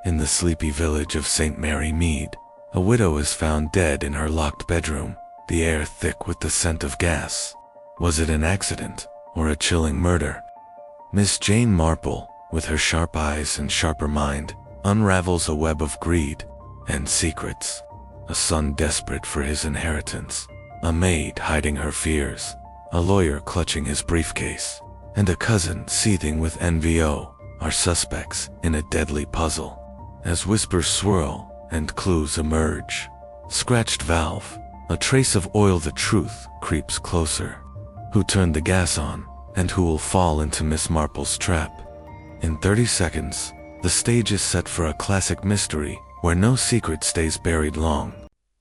In the sleepy village of St. Mary Mead, a widow is found dead in her locked bedroom, the air thick with the scent of gas. Was it an accident or a chilling murder? Miss Jane Marple, with her sharp eyes and sharper mind, unravels a web of greed and secrets. A son desperate for his inheritance, a maid hiding her fears, a lawyer clutching his briefcase, and a cousin seething with NVO are suspects in a deadly puzzle. As whispers swirl and clues emerge, scratched valve, a trace of oil, the truth creeps closer. Who turned the gas on, and who will fall into Miss Marple's trap? In 30 seconds, the stage is set for a classic mystery where no secret stays buried long.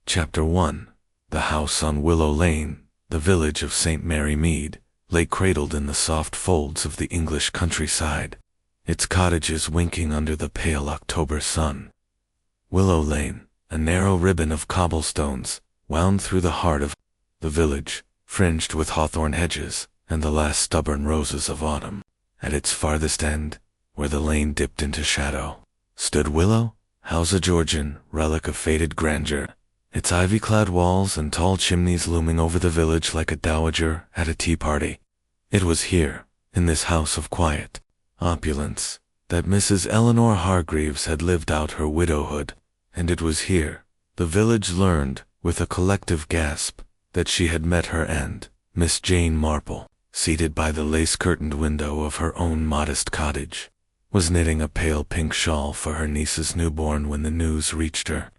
Chapter 1. The house on Willow Lane, the village of St. Mary Mead, lay cradled in the soft folds of the English countryside, its cottages winking under the pale October sun. Willow Lane, a narrow ribbon of cobblestones, wound through the heart of the village, fringed with hawthorn hedges and the last stubborn roses of autumn. At its farthest end, where the lane dipped into shadow, stood Willow, house a Georgian relic of faded grandeur, its ivy-clad walls and tall chimneys looming over the village like a dowager at a tea party. It was here, in this house of quiet opulence, that Mrs. Eleanor Hargreaves had lived out her widowhood, and it was here, the village learned, with a collective gasp, that she had met her end, Miss Jane Marple, seated by the lace-curtained window of her own modest cottage, was knitting a pale pink shawl for her niece's newborn when the news reached her.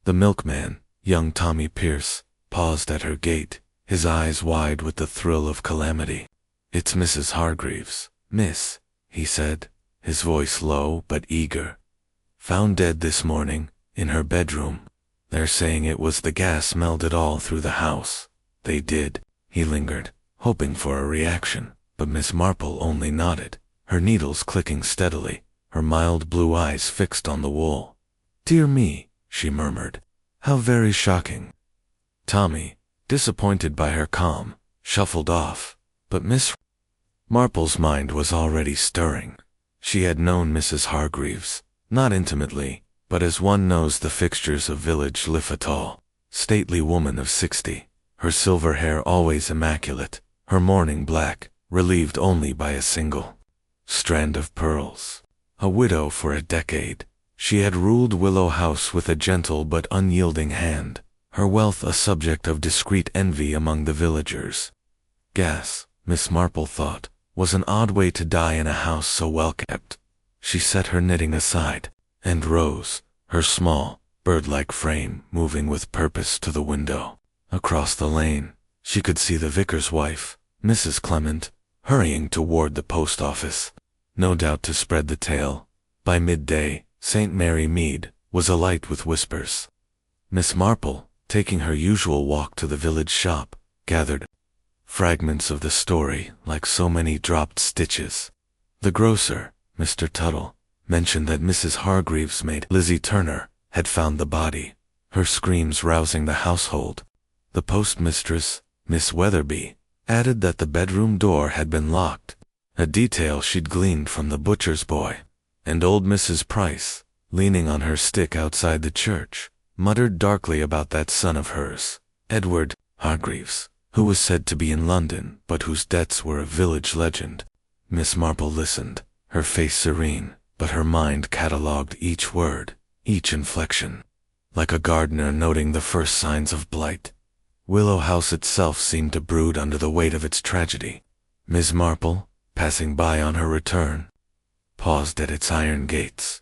The milkman, young Tommy Pierce, paused at her gate, his eyes wide with the thrill of calamity. "It's Mrs. Hargreaves, miss," he said, his voice low but eager. "Found dead this morning, in her bedroom. They're saying it was the gas melted all through the house." "They did." He lingered, hoping for a reaction, but Miss Marple only nodded, her needles clicking steadily, her mild blue eyes fixed on the wool. "Dear me," she murmured. "How very shocking." Tommy, disappointed by her calm, shuffled off, but Miss Marple's mind was already stirring. She had known Mrs. Hargreaves, not intimately, but as one knows the fixtures of village life, a tall, stately woman of 60, her silver hair always immaculate, her mourning black, relieved only by a single strand of pearls. A widow for a decade, she had ruled Willow House with a gentle but unyielding hand, her wealth a subject of discreet envy among the villagers. Gas, Miss Marple thought, was an odd way to die in a house so well kept. She set her knitting aside, and rose, her small, bird-like frame moving with purpose to the window. Across the lane, she could see the vicar's wife, Mrs. Clement, hurrying toward the post office, no doubt to spread the tale. By midday, St. Mary Mead was alight with whispers. Miss Marple, taking her usual walk to the village shop, gathered fragments of the story like so many dropped stitches. The grocer, Mr. Tuttle, mentioned that Mrs. Hargreaves' maid, Lizzie Turner, had found the body, her screams rousing the household. The postmistress, Miss Weatherby, added that the bedroom door had been locked, a detail she'd gleaned from the butcher's boy. And old Mrs. Price, leaning on her stick outside the church, muttered darkly about that son of hers, Edward Hargreaves, who was said to be in London but whose debts were a village legend. Miss Marple listened, her face serene, but her mind catalogued each word, each inflection. Like a gardener noting the first signs of blight, Willow House itself seemed to brood under the weight of its tragedy. Miss Marple, passing by on her return, paused at its iron gates.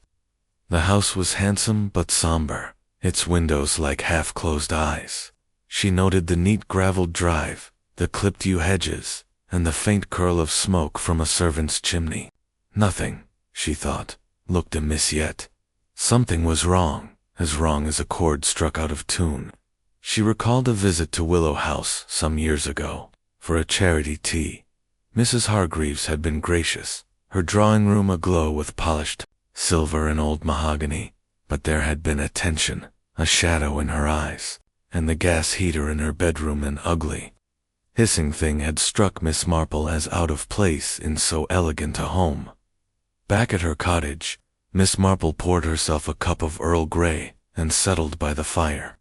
The house was handsome but somber, its windows like half-closed eyes. She noted the neat graveled drive, the clipped yew hedges, and the faint curl of smoke from a servant's chimney. Nothing, she thought, looked amiss yet. Something was wrong as a chord struck out of tune. She recalled a visit to Willow House some years ago, for a charity tea. Mrs. Hargreaves had been gracious, her drawing room aglow with polished silver and old mahogany, but there had been a tension, a shadow in her eyes, and the gas heater in her bedroom an ugly, hissing thing had struck Miss Marple as out of place in so elegant a home. Back at her cottage, Miss Marple poured herself a cup of Earl Grey and settled by the fire.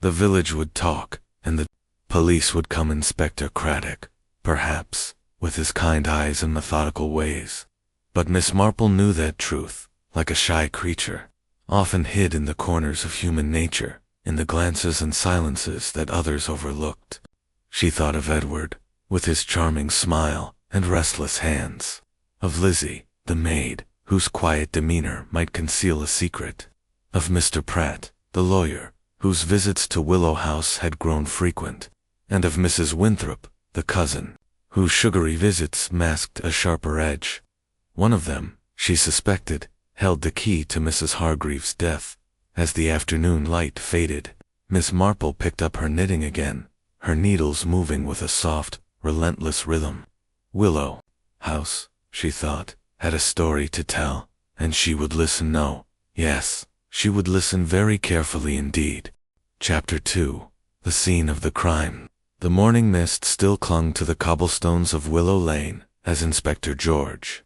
The village would talk, and the police would come. Inspector Craddock, perhaps, with his kind eyes and methodical ways. But Miss Marple knew that truth, like a shy creature, often hid in the corners of human nature, in the glances and silences that others overlooked. She thought of Edward, with his charming smile and restless hands, of Lizzie, the maid, whose quiet demeanor might conceal a secret, of Mr. Pratt, the lawyer, whose visits to Willow House had grown frequent, and of Mrs. Winthrop, the cousin, whose sugary visits masked a sharper edge. One of them, she suspected, held the key to Mrs. Hargreaves' death. As the afternoon light faded, Miss Marple picked up her knitting again, her needles moving with a soft, relentless rhythm. Willow House, she thought, had a story to tell, and she would listen. No, yes, she would listen very carefully indeed. Chapter 2. The Scene of the Crime. The morning mist still clung to the cobblestones of Willow Lane as Inspector George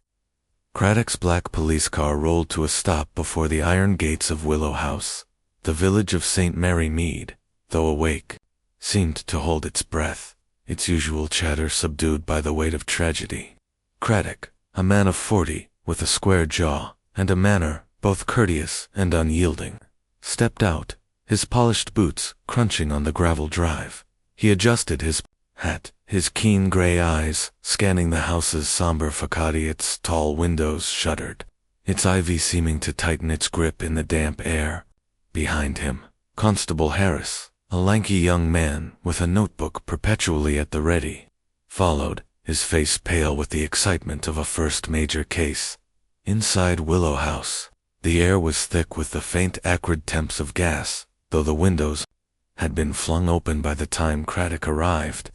Craddock's black police car rolled to a stop before the iron gates of Willow House. The village of St. Mary Mead, though awake, seemed to hold its breath, its usual chatter subdued by the weight of tragedy. Craddock, a man of 40, with a square jaw and a manner both courteous and unyielding, stepped out, his polished boots crunching on the gravel drive. He adjusted his hat, his keen gray eyes scanning the house's somber façade. Its tall windows shuttered, its ivy seeming to tighten its grip in the damp air. Behind him, Constable Harris, a lanky young man with a notebook perpetually at the ready, followed, his face pale with the excitement of a first major case. Inside Willow House, the air was thick with the faint acrid temps of gas, though the windows had been flung open by the time Craddock arrived.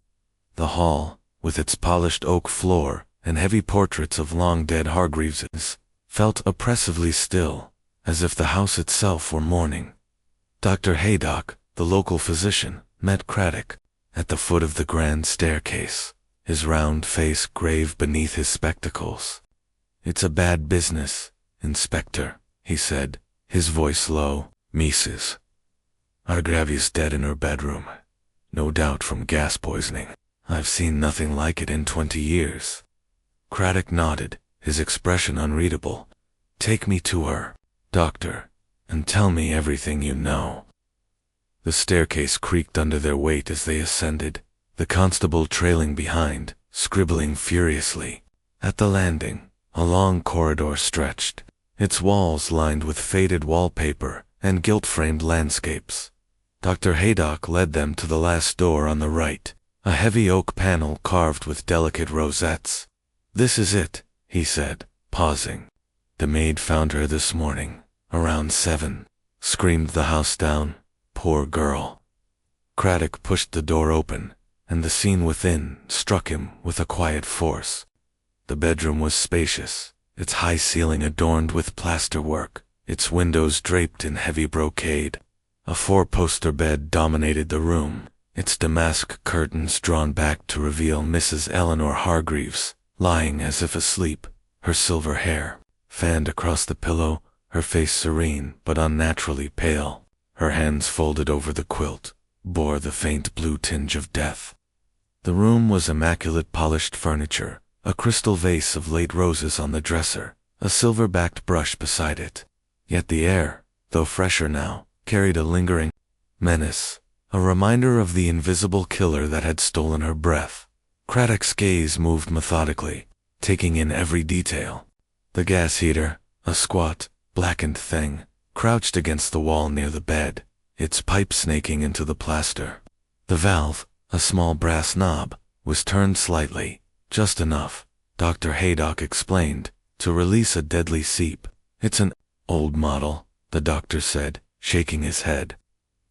The hall, with its polished oak floor and heavy portraits of long-dead Hargreaveses, felt oppressively still, as if the house itself were mourning. Dr. Haydock, the local physician, met Craddock at the foot of the grand staircase, his round face grave beneath his spectacles. "It's a bad business, Inspector," he said, his voice low. "Mrs. Hargreaves dead in her bedroom, no doubt from gas poisoning. I've seen nothing like it in 20 years. Craddock nodded, his expression unreadable. "Take me to her, doctor, and tell me everything you know." The staircase creaked under their weight as they ascended, the constable trailing behind, scribbling furiously. At the landing, a long corridor stretched, its walls lined with faded wallpaper and gilt-framed landscapes. Dr. Haydock led them to the last door on the right, a heavy oak panel carved with delicate rosettes. "This is it," he said, pausing. "The maid found her this morning, around 7. Screamed the house down. Poor girl." Craddock pushed the door open, and the scene within struck him with a quiet force. The bedroom was spacious, its high ceiling adorned with plasterwork, its windows draped in heavy brocade. A 4-poster bed dominated the room, its damask curtains drawn back to reveal Mrs. Eleanor Hargreaves, lying as if asleep, her silver hair fanned across the pillow, her face serene but unnaturally pale. Her hands folded over the quilt bore the faint blue tinge of death. The room was immaculate polished furniture, a crystal vase of late roses on the dresser, a silver-backed brush beside it. Yet the air, though fresher now, carried a lingering menace, a reminder of the invisible killer that had stolen her breath. Craddock's gaze moved methodically, taking in every detail. The gas heater, a squat, blackened thing, crouched against the wall near the bed, its pipe snaking into the plaster. The valve, a small brass knob, was turned slightly, just enough, Dr. Haydock explained, to release a deadly seep. "It's an old model," the doctor said, shaking his head.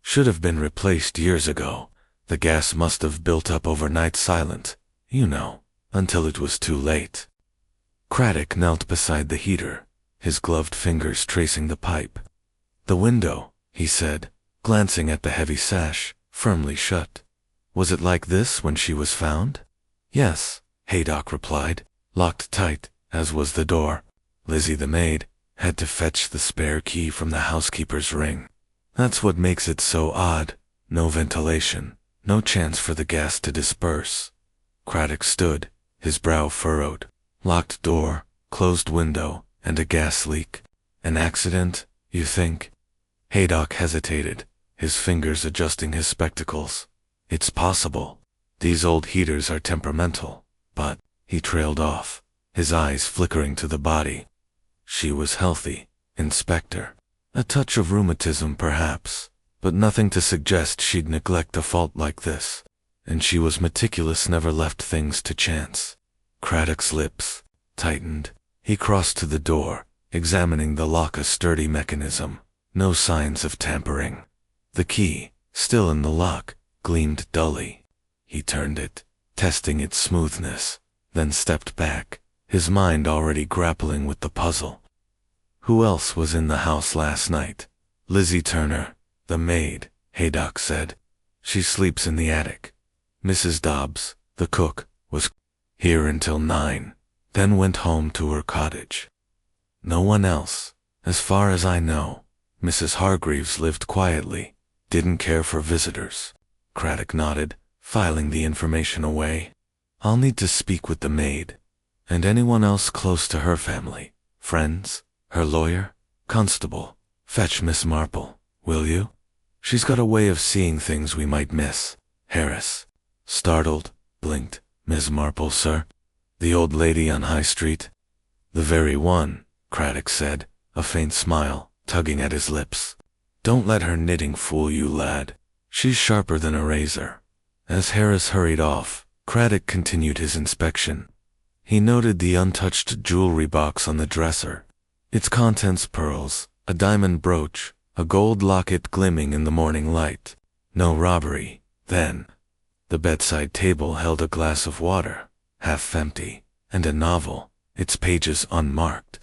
"Should have been replaced years ago. The gas must have built up overnight silent, you know, until it was too late." Craddock knelt beside the heater, his gloved fingers tracing the pipe. "The window," he said, glancing at the heavy sash, firmly shut. "Was it like this when she was found?" "Yes," Haydock replied, "locked tight, as was the door. Lizzie the maid, Had to fetch the spare key from the housekeeper's ring. That's what makes it so odd. No ventilation, no chance for the gas to disperse. Craddock stood, his brow furrowed. Locked door, closed window, and a gas leak. An accident, you think? Haydock hesitated, his fingers adjusting his spectacles. It's possible. These old heaters are temperamental. But, he trailed off, his eyes flickering to the body. She was healthy, Inspector. A touch of rheumatism perhaps, but nothing to suggest she'd neglect a fault like this. And she was meticulous, never left things to chance. Craddock's lips tightened. He crossed to the door, examining the lock, a sturdy mechanism. No signs of tampering. The key, still in the lock, gleamed dully. He turned it, testing its smoothness, then stepped back, his mind already grappling with the puzzle. Who else was in the house last night? Lizzie Turner, the maid, Haydock said. She sleeps in the attic. Mrs. Dobbs, the cook, was here until 9, then went home to her cottage. No one else, as far as I know. Mrs. Hargreaves lived quietly, didn't care for visitors. Craddock nodded, filing the information away. I'll need to speak with the maid. And anyone else close to her family. Friends, her lawyer, constable. Fetch Miss Marple, will you? She's got a way of seeing things we might miss. Harris, startled, blinked. Miss Marple, sir? The old lady on High Street? The very one, Craddock said, a faint smile tugging at his lips. Don't let her knitting fool you, lad. She's sharper than a razor. As Harris hurried off, Craddock continued his inspection. He noted the untouched jewelry box on the dresser. Its contents pearls, a diamond brooch, a gold locket glimmering in the morning light. No robbery, then. The bedside table held a glass of water, half empty, and a novel, its pages unmarked.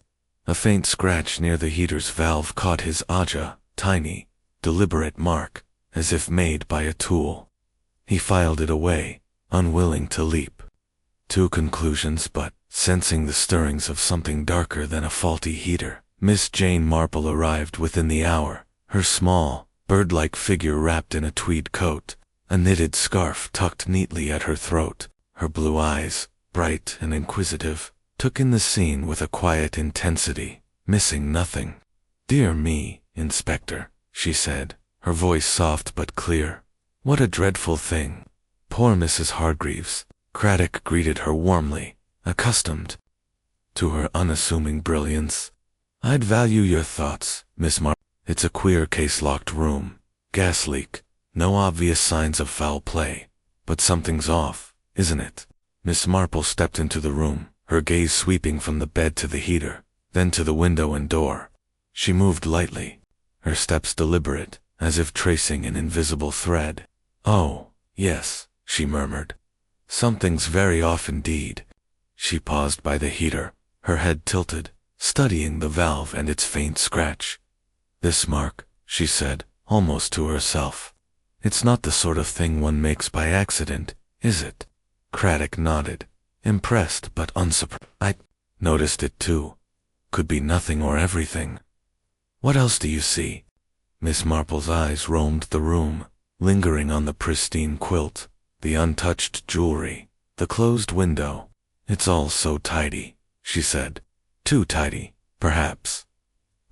A faint scratch near the heater's valve caught his eye, tiny, deliberate mark, as if made by a tool. He filed it away, unwilling to leap to conclusions, but, sensing the stirrings of something darker than a faulty heater, Miss Jane Marple arrived within the hour, her small, bird-like figure wrapped in a tweed coat, a knitted scarf tucked neatly at her throat. Her blue eyes, bright and inquisitive, took in the scene with a quiet intensity, missing nothing. "Dear me, Inspector," she said, her voice soft but clear. "What a dreadful thing. Poor Mrs. Hargreaves." Craddock greeted her warmly, accustomed to her unassuming brilliance. "I'd value your thoughts, Miss Marple. It's a queer case, locked room, gas leak, no obvious signs of foul play. But something's off, isn't it?" Miss Marple stepped into the room, her gaze sweeping from the bed to the heater, then to the window and door. She moved lightly, her steps deliberate, as if tracing an invisible thread. "Oh, yes," she murmured. "Something's very off indeed." She paused by the heater, her head tilted, studying the valve and its faint scratch. "This mark," she said, almost to herself. "It's not the sort of thing one makes by accident, is it?" Craddock nodded, impressed but unsurprised. "I noticed it too. Could be nothing or everything. What else do you see?" Miss Marple's eyes roamed the room, lingering on the pristine quilt, the untouched jewelry, the closed window. "It's all so tidy," she said. "Too tidy, perhaps."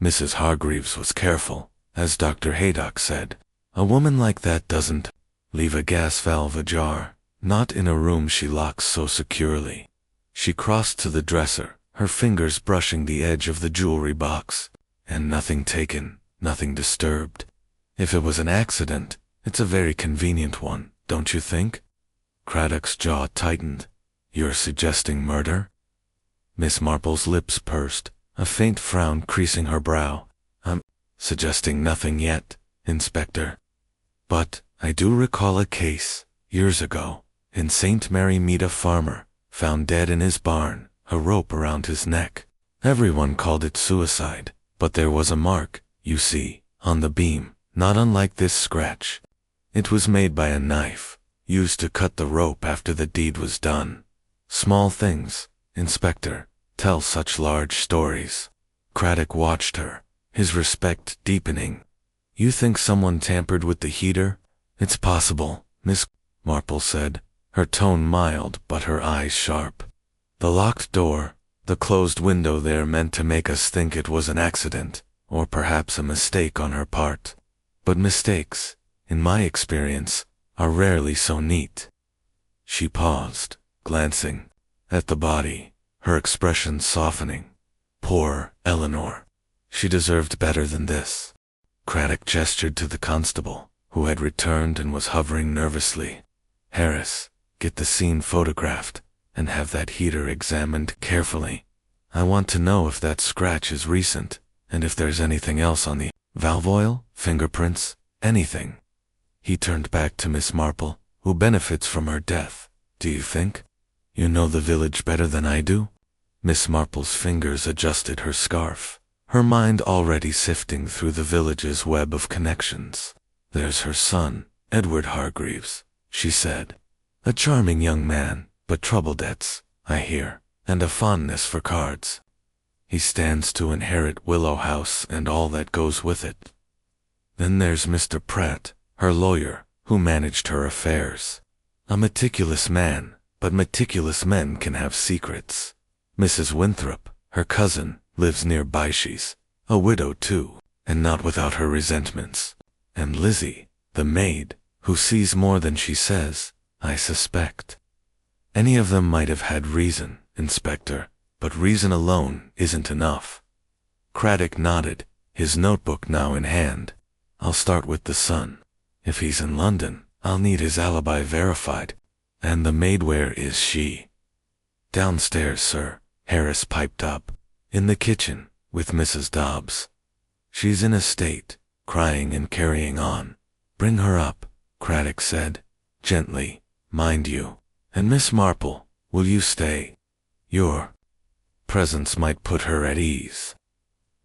Mrs. Hargreaves was careful, as Dr. Haydock said. A woman like that doesn't leave a gas valve ajar, not in a room she locks so securely. She crossed to the dresser, her fingers brushing the edge of the jewelry box. And nothing taken, nothing disturbed. If it was an accident, it's a very convenient one, don't you think? Craddock's jaw tightened. "You're suggesting murder?" Miss Marple's lips pursed, a faint frown creasing her brow. "I'm suggesting nothing yet, Inspector. But I do recall a case, years ago, in St. Mary Mead, a farmer, found dead in his barn, a rope around his neck. Everyone called it suicide, but there was a mark, you see, on the beam, not unlike this scratch. It was made by a knife, used to cut the rope after the deed was done. Small things, Inspector, tell such large stories." Craddock watched her, his respect deepening. You think someone tampered with the heater? It's possible, Miss Marple said, her tone mild but her eyes sharp. The locked door, the closed window there meant to make us think it was an accident, or perhaps a mistake on her part. But mistakes, in my experience, are rarely so neat. She paused, glancing at the body, her expression softening. Poor Eleanor. She deserved better than this. Craddock gestured to the constable, who had returned and was hovering nervously. Harris, get the scene photographed, and have that heater examined carefully. I want to know if that scratch is recent, and if there's anything else on the valve oil, fingerprints, anything. He turned back to Miss Marple, who benefits from her death, do you think? You know the village better than I do? Miss Marple's fingers adjusted her scarf, her mind already sifting through the village's web of connections. There's her son, Edward Hargreaves, she said. A charming young man, but trouble debts, I hear, and a fondness for cards. He stands to inherit Willow House and all that goes with it. Then there's Mr. Pratt, her lawyer, who managed her affairs. A meticulous man, but meticulous men can have secrets. Mrs. Winthrop, her cousin, lives near Byshie's, a widow too, and not without her resentments. And Lizzie, the maid, who sees more than she says, I suspect. Any of them might have had reason, Inspector, but reason alone isn't enough. Craddock nodded, his notebook now in hand. I'll start with the son. If he's in London, I'll need his alibi verified. And the maid, where is she? Downstairs, sir, Harris piped up. In the kitchen, with Mrs. Dobbs. She's in a state, crying and carrying on. Bring her up, Craddock said, gently, mind you. And Miss Marple, will you stay? Your presence might put her at ease.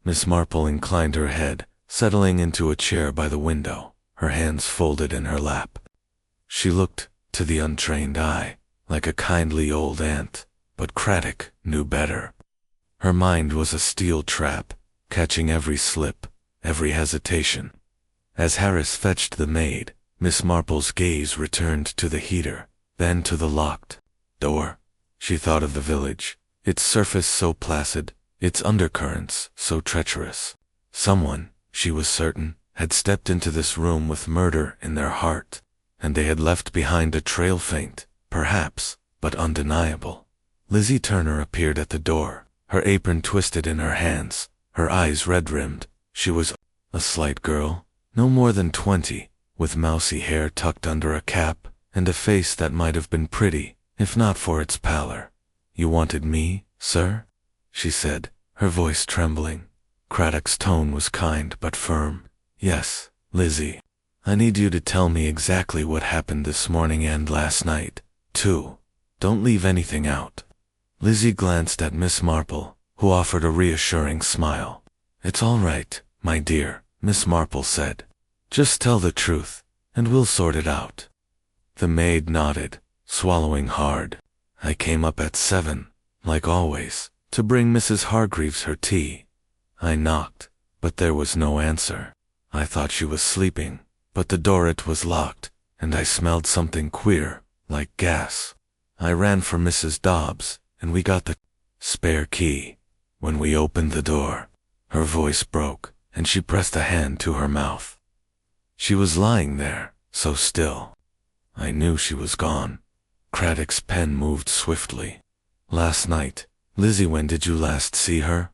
Miss Marple inclined her head, settling into a chair by the window, her hands folded in her lap. She looked, to the untrained eye, like a kindly old aunt, but Craddock knew better. Her mind was a steel trap, catching every slip, every hesitation. As Harris fetched the maid, Miss Marple's gaze returned to the heater, then to the locked door. She thought of the village, its surface so placid, its undercurrents so treacherous. Someone, she was certain, had stepped into this room with murder in their heart, and they had left behind a trail faint, perhaps, but undeniable. Lizzie Turner appeared at the door, her apron twisted in her hands, her eyes red-rimmed. She was a slight girl, no more than 20, with mousy hair tucked under a cap, and a face that might have been pretty, if not for its pallor. You wanted me, sir? She said, her voice trembling. Craddock's tone was kind but firm. Yes, Lizzie. I need you to tell me exactly what happened this morning and last night, too. Don't leave anything out. Lizzie glanced at Miss Marple, who offered a reassuring smile. It's all right, my dear, Miss Marple said. Just tell the truth, and we'll sort it out. The maid nodded, swallowing hard. I came up at 7, like always, to bring Mrs. Hargreaves her tea. I knocked, but there was no answer. I thought she was sleeping, but the door was locked, and I smelled something queer, like gas. I ran for Mrs. Dobbs, and we got the spare key. When we opened the door, her voice broke, and she pressed a hand to her mouth. She was lying there, so still. I knew she was gone. Craddock's pen moved swiftly. Last night. Lizzie, when did you last see her?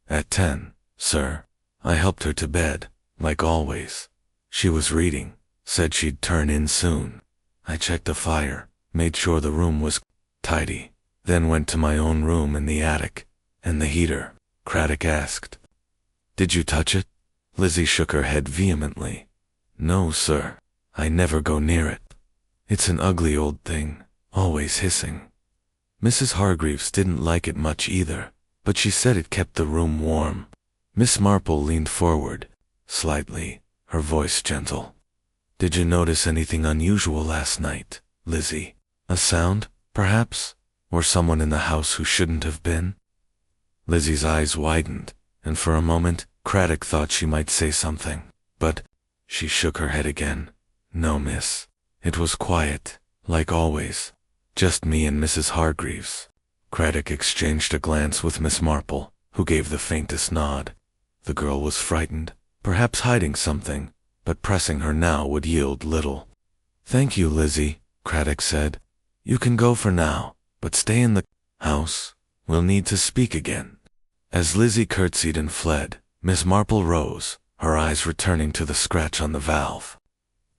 At 10, sir. I helped her to bed, like always. She was reading, said she'd turn in soon. I checked the fire, made sure the room was tidy, then went to my own room in the attic. And the heater? Craddock asked. Did you touch it? Lizzie shook her head vehemently. No, sir. I never go near it. It's an ugly old thing, always hissing. Mrs. Hargreaves didn't like it much either, but she said it kept the room warm. Miss Marple leaned forward, slightly, her voice gentle. Did you notice anything unusual last night, Lizzie? A sound, perhaps? Or someone in the house who shouldn't have been? Lizzie's eyes widened, and for a moment, Craddock thought she might say something. But she shook her head again. No, miss. It was quiet, like always. Just me and Mrs. Hargreaves. Craddock exchanged a glance with Miss Marple, who gave the faintest nod. The girl was frightened, perhaps hiding something, but pressing her now would yield little. Thank you, Lizzie, Craddock said. You can go for now, but stay in the house. We'll need to speak again. As Lizzie curtsied and fled, Miss Marple rose, her eyes returning to the scratch on the valve.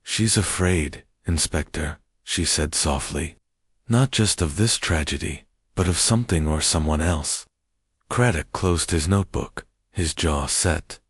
She's afraid, Inspector, she said softly. Not just of this tragedy, but of something or someone else. Craddock closed his notebook, his jaw set.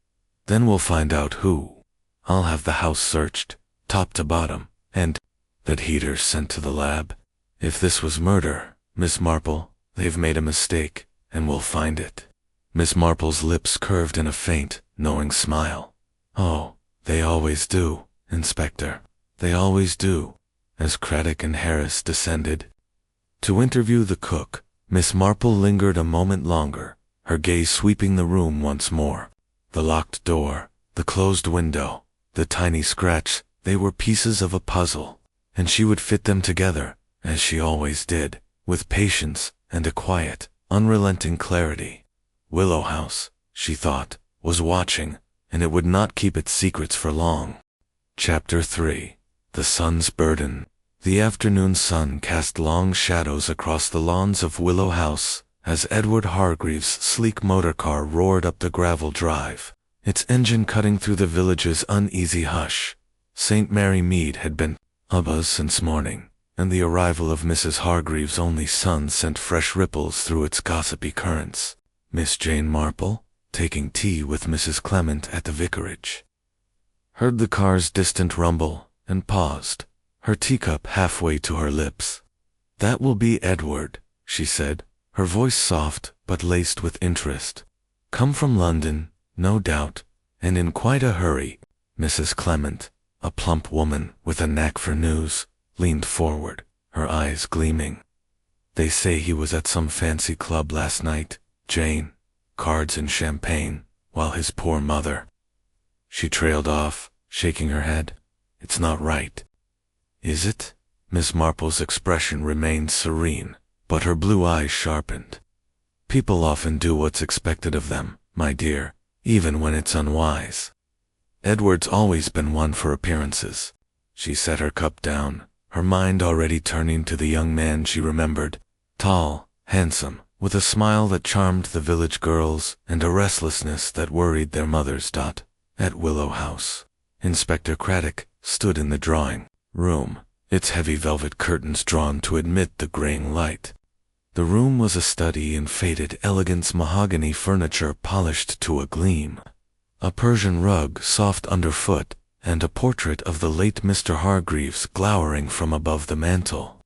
Then we'll find out who. I'll have the house searched, top to bottom, and that heater sent to the lab. If this was murder, Miss Marple, they've made a mistake, and we'll find it. Miss Marple's lips curved in a faint, knowing smile. Oh, they always do, Inspector. They always do. As Craddock and Harris descended to interview the cook, Miss Marple lingered a moment longer, her gaze sweeping the room once more. The locked door, the closed window, the tiny scratch, they were pieces of a puzzle, and she would fit them together, as she always did, with patience and a quiet, unrelenting clarity. Willow House, she thought, was watching, and it would not keep its secrets for long. Chapter 3. The Sun's Burden. The afternoon sun cast long shadows across the lawns of Willow House as Edward Hargreaves' sleek motor car roared up the gravel drive, its engine cutting through the village's uneasy hush. St. Mary Mead had been abuzz since morning, and the arrival of Mrs. Hargreaves' only son sent fresh ripples through its gossipy currents. Miss Jane Marple, taking tea with Mrs. Clement at the vicarage, heard the car's distant rumble and paused, her teacup halfway to her lips. That will be Edward, she said, her voice soft but laced with interest. Come from London, no doubt, and in quite a hurry. Mrs. Clement, a plump woman with a knack for news, leaned forward, her eyes gleaming. They say he was at some fancy club last night, Jane. Cards and champagne, while his poor mother. She trailed off, shaking her head. It's not right. Is it? Miss Marple's expression remained serene, but her blue eyes sharpened. People often do what's expected of them, my dear, even when it's unwise. Edward's always been one for appearances. She set her cup down, her mind already turning to the young man she remembered, tall, handsome, with a smile that charmed the village girls and a restlessness that worried their mothers. At Willow House, Inspector Craddock stood in the drawing room, its heavy velvet curtains drawn to admit the graying light. The room was a study in faded elegance, mahogany furniture polished to a gleam, a Persian rug soft underfoot, and a portrait of the late Mr. Hargreaves glowering from above the mantel.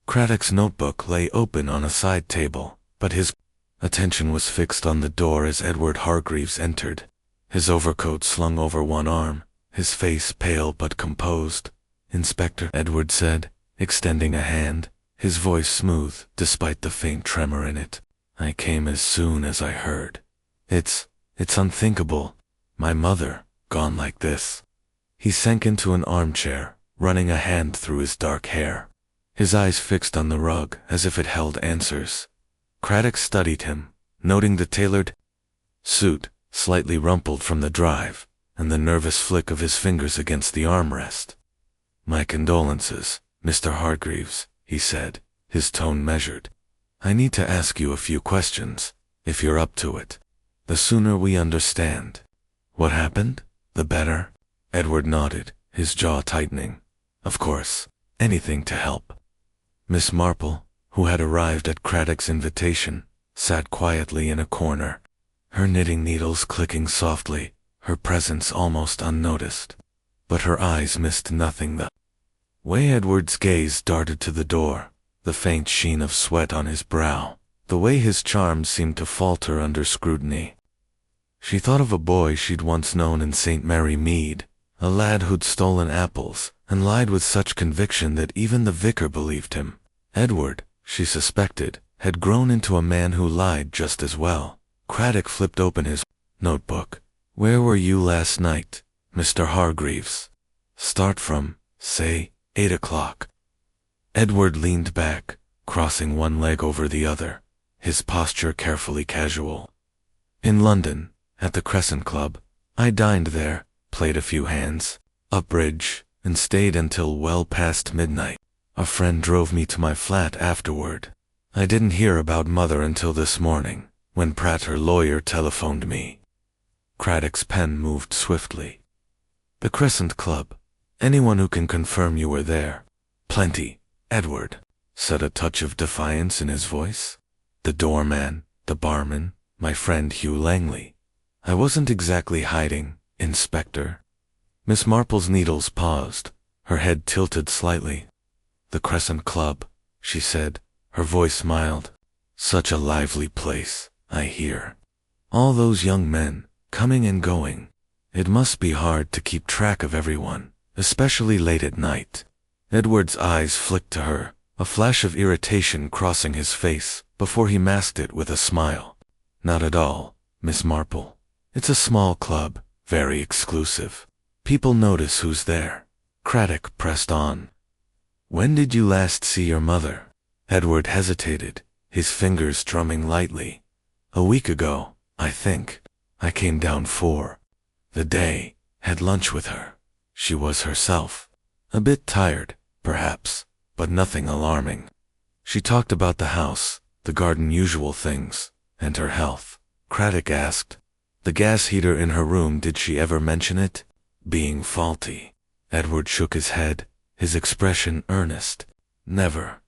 Craddock's notebook lay open on a side table, but his attention was fixed on the door as Edward Hargreaves entered, his overcoat slung over one arm, his face pale but composed. Inspector, Edward said, extending a hand, his voice smooth despite the faint tremor in it. I came as soon as I heard. It's unthinkable. My mother, gone like this. He sank into an armchair, running a hand through his dark hair, his eyes fixed on the rug as if it held answers. Craddock studied him, noting the tailored suit, slightly rumpled from the drive, and the nervous flick of his fingers against the armrest. My condolences, Mr. Hargreaves, he said, his tone measured. I need to ask you a few questions, if you're up to it. The sooner we understand what happened, the better. Edward nodded, his jaw tightening. Of course, anything to help. Miss Marple, who had arrived at Craddock's invitation, sat quietly in a corner, her knitting needles clicking softly, her presence almost unnoticed. But her eyes missed nothing the way Edward's gaze darted to the door, the faint sheen of sweat on his brow, the way his charm seemed to falter under scrutiny. She thought of a boy she'd once known in St. Mary Mead, a lad who'd stolen apples and lied with such conviction that even the vicar believed him. Edward, she suspected, had grown into a man who lied just as well. Craddock flipped open his Notebook. Where were you last night, Mr. Hargreaves? Start from, say, 8 o'clock. Edward leaned back, crossing one leg over the other, his posture carefully casual. In London, at the Crescent Club. I dined there, played a few hands, up bridge, and stayed until well past midnight. A friend drove me to my flat afterward. I didn't hear about Mother until this morning, when Pratt, her lawyer, telephoned me. Craddock's pen moved swiftly. The Crescent Club. Anyone who can confirm you were there? Plenty, Edward said, a touch of defiance in his voice. The doorman, the barman, my friend Hugh Langley. I wasn't exactly hiding, Inspector. Miss Marple's needles paused, her head tilted slightly. The Crescent Club, she said, her voice mild. Such a lively place, I hear. All those young men, coming and going. It must be hard to keep track of everyone, especially late at night. Edward's eyes flicked to her, a flash of irritation crossing his face, before he masked it with a smile. Not at all, Miss Marple. It's a small club, very exclusive. People notice who's there. Craddock pressed on. When did you last see your mother? Edward hesitated, his fingers drumming lightly. A week ago, I think. I came down for the day, had lunch with her. She was herself. A bit tired, perhaps, but nothing alarming. She talked about the house, the garden, usual things, and her health. Craddock asked, the gas heater in her room, did she ever mention it being faulty? Edward shook his head, his expression earnest. Never.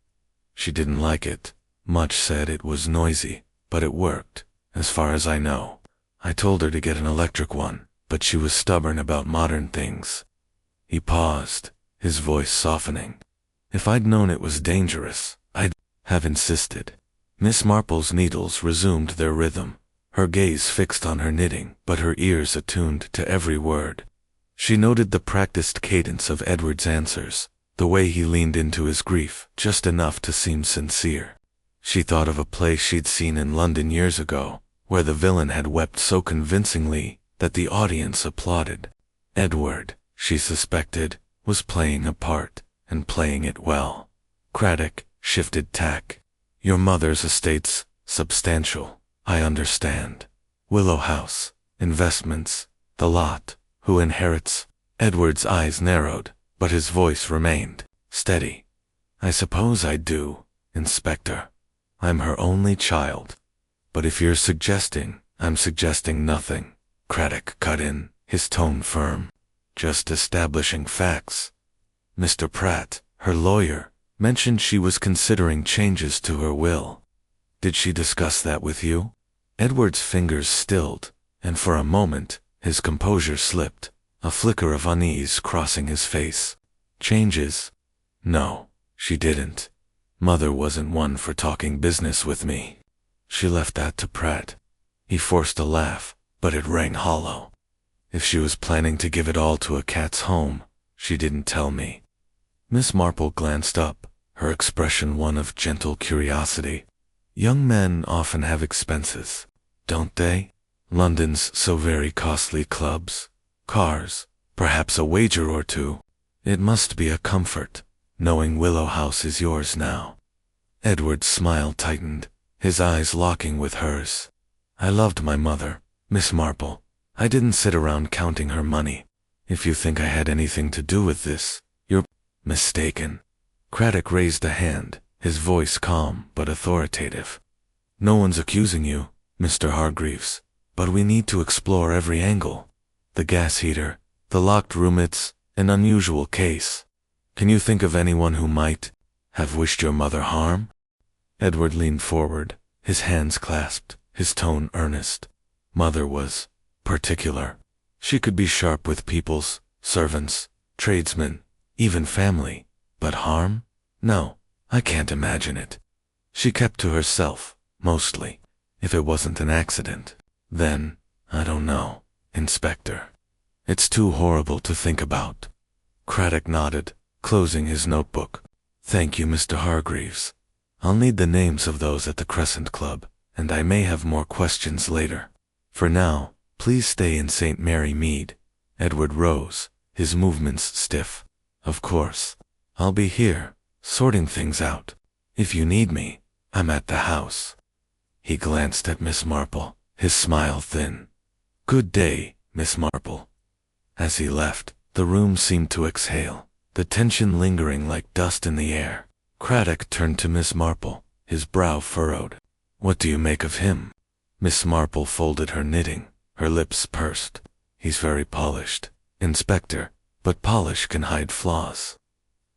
She didn't like it. Much said it was noisy, but it worked, as far as I know. I told her to get an electric one, but she was stubborn about modern things. He paused, his voice softening. If I'd known it was dangerous, I'd have insisted. Miss Marple's needles resumed their rhythm, her gaze fixed on her knitting, but her ears attuned to every word. She noted the practiced cadence of Edward's answers, the way he leaned into his grief, just enough to seem sincere. She thought of a play she'd seen in London years ago, where the villain had wept so convincingly that the audience applauded. Edward, she suspected, was playing a part, and playing it well. Craddock shifted tack. Your mother's estate's substantial, I understand. Willow House, investments, the lot, who inherits? Edward's eyes narrowed, but his voice remained steady. I suppose I do, Inspector. I'm her only child. But if you're suggesting, I'm suggesting nothing. Craddock cut in, his tone firm. Just establishing facts. Mr. Pratt, her lawyer, mentioned she was considering changes to her will. Did she discuss that with you? Edward's fingers stilled, and for a moment, his composure slipped, a flicker of unease crossing his face. Changes? No, she didn't. Mother wasn't one for talking business with me. She left that to Pratt. He forced a laugh, but it rang hollow. If she was planning to give it all to a cat's home, she didn't tell me. Miss Marple glanced up, her expression one of gentle curiosity. Young men often have expenses, don't they? London's so very costly. Clubs, cars, perhaps a wager or two. It must be a comfort, knowing Willow House is yours now. Edward's smile tightened, his eyes locking with hers. I loved my mother, Miss Marple. I didn't sit around counting her money. If you think I had anything to do with this, you're mistaken. Craddock raised a hand, his voice calm but authoritative. No one's accusing you, Mr. Hargreaves, but we need to explore every angle. The gas heater, the locked room, it's an unusual case. Can you think of anyone who might have wished your mother harm? Edward leaned forward, his hands clasped, his tone earnest. Mother was particular. She could be sharp with people's servants, tradesmen, even family, but harm? No, I can't imagine it. She kept to herself, mostly. If it wasn't an accident, then, I don't know, Inspector. It's too horrible to think about. Craddock nodded, closing his notebook. Thank you, Mr. Hargreaves. I'll need the names of those at the Crescent Club, and I may have more questions later. For now, Please stay in St. Mary Mead. Edward rose, his movements stiff. Of course. I'll be here, sorting things out. If you need me, I'm at the house. He glanced at Miss Marple, his smile thin. Good day, Miss Marple. As he left, the room seemed to exhale, the tension lingering like dust in the air. Craddock turned to Miss Marple, his brow furrowed. What do you make of him? Miss Marple folded her knitting, her lips pursed. He's very polished, Inspector, but polish can hide flaws.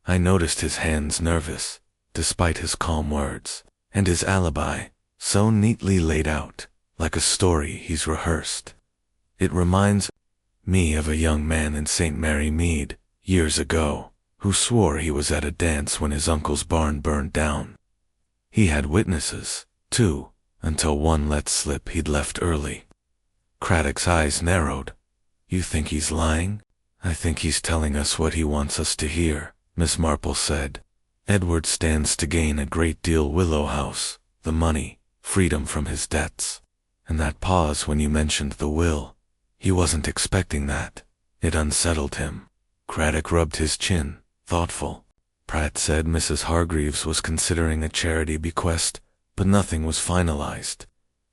I noticed his hands nervous, despite his calm words, and his alibi, so neatly laid out, like a story he's rehearsed. It reminds me of a young man in St. Mary Mead, years ago, who swore he was at a dance when his uncle's barn burned down. He had witnesses, too, until one let slip he'd left early. Craddock's eyes narrowed. You think he's lying? I think he's telling us what he wants us to hear, Miss Marple said. Edward stands to gain a great deal Willow House, the money, freedom from his debts. And that pause when you mentioned the will. He wasn't expecting that. It unsettled him. Craddock rubbed his chin, thoughtful. Pratt said Mrs. Hargreaves was considering a charity bequest, but nothing was finalized.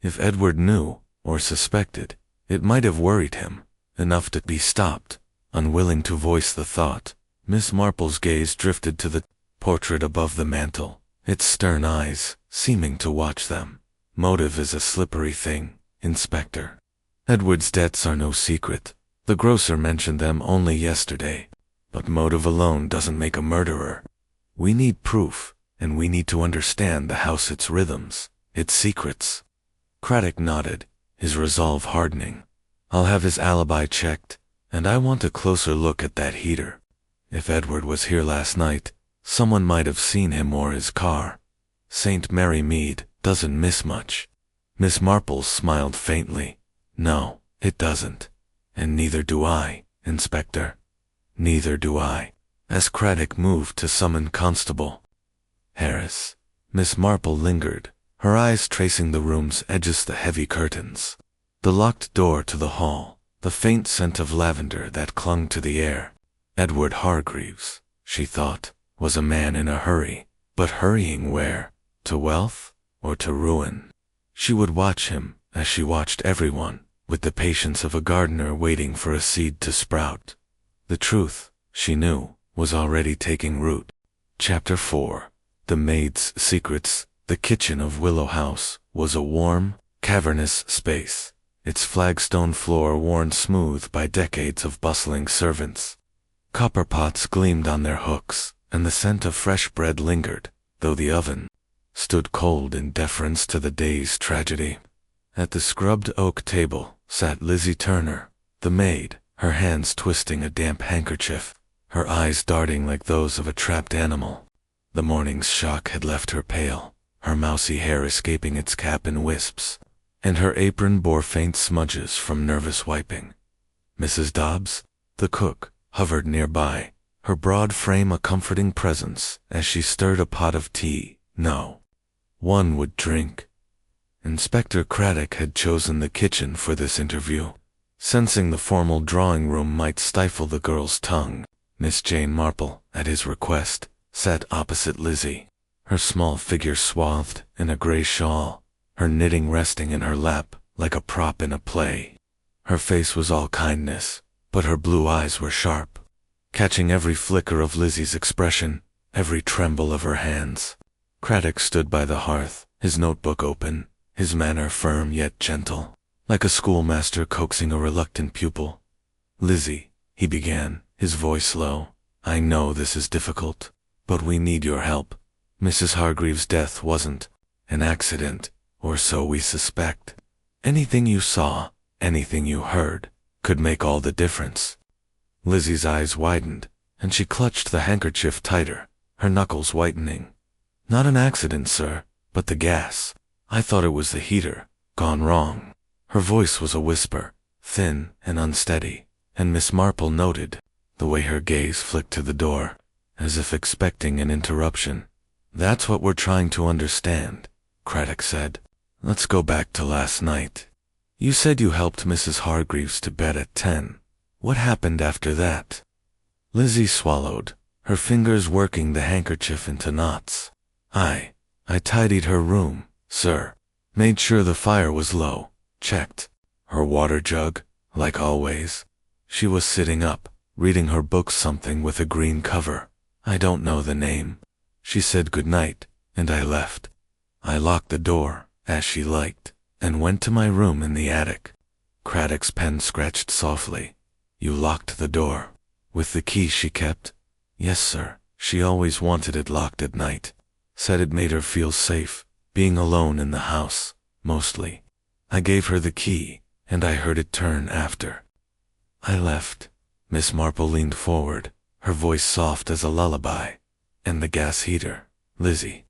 If Edward knew, or suspected, it might have worried him, enough to be stopped. Unwilling to voice the thought, Miss Marple's gaze drifted to the portrait above the mantel, its stern eyes seeming to watch them. Motive is a slippery thing, Inspector. Edward's debts are no secret. The grocer mentioned them only yesterday. But motive alone doesn't make a murderer. We need proof, and we need to understand the house, its rhythms, its secrets. Craddock nodded, his resolve hardening. I'll have his alibi checked, and I want a closer look at that heater. If Edward was here last night, someone might have seen him or his car. St. Mary Mead doesn't miss much. Miss Marple smiled faintly. No, it doesn't. And neither do I, Inspector. Neither do I. As Craddock moved to summon Constable Harris, Miss Marple lingered, her eyes tracing the room's edges, the heavy curtains, the locked door to the hall, the faint scent of lavender that clung to the air. Edward Hargreaves, she thought, was a man in a hurry, but hurrying where? To wealth or to ruin? She would watch him, as she watched everyone, with the patience of a gardener waiting for a seed to sprout. The truth, she knew, was already taking root. Chapter 4. The Maid's Secrets. The kitchen of Willow House was a warm, cavernous space, its flagstone floor worn smooth by decades of bustling servants. Copper pots gleamed on their hooks, and the scent of fresh bread lingered, though the oven stood cold in deference to the day's tragedy. At the scrubbed oak table sat Lizzie Turner, the maid, her hands twisting a damp handkerchief, her eyes darting like those of a trapped animal. The morning's shock had left her pale, her mousy hair escaping its cap in wisps, and her apron bore faint smudges from nervous wiping. Mrs. Dobbs, the cook, hovered nearby, her broad frame a comforting presence as she stirred a pot of tea. No one would drink. Inspector Craddock had chosen the kitchen for this interview. Sensing the formal drawing room might stifle the girl's tongue, Miss Jane Marple, at his request, sat opposite Lizzie, her small figure swathed in a gray shawl, her knitting resting in her lap like a prop in a play. Her face was all kindness, but her blue eyes were sharp, catching every flicker of Lizzie's expression, every tremble of her hands. Craddock stood by the hearth, his notebook open, his manner firm yet gentle, like a schoolmaster coaxing a reluctant pupil. Lizzie, he began, his voice low, I know this is difficult, but we need your help. Mrs. Hargreaves' death wasn't an accident, or so we suspect. Anything you saw, anything you heard, could make all the difference. Lizzie's eyes widened, and she clutched the handkerchief tighter, her knuckles whitening. Not an accident, sir, but the gas. I thought it was the heater, gone wrong. Her voice was a whisper, thin and unsteady, and Miss Marple noted the way her gaze flicked to the door, as if expecting an interruption. That's what we're trying to understand, Craddock said. Let's go back to last night. You said you helped Mrs. Hargreaves to bed at 10. What happened after that? Lizzie swallowed, her fingers working the handkerchief into knots. I tidied her room, sir. Made sure the fire was low. Checked her water jug, like always. She was sitting up, reading her book, something with a green cover. I don't know the name. She said good night, and I left. I locked the door, as she liked, and went to my room in the attic. Craddock's pen scratched softly. You locked the door. With the key she kept? Yes, sir. She always wanted it locked at night. Said it made her feel safe, being alone in the house, mostly. I gave her the key, and I heard it turn after I left. Miss Marple leaned forward, her voice soft as a lullaby. And the gas heater, Lizzie.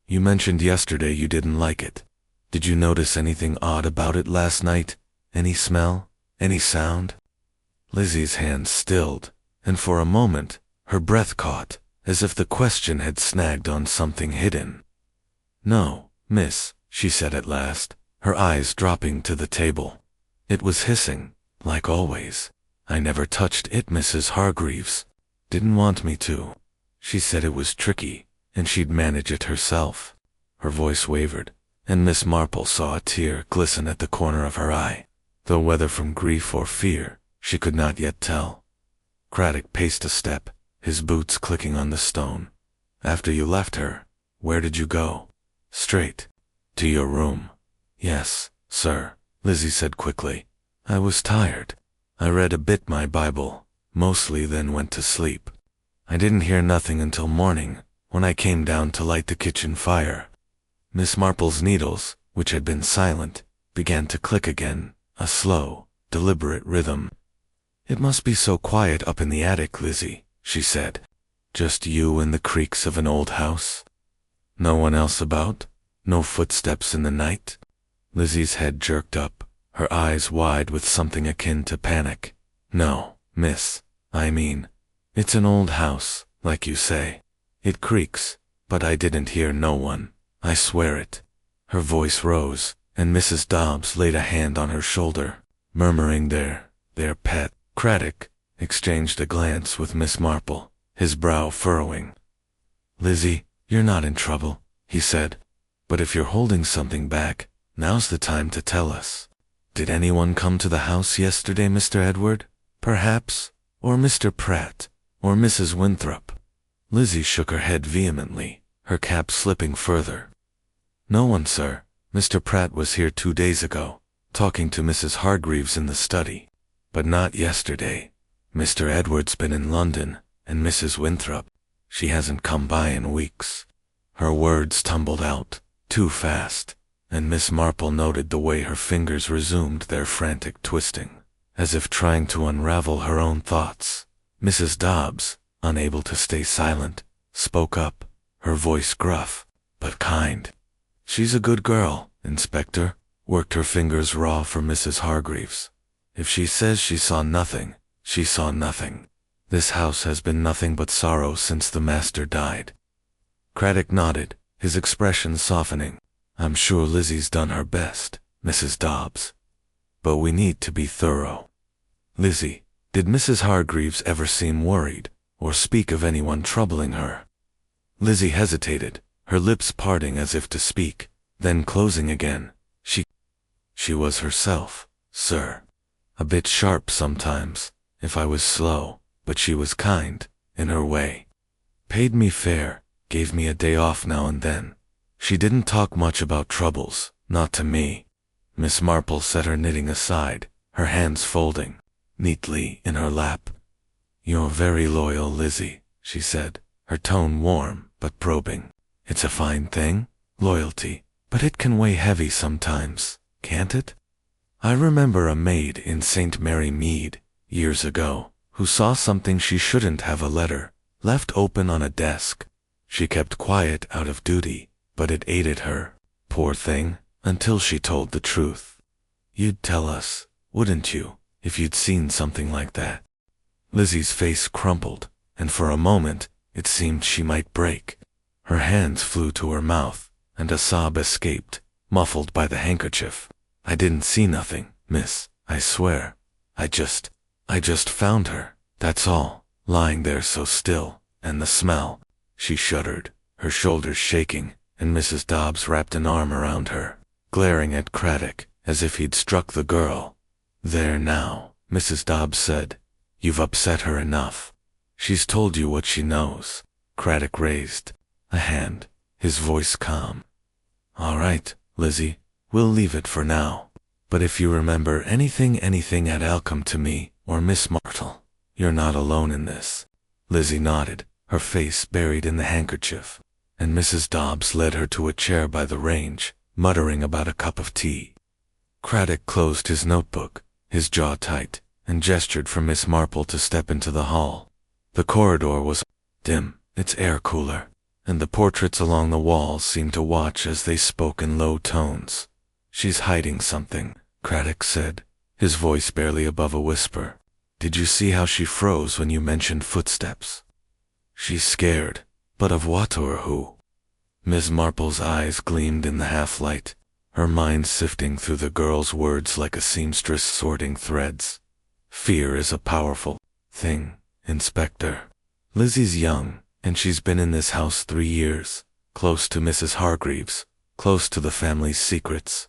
You mentioned yesterday you didn't like it. Did you notice anything odd about it last night? Any smell? Any sound? Lizzie's hands stilled, and for a moment, her breath caught, as if the question had snagged on something hidden. No, miss, she said at last, her eyes dropping to the table. It was hissing, like always. I never touched it, Mrs. Hargreaves. Didn't want me to. She said it was tricky, and she'd manage it herself. Her voice wavered, and Miss Marple saw a tear glisten at the corner of her eye, though whether from grief or fear, she could not yet tell. Craddock paced a step, his boots clicking on the stone. After you left her, where did you go? Straight to your room. Yes, sir, Lizzie said quickly. I was tired. I read a bit my Bible, mostly, then went to sleep. I didn't hear nothing until morning, when I came down to light the kitchen fire. Miss Marple's needles, which had been silent, began to click again, a slow, deliberate rhythm. It must be so quiet up in the attic, Lizzie, she said. Just you and the creaks of an old house? No one else about? No footsteps in the night? Lizzie's head jerked up, her eyes wide with something akin to panic. No, miss. I mean, it's an old house, like you say. It creaks, but I didn't hear no one. I swear it. Her voice rose, and Mrs. Dobbs laid a hand on her shoulder, murmuring their pet. Craddock exchanged a glance with Miss Marple, his brow furrowing. Lizzie, you're not in trouble, he said. But if you're holding something back, now's the time to tell us. Did anyone come to the house yesterday, Mr. Edward? Perhaps? Or Mr. Pratt? Or Mrs. Winthrop? Lizzie shook her head vehemently, her cap slipping further. No one, sir. Mr. Pratt was here 2 days ago, talking to Mrs. Hargreaves in the study. But not yesterday. Mr. Edward's been in London, and Mrs. Winthrop, she hasn't come by in weeks. Her words tumbled out, too fast, and Miss Marple noted the way her fingers resumed their frantic twisting, as if trying to unravel her own thoughts. Mrs. Dobbs, unable to stay silent, spoke up, her voice gruff, but kind. She's a good girl, Inspector, worked her fingers raw for Mrs. Hargreaves. If she says she saw nothing, she saw nothing. This house has been nothing but sorrow since the master died. Craddock nodded, his expression softening. I'm sure Lizzie's done her best, Mrs. Dobbs. But we need to be thorough. Lizzie, did Mrs. Hargreaves ever seem worried, or speak of anyone troubling her? Lizzie hesitated, her lips parting as if to speak, then closing again. She was herself, sir. A bit sharp sometimes, if I was slow, but she was kind, in her way. Paid me fair, gave me a day off now and then. She didn't talk much about troubles, not to me. Miss Marple set her knitting aside, her hands folding neatly in her lap. You're very loyal, Lizzie, she said, her tone warm but probing. It's a fine thing, loyalty, but it can weigh heavy sometimes, can't it? I remember a maid in St. Mary Mead, years ago, who saw something she shouldn't have, a letter, left open on a desk. She kept quiet out of duty, but it aided her, poor thing, until she told the truth. You'd tell us, wouldn't you, if you'd seen something like that? Lizzie's face crumpled, and for a moment, it seemed she might break. Her hands flew to her mouth, and a sob escaped, muffled by the handkerchief. I didn't see nothing, miss, I swear. I just found her, that's all, lying there so still, and the smell. She shuddered, her shoulders shaking, and Mrs. Dobbs wrapped an arm around her, glaring at Craddock as if he'd struck the girl. There now, Mrs. Dobbs said. You've upset her enough. She's told you what she knows. Craddock raised a hand, his voice calm. All right, Lizzie, we'll leave it for now. But if you remember anything at come to me, or Miss Marple. You're not alone in this. Lizzie nodded, her face buried in the handkerchief, and Mrs. Dobbs led her to a chair by the range, muttering about a cup of tea. Craddock closed his notebook, his jaw tight, and gestured for Miss Marple to step into the hall. The corridor was dim, its air cooler, and the portraits along the walls seemed to watch as they spoke in low tones. She's hiding something, Craddock said, his voice barely above a whisper. Did you see how she froze when you mentioned footsteps? She's scared, but of what or who? Miss Marple's eyes gleamed in the half-light, her mind sifting through the girl's words like a seamstress sorting threads. Fear is a powerful thing, Inspector. Lizzie's young, and she's been in this house 3 years, close to Mrs. Hargreaves, close to the family's secrets.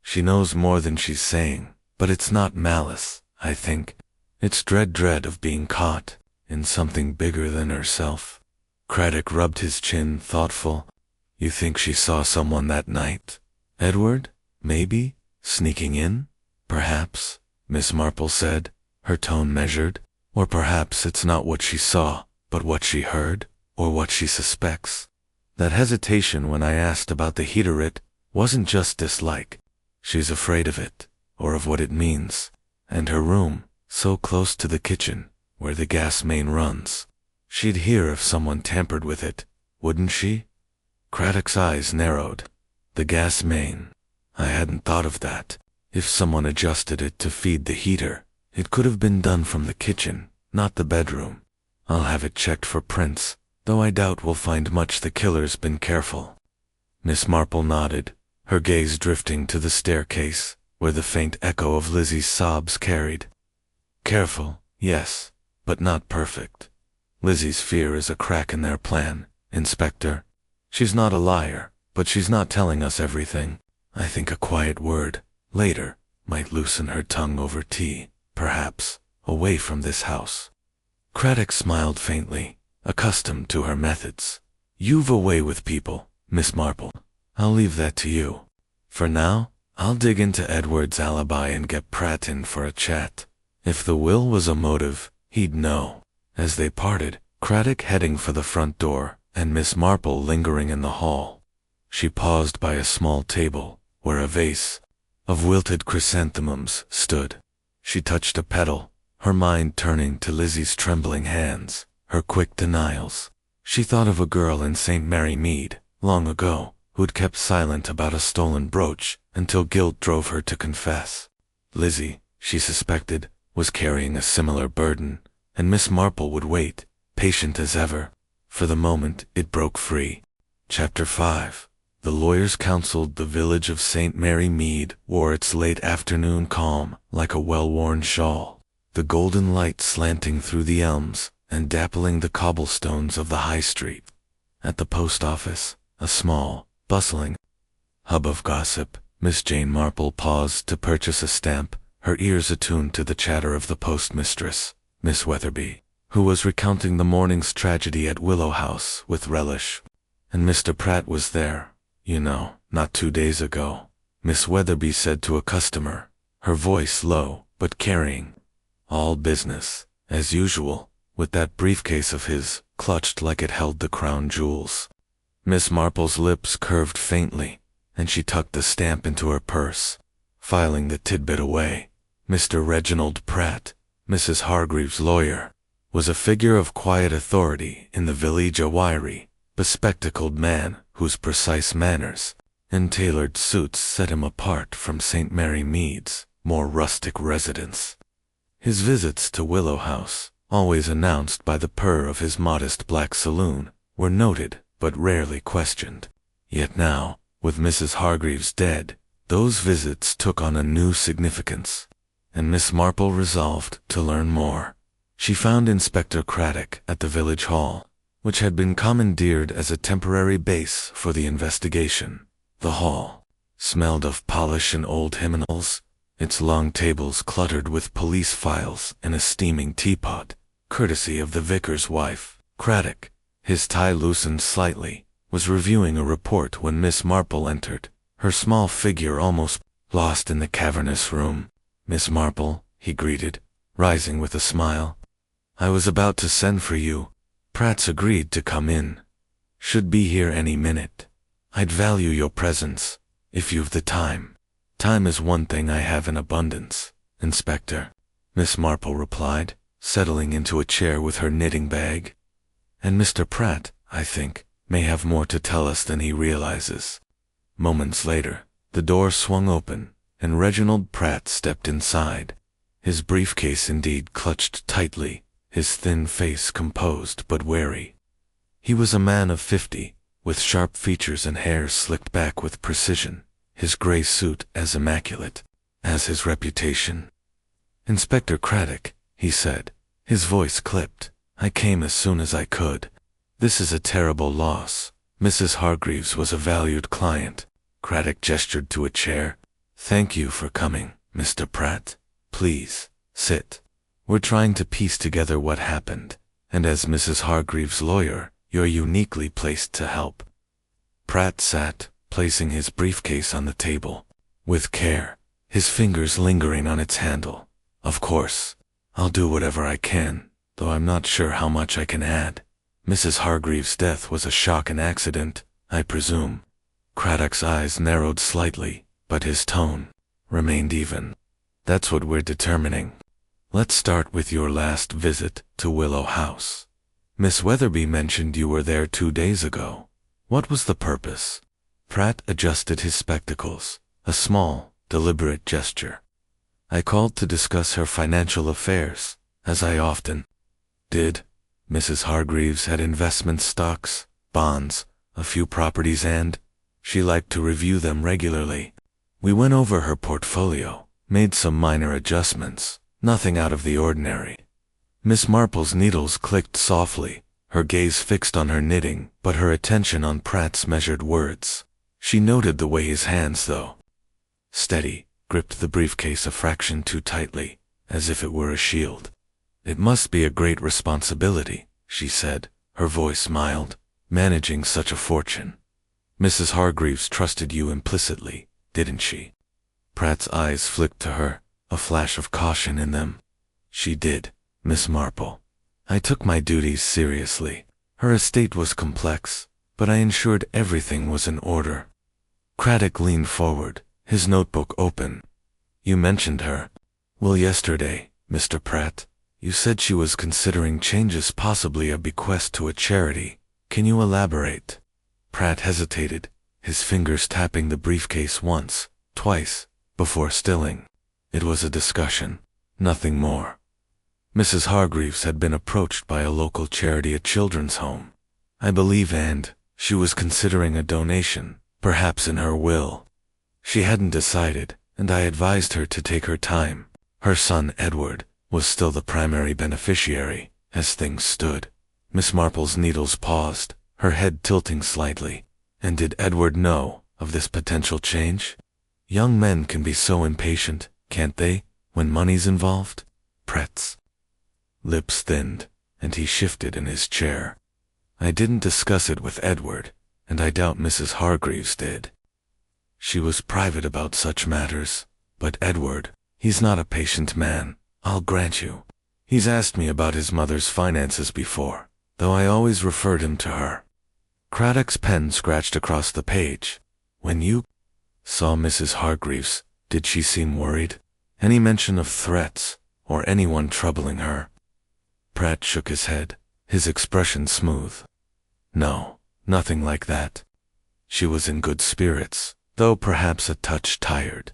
She knows more than she's saying, but it's not malice, I think. It's dread of being caught in something bigger than herself. Craddock rubbed his chin, thoughtful. You think she saw someone that night? Edward, maybe, sneaking in? Perhaps, Miss Marple said, her tone measured. Or perhaps it's not what she saw, but what she heard, or what she suspects. That hesitation when I asked about the whodunit wasn't just dislike. She's afraid of it, or of what it means. And her room, so close to the kitchen, where the gas main runs. She'd hear if someone tampered with it, wouldn't she? Craddock's eyes narrowed. The gas main. I hadn't thought of that. If someone adjusted it to feed the heater, it could have been done from the kitchen, not the bedroom. I'll have it checked for prints, though I doubt we'll find much. The killer's been careful. Miss Marple nodded, her gaze drifting to the staircase, where the faint echo of Lizzie's sobs carried. Careful, yes, but not perfect. Lizzie's fear is a crack in their plan, Inspector. She's not a liar, but she's not telling us everything. I think a quiet word, later, might loosen her tongue over tea, perhaps, away from this house. Craddock smiled faintly, accustomed to her methods. You've a way with people, Miss Marple. I'll leave that to you. For now, I'll dig into Edward's alibi and get Pratt in for a chat. If the will was a motive, he'd know. As they parted, Craddock heading for the front door, and Miss Marple lingering in the hall. She paused by a small table, where a vase of wilted chrysanthemums stood. She touched a petal, her mind turning to Lizzie's trembling hands, her quick denials. She thought of a girl in St. Mary Mead, long ago, who'd kept silent about a stolen brooch until guilt drove her to confess. Lizzie, she suspected, was carrying a similar burden, and Miss Marple would wait, patient as ever. For the moment, it broke free. Chapter 5. The lawyers counseled the village of St. Mary Mead wore its late afternoon calm like a well-worn shawl, the golden light slanting through the elms and dappling the cobblestones of the high street. At the post office, a small, bustling hub of gossip, Miss Jane Marple paused to purchase a stamp, her ears attuned to the chatter of the postmistress, Miss Weatherby, who was recounting the morning's tragedy at Willow House with relish. And Mr. Pratt was there, you know, not 2 days ago, Miss Weatherby said to a customer, her voice low but carrying. All business, as usual, with that briefcase of his, clutched like it held the crown jewels. Miss Marple's lips curved faintly, and she tucked the stamp into her purse, filing the tidbit away. Mr. Reginald Pratt, Mrs. Hargreaves' lawyer, was a figure of quiet authority in the village, a wiry, bespectacled man whose precise manners and tailored suits set him apart from St. Mary Mead's more rustic residents. His visits to Willow House, always announced by the purr of his modest black saloon, were noted but rarely questioned. Yet now, with Mrs. Hargreaves dead, Those visits took on a new significance, and Miss Marple resolved to learn more. She found Inspector Craddock at the village hall, which had been commandeered as a temporary base for the investigation. The hall smelled of polish and old hymnals, its long tables cluttered with police files and a steaming teapot, courtesy of the vicar's wife. Craddock, his tie loosened slightly, was reviewing a report when Miss Marple entered, her small figure almost lost in the cavernous room. "Miss Marple," he greeted, rising with a smile. "I was about to send for you. Pratt's agreed to come in. Should be here any minute. I'd value your presence, if you've the time." "Time is one thing I have in abundance, Inspector," Miss Marple replied, settling into a chair with her knitting bag. "And Mr. Pratt, I think, may have more to tell us than he realizes." Moments later, the door swung open, and Reginald Pratt stepped inside. His briefcase indeed clutched tightly, his thin face composed but wary. He was a man of 50, with sharp features and hair slicked back with precision, his gray suit as immaculate as his reputation. "Inspector Craddock," he said, his voice clipped, "I came as soon as I could. This is a terrible loss. Mrs. Hargreaves was a valued client." Craddock gestured to a chair. "Thank you for coming, Mr. Pratt. Please, sit. We're trying to piece together what happened, and as Mrs. Hargreaves' lawyer, you're uniquely placed to help." Pratt sat, placing his briefcase on the table, with care, his fingers lingering on its handle. "Of course, I'll do whatever I can, though I'm not sure how much I can add. Mrs. Hargreaves' death was a shock and accident, I presume." Craddock's eyes narrowed slightly, but his tone remained even. "That's what we're determining. Let's start with your last visit to Willow House. Miss Weatherby mentioned you were there 2 days ago. What was the purpose?" Pratt adjusted his spectacles, a small, deliberate gesture. "I called to discuss her financial affairs, as I often did. Mrs. Hargreaves had investment stocks, bonds, a few properties, and she liked to review them regularly. We went over her portfolio, made some minor adjustments, nothing out of the ordinary." Miss Marple's needles clicked softly, her gaze fixed on her knitting, but her attention on Pratt's measured words. She noted the way his hands, though steady, gripped the briefcase a fraction too tightly, as if it were a shield. "It must be a great responsibility," she said, her voice mild, "managing such a fortune. Mrs. Hargreaves trusted you implicitly, didn't she?" Pratt's eyes flicked to her, a flash of caution in them. "She did, Miss Marple. I took my duties seriously. Her estate was complex, but I ensured everything was in order." Craddock leaned forward, his notebook open. "You mentioned her. Well, yesterday, Mr. Pratt, you said she was considering changes, possibly a bequest to a charity. Can you elaborate?" Pratt hesitated, his fingers tapping the briefcase once, twice, before stilling. It was a discussion, nothing more. Mrs. Hargreaves had been approached by a local charity, a children's home, I believe, and she was considering a donation, perhaps in her will. She hadn't decided, and I advised her to take her time. Her son, Edward, was still the primary beneficiary, as things stood. Miss Marple's needles paused, her head tilting slightly. "And did Edward know of this potential change? Young men can be so impatient, can't they, when money's involved?" Pratt's lips thinned, and he shifted in his chair. "I didn't discuss it with Edward, and I doubt Mrs. Hargreaves did. She was private about such matters, but Edward, he's not a patient man, I'll grant you. He's asked me about his mother's finances before, though I always referred him to her." Craddock's pen scratched across the page. "When you saw Mrs. Hargreaves, did she seem worried? Any mention of threats, or anyone troubling her?" Pratt shook his head, his expression smooth. "No, nothing like that. She was in good spirits, though perhaps a touch tired.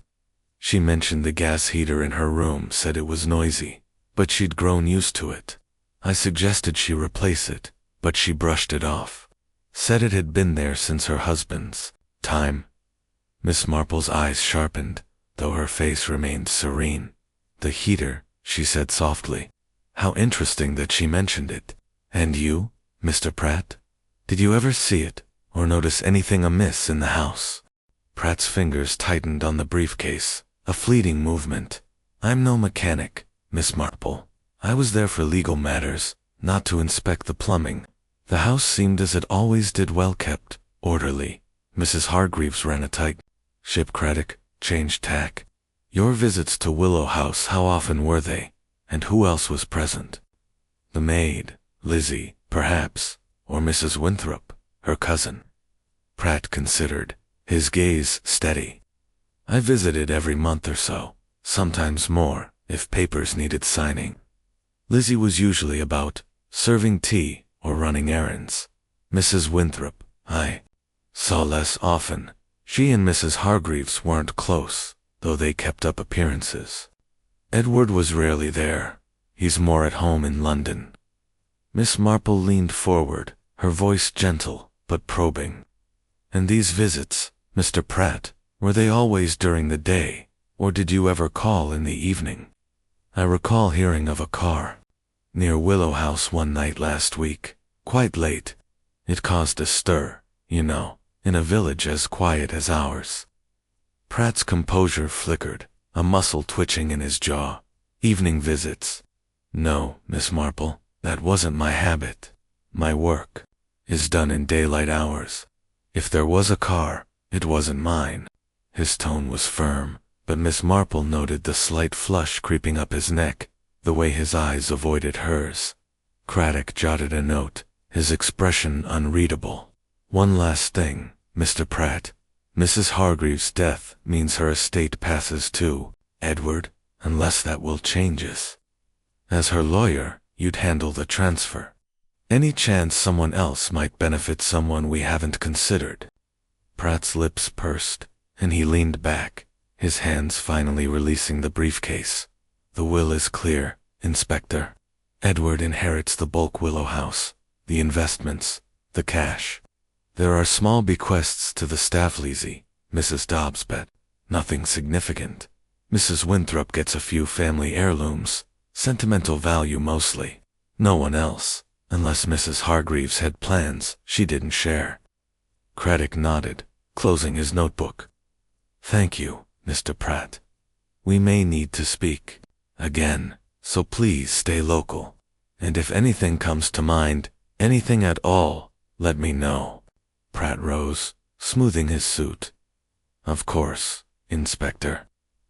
She mentioned the gas heater in her room, said it was noisy, but she'd grown used to it. I suggested she replace it, but she brushed it off. Said it had been there since her husband's time." Miss Marple's eyes sharpened, though her face remained serene. The heater, she said softly. How interesting that she mentioned it. And you, Mr. Pratt? Did you ever see it, or notice anything amiss in the house? Pratt's fingers tightened on the briefcase, a fleeting movement. I'm no mechanic, Miss Marple. I was there for legal matters, not to inspect the plumbing. The house seemed as it always did, well kept, orderly. Mrs. Hargreaves ran a tight ship. Craddock changed tack. Your visits to Willow House, how often were they? And who else was present? The maid, Lizzie, perhaps, or Mrs. Winthrop, her cousin. Pratt considered, his gaze steady. I visited every month or so, sometimes more, if papers needed signing. Lizzie was usually about, serving tea or running errands. Mrs. Winthrop, I saw less often. She and Mrs. Hargreaves weren't close, though they kept up appearances. Edward was rarely there. He's more at home in London. Miss Marple leaned forward, her voice gentle but probing. And these visits, Mr. Pratt, were they always during the day, or did you ever call in the evening? I recall hearing of a car near Willow House one night last week, quite late. It caused a stir, you know, in a village as quiet as ours. Pratt's composure flickered, a muscle twitching in his jaw. Evening visits. No, Miss Marple, that wasn't my habit. My work is done in daylight hours. If there was a car, it wasn't mine. His tone was firm, but Miss Marple noted the slight flush creeping up his neck, the way his eyes avoided hers. Craddock jotted a note, his expression unreadable. One last thing, Mr. Pratt. Mrs. Hargreaves' death means her estate passes to Edward, unless that will change us. As her lawyer, you'd handle the transfer. Any chance someone else might benefit someone we haven't considered? Pratt's lips pursed, and he leaned back, his hands finally releasing the briefcase. The will is clear, Inspector. Edward inherits the bulk Willow House, the investments, the cash. There are small bequests to the staff, Lizzie, Mrs. Dobbs bet. Nothing significant. Mrs. Winthrop gets a few family heirlooms, sentimental value mostly. No one else, unless Mrs. Hargreaves had plans she didn't share. Craddock nodded, closing his notebook. Thank you, Mr. Pratt. We may need to speak again, so please stay local. And if anything comes to mind, anything at all, let me know. Pratt rose, smoothing his suit. Of course, Inspector.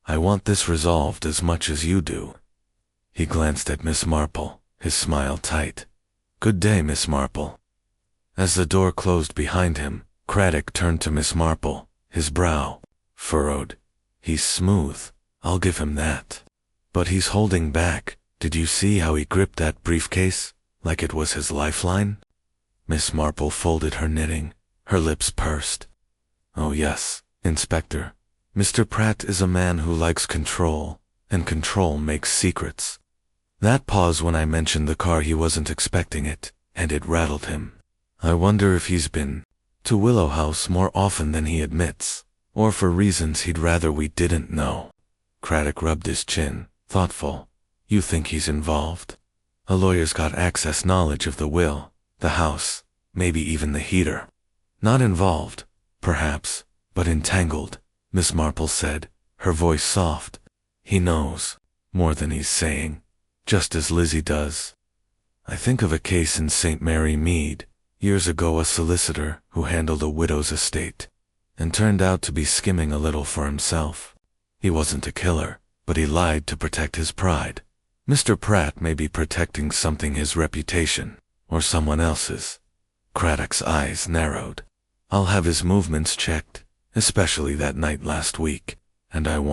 I want this resolved as much as you do. He glanced at Miss Marple, his smile tight. Good day, Miss Marple. As the door closed behind him, Craddock turned to Miss Marple, his brow furrowed. He's smooth, I'll give him that. But he's holding back. Did you see how he gripped that briefcase, like it was his lifeline? Miss Marple folded her knitting, her lips pursed. Oh yes, Inspector. Mr. Pratt is a man who likes control, and control makes secrets. That pause when I mentioned the car, he wasn't expecting it, and it rattled him. I wonder if he's been to Willow House more often than he admits, or for reasons he'd rather we didn't know. Craddock rubbed his chin, thoughtful. You think he's involved? A lawyer's got access knowledge of the will, the house, maybe even the heater. Not involved, perhaps, but entangled, Miss Marple said, her voice soft. He knows, more than he's saying, just as Lizzie does. I think of a case in St. Mary Mead, years ago, a solicitor who handled a widow's estate, and turned out to be skimming a little for himself. He wasn't a killer, but he lied to protect his pride. Mr. Pratt may be protecting something, his reputation, or someone else's. Craddock's eyes narrowed. I'll have his movements checked, especially that night last week, and I'll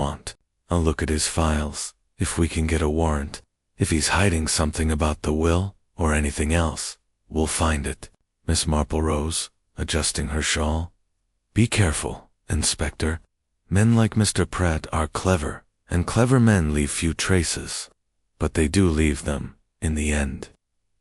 look at his files, if we can get a warrant. If he's hiding something about the will, or anything else, we'll find it. Miss Marple rose, adjusting her shawl. Be careful, Inspector. Men like Mr. Pratt are clever, and clever men leave few traces. But they do leave them, in the end.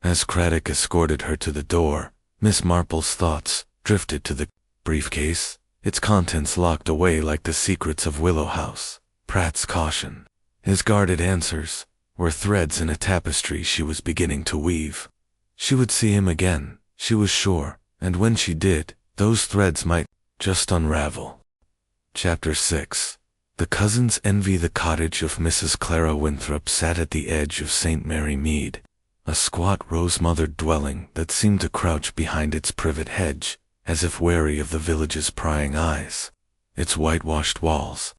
As Craddock escorted her to the door, Miss Marple's thoughts drifted to the briefcase. its contents locked away like the secrets of Willow House. Pratt's caution, his guarded answers, were threads in a tapestry she was beginning to weave. She would see him again, she was sure, and when she did, those threads might just unravel. Chapter 6. The cousins envy. The cottage of Mrs. Clara Winthrop sat at the edge of St. Mary Mead, a squat rose-mothered dwelling that seemed to crouch behind its privet hedge, as if wary of the village's prying eyes. Its whitewashed walls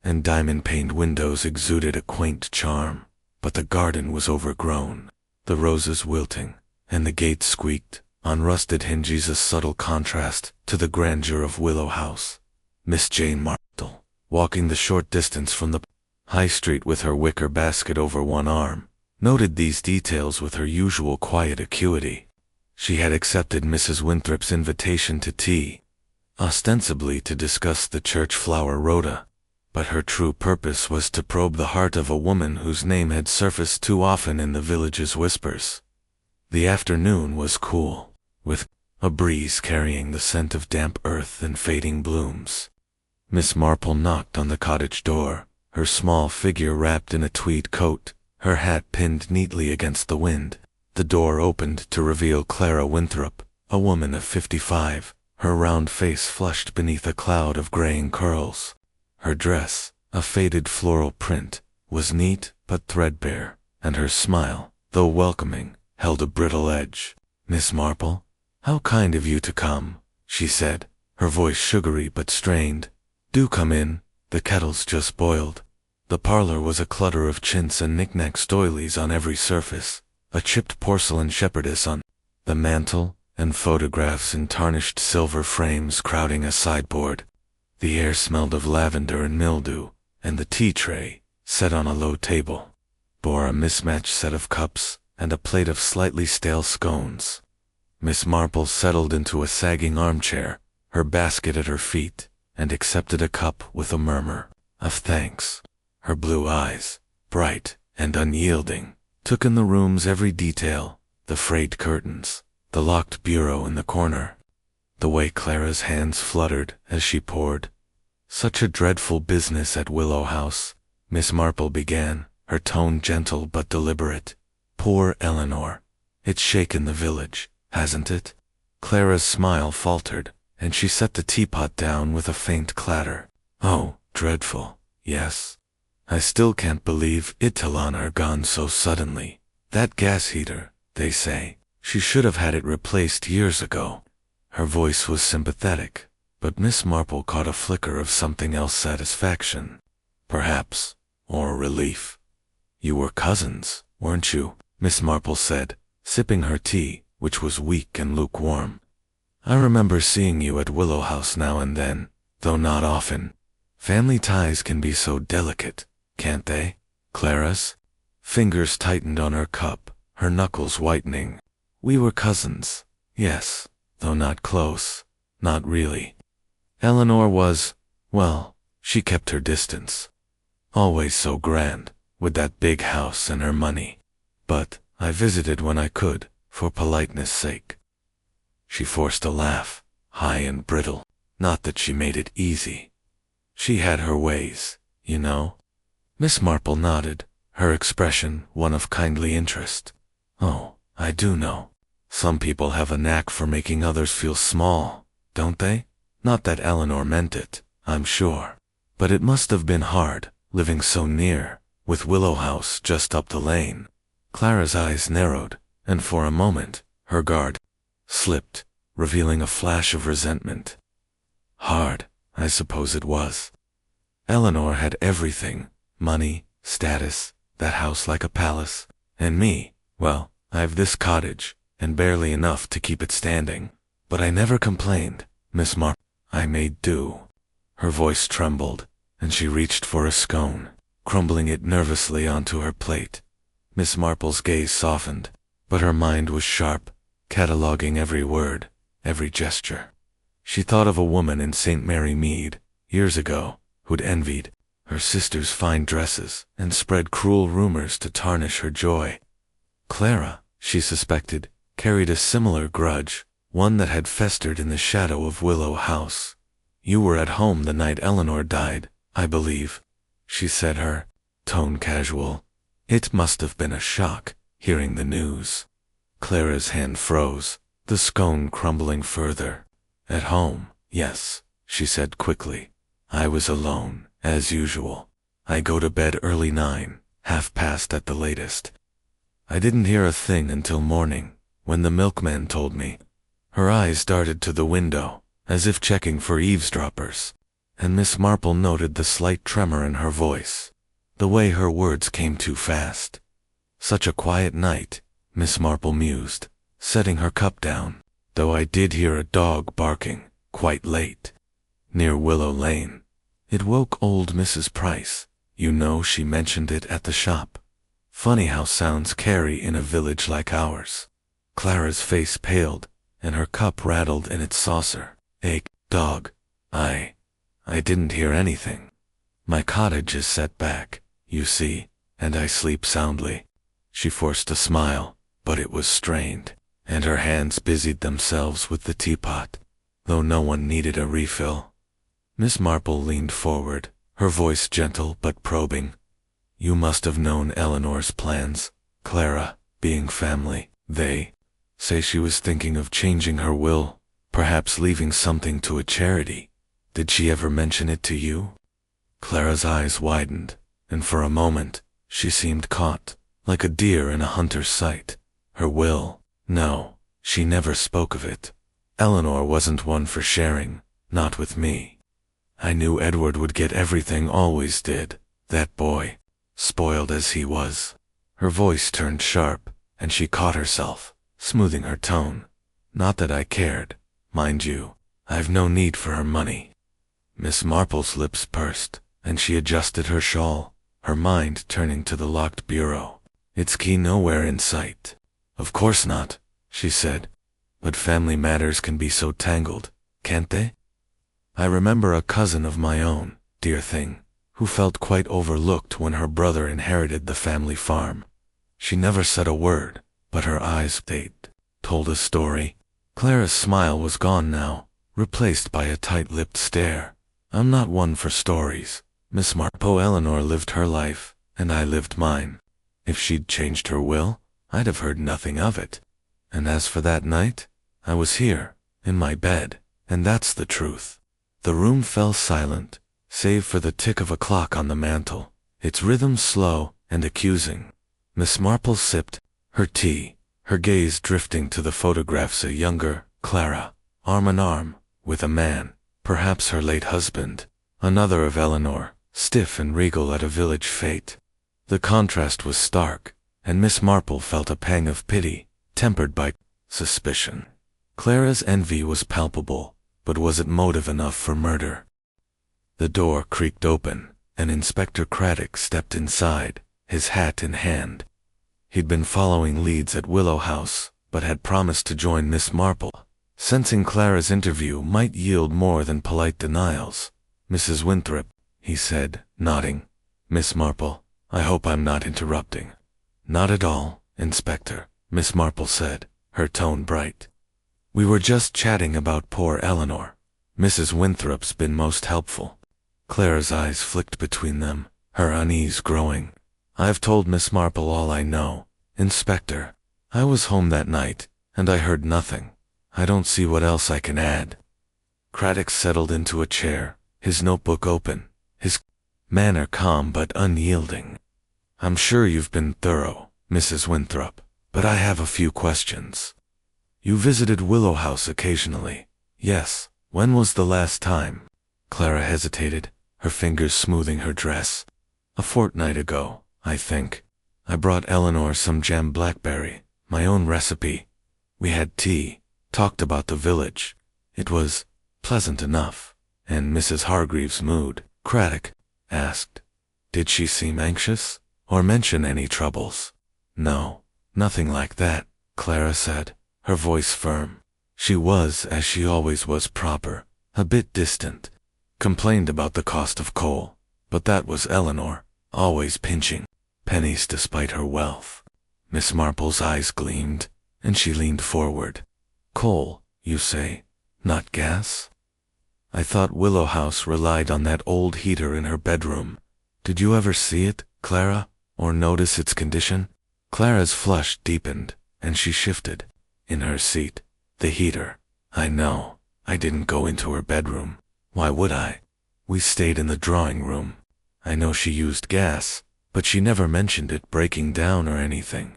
and diamond-paned windows exuded a quaint charm, but the garden was overgrown, the roses wilting, and the gate squeaked on rusted hinges, a subtle contrast to the grandeur of Willow House. Miss Jane Marple, walking the short distance from the high street with her wicker basket over one arm, noted these details with her usual quiet acuity. She had accepted Mrs. Winthrop's invitation to tea, ostensibly to discuss the church flower rhoda, but her true purpose was to probe the heart of a woman whose name had surfaced too often in the village's whispers. The afternoon was cool, with a breeze carrying the scent of damp earth and fading blooms. Miss Marple knocked on the cottage door, her small figure wrapped in a tweed coat, her hat pinned neatly against the wind. The door opened to reveal Clara Winthrop, a woman of 55, her round face flushed beneath a cloud of graying curls. Her dress, a faded floral print, was neat but threadbare, and her smile, though welcoming, held a brittle edge. "Miss Marple, how kind of you to come," she said, her voice sugary but strained. "Do come in, the kettle's just boiled." The parlor was a clutter of chintz and knick-knack doilies on every surface, a chipped porcelain shepherdess on the mantel, and photographs in tarnished silver frames crowding a sideboard. The air smelled of lavender and mildew, and the tea tray, set on a low table, bore a mismatched set of cups and a plate of slightly stale scones. Miss Marple settled into a sagging armchair, her basket at her feet, and accepted a cup with a murmur of thanks. Her blue eyes, bright and unyielding, took in the room's every detail, the frayed curtains, the locked bureau in the corner, the way Clara's hands fluttered as she poured. "Such a dreadful business at Willow House," Miss Marple began, her tone gentle but deliberate. "Poor Eleanor. It's shaken the village, hasn't it?" Clara's smile faltered, and she set the teapot down with a faint clatter. "Oh, dreadful, yes. I still can't believe Italon are gone so suddenly. That gas heater, they say, she should have had it replaced years ago." Her voice was sympathetic, but Miss Marple caught a flicker of something else, satisfaction, perhaps, or relief. "You were cousins, weren't you?" Miss Marple said, sipping her tea, which was weak and lukewarm. "I remember seeing you at Willow House now and then, though not often. Family ties can be so delicate, can't they?" Clara's fingers tightened on her cup, her knuckles whitening. "We were cousins, yes, though not close, not really. Eleanor was, well, she kept her distance. Always so grand, with that big house and her money. But I visited when I could, for politeness' sake." She forced a laugh, high and brittle. "Not that she made it easy. She had her ways, you know." Miss Marple nodded, her expression one of kindly interest. "Oh, I do know. Some people have a knack for making others feel small, don't they? Not that Eleanor meant it, I'm sure. But it must have been hard, living so near, with Willow House just up the lane." Clara's eyes narrowed, and for a moment, her guard slipped, revealing a flash of resentment. "Hard, I suppose it was. Eleanor had everything, money, status, that house like a palace, and me, well, I've this cottage, and barely enough to keep it standing. But I never complained, Miss Marple. I made do." Her voice trembled, and she reached for a scone, crumbling it nervously onto her plate. Miss Marple's gaze softened, but her mind was sharp, cataloging every word, every gesture. She thought of a woman in St. Mary Mead, years ago, who'd envied her sister's fine dresses and spread cruel rumors to tarnish her joy. Clara, she suspected, carried a similar grudge, one that had festered in the shadow of Willow House. You were at home the night Eleanor died, I believe, she said, her tone casual. It must have been a shock, hearing the news. Clara's hand froze, the scone crumbling further. At home, yes, she said quickly. I was alone, as usual. I go to bed early 9, 1/2 at the latest. I didn't hear a thing until morning, when the milkman told me. Her eyes darted to the window, as if checking for eavesdroppers, and Miss Marple noted the slight tremor in her voice, the way her words came too fast. Such a quiet night, Miss Marple mused, setting her cup down, though I did hear a dog barking, quite late, near Willow Lane. It woke old Mrs. Price. You know, she mentioned it at the shop. Funny how sounds carry in a village like ours. Clara's face paled, and her cup rattled in its saucer. Dog. I didn't hear anything. My cottage is set back, you see, and I sleep soundly. She forced a smile, but it was strained, and her hands busied themselves with the teapot, though no one needed a refill. Miss Marple leaned forward, her voice gentle but probing. You must have known Eleanor's plans, Clara, being family. They say she was thinking of changing her will, perhaps leaving something to a charity. Did she ever mention it to you? Clara's eyes widened, and for a moment, she seemed caught, like a deer in a hunter's sight. Her will? No, she never spoke of it. Eleanor wasn't one for sharing, not with me. I knew Edward would get everything, always did, that boy, spoiled as he was. Her voice turned sharp, and she caught herself, smoothing her tone. Not that I cared, mind you, I've no need for her money. Miss Marple's lips pursed, and she adjusted her shawl, her mind turning to the locked bureau. Its key nowhere in sight. Of course not, she said, but family matters can be so tangled, can't they? I remember a cousin of my own, dear thing, who felt quite overlooked when her brother inherited the family farm. She never said a word, but her eyes, they told a story. Clara's smile was gone now, replaced by a tight-lipped stare. I'm not one for stories, Miss Marple. Eleanor lived her life, and I lived mine. If she'd changed her will, I'd have heard nothing of it. And as for that night, I was here, in my bed, and that's the truth. The room fell silent, save for the tick of a clock on the mantel, its rhythm slow and accusing. Miss Marple sipped her tea, her gaze drifting to the photographs of younger Clara, arm in arm, with a man, perhaps her late husband, another of Eleanor, stiff and regal at a village fete. The contrast was stark, and Miss Marple felt a pang of pity, tempered by suspicion. Clara's envy was palpable, but was it motive enough for murder? The door creaked open, and Inspector Craddock stepped inside, his hat in hand. He'd been following leads at Willow House, but had promised to join Miss Marple, sensing Clara's interview might yield more than polite denials. Mrs. Winthrop, he said, nodding. Miss Marple, I hope I'm not interrupting. Not at all, Inspector, Miss Marple said, her tone bright. We were just chatting about poor Eleanor. Mrs. Winthrop's been most helpful. Clara's eyes flicked between them, her unease growing. I've told Miss Marple all I know, Inspector. I was home that night, and I heard nothing. I don't see what else I can add. Craddock settled into a chair, his notebook open, his manner calm but unyielding. I'm sure you've been thorough, Mrs. Winthrop, but I have a few questions. You visited Willow House occasionally. Yes. When was the last time? Clara hesitated, her fingers smoothing her dress. A fortnight ago, I think. I brought Eleanor some jam blackberry, my own recipe. We had tea, talked about the village. It was pleasant enough. And Mrs. Hargreaves' mood, Craddock asked. Did she seem anxious, or mention any troubles? No, nothing like that, Clara said, her voice firm. She was, as she always was, proper, a bit distant. Complained about the cost of coal, but that was Eleanor, always pinching pennies despite her wealth. Miss Marple's eyes gleamed, and she leaned forward. Coal, you say, not gas? I thought Willow House relied on that old heater in her bedroom. Did you ever see it, Clara, or notice its condition? Clara's flush deepened, and she shifted in her seat. The heater. I know. I didn't go into her bedroom. Why would I? We stayed in the drawing room. I know she used gas, but she never mentioned it breaking down or anything.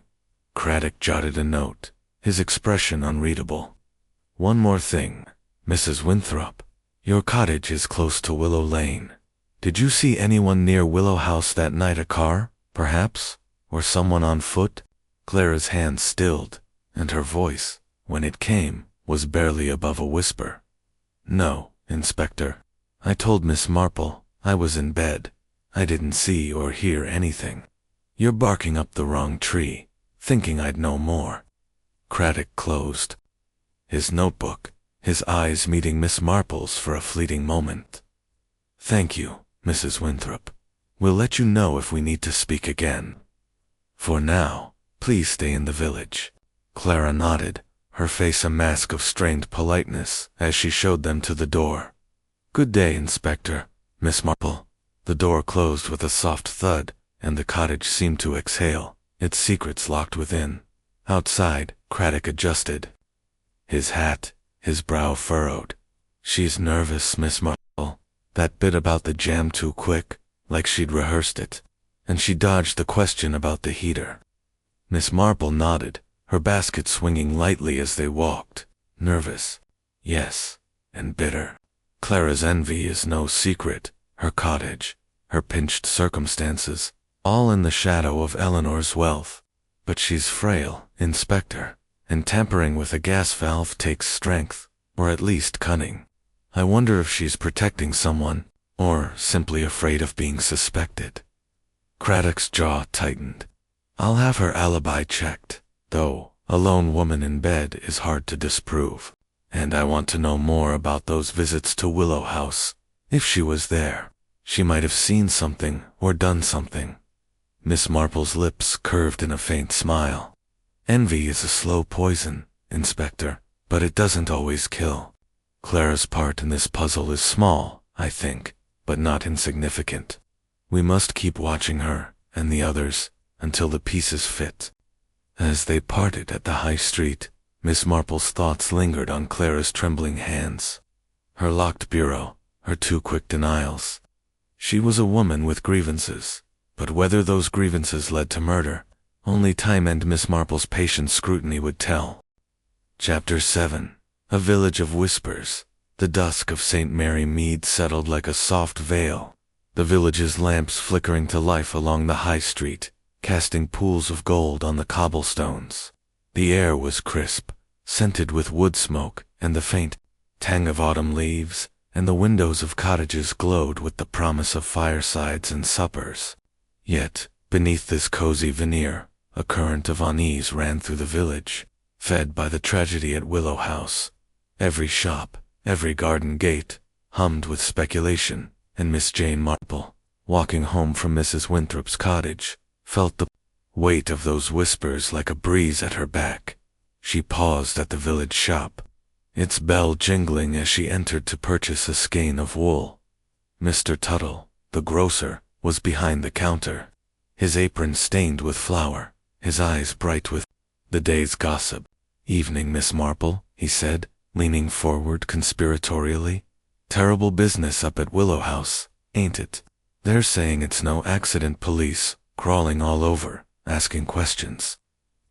Craddock jotted a note, his expression unreadable. One more thing, Mrs. Winthrop. Your cottage is close to Willow Lane. Did you see anyone near Willow House that night? A car, perhaps? Or someone on foot? Clara's hand stilled, and her voice, when it came, was barely above a whisper. No, Inspector. I told Miss Marple I was in bed. I didn't see or hear anything. You're barking up the wrong tree, thinking I'd know more. Craddock closed his notebook, his eyes meeting Miss Marple's for a fleeting moment. Thank you, Mrs. Winthrop. We'll let you know if we need to speak again. For now, please stay in the village. Clara nodded, her face a mask of strained politeness as she showed them to the door. Good day, Inspector, Miss Marple. The door closed with a soft thud, and the cottage seemed to exhale, its secrets locked within. Outside, Craddock adjusted his hat, his brow furrowed. She's nervous, Miss Marple. That bit about the jam too quick, like she'd rehearsed it. And she dodged the question about the heater. Miss Marple nodded, her basket swinging lightly as they walked. Nervous. Yes. And bitter. Clara's envy is no secret. Her cottage, her pinched circumstances, all in the shadow of Eleanor's wealth. But she's frail, Inspector, and tampering with a gas valve takes strength, or at least cunning. I wonder if she's protecting someone, or simply afraid of being suspected. Craddock's jaw tightened. I'll have her alibi checked, though a lone woman in bed is hard to disprove. And I want to know more about those visits to Willow House. If she was there, she might have seen something or done something. Miss Marple's lips curved in a faint smile. Envy is a slow poison, Inspector, but it doesn't always kill. Clara's part in this puzzle is small, I think, but not insignificant. We must keep watching her, and the others, until the pieces fit. As they parted at the high street, Miss Marple's thoughts lingered on Clara's trembling hands. Her locked bureau, her too quick denials. She was a woman with grievances, but whether those grievances led to murder, only time and Miss Marple's patient scrutiny would tell. Chapter 7. A Village of Whispers. The dusk of St. Mary Mead settled like a soft veil, the village's lamps flickering to life along the high street, casting pools of gold on the cobblestones. The air was crisp, scented with wood smoke and the faint tang of autumn leaves, and the windows of cottages glowed with the promise of firesides and suppers. Yet, beneath this cozy veneer, a current of unease ran through the village, fed by the tragedy at Willow House. Every shop, every garden gate, hummed with speculation, and Miss Jane Marple, walking home from Mrs. Winthrop's cottage, felt the weight of those whispers like a breeze at her back. She paused at the village shop, its bell jingling as she entered to purchase a skein of wool. Mr. Tuttle, the grocer, was behind the counter, his apron stained with flour, his eyes bright with the day's gossip. Evening, Miss Marple, he said, leaning forward conspiratorially. Terrible business up at Willow House, ain't it? They're saying it's no accident. Police crawling all over, asking questions.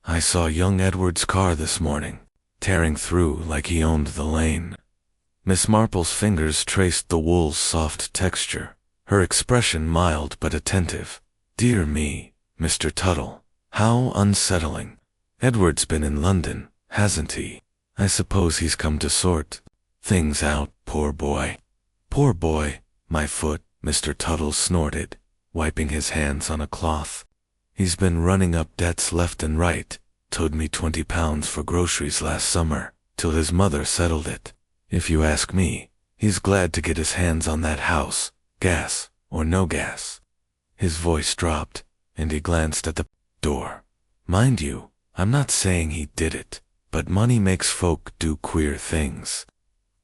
I saw young Edward's car this morning, tearing through like he owned the lane. Miss Marple's fingers traced the wool's soft texture, her expression mild but attentive. Dear me, Mr. Tuttle, how unsettling. Edward's been in London, hasn't he? I suppose he's come to sort things out, poor boy. Poor boy, my foot, Mr. Tuttle snorted, wiping his hands on a cloth. He's been running up debts left and right, towed me £20 for groceries last summer, till his mother settled it. If you ask me, he's glad to get his hands on that house, gas or no gas. His voice dropped, and he glanced at the door. Mind you, I'm not saying he did it, but money makes folk do queer things.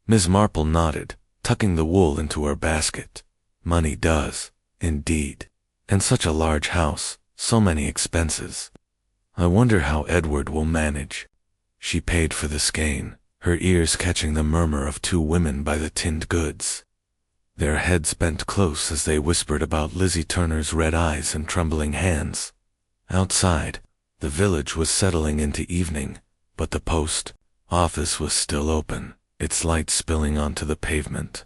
Miss Marple nodded, tucking the wool into her basket. Money does, indeed. And such a large house, so many expenses. I wonder how Edward will manage. She paid for the skein, her ears catching the murmur of two women by the tinned goods. Their heads bent close as they whispered about Lizzie Turner's red eyes and trembling hands. Outside, the village was settling into evening, but the post office was still open, its light spilling onto the pavement.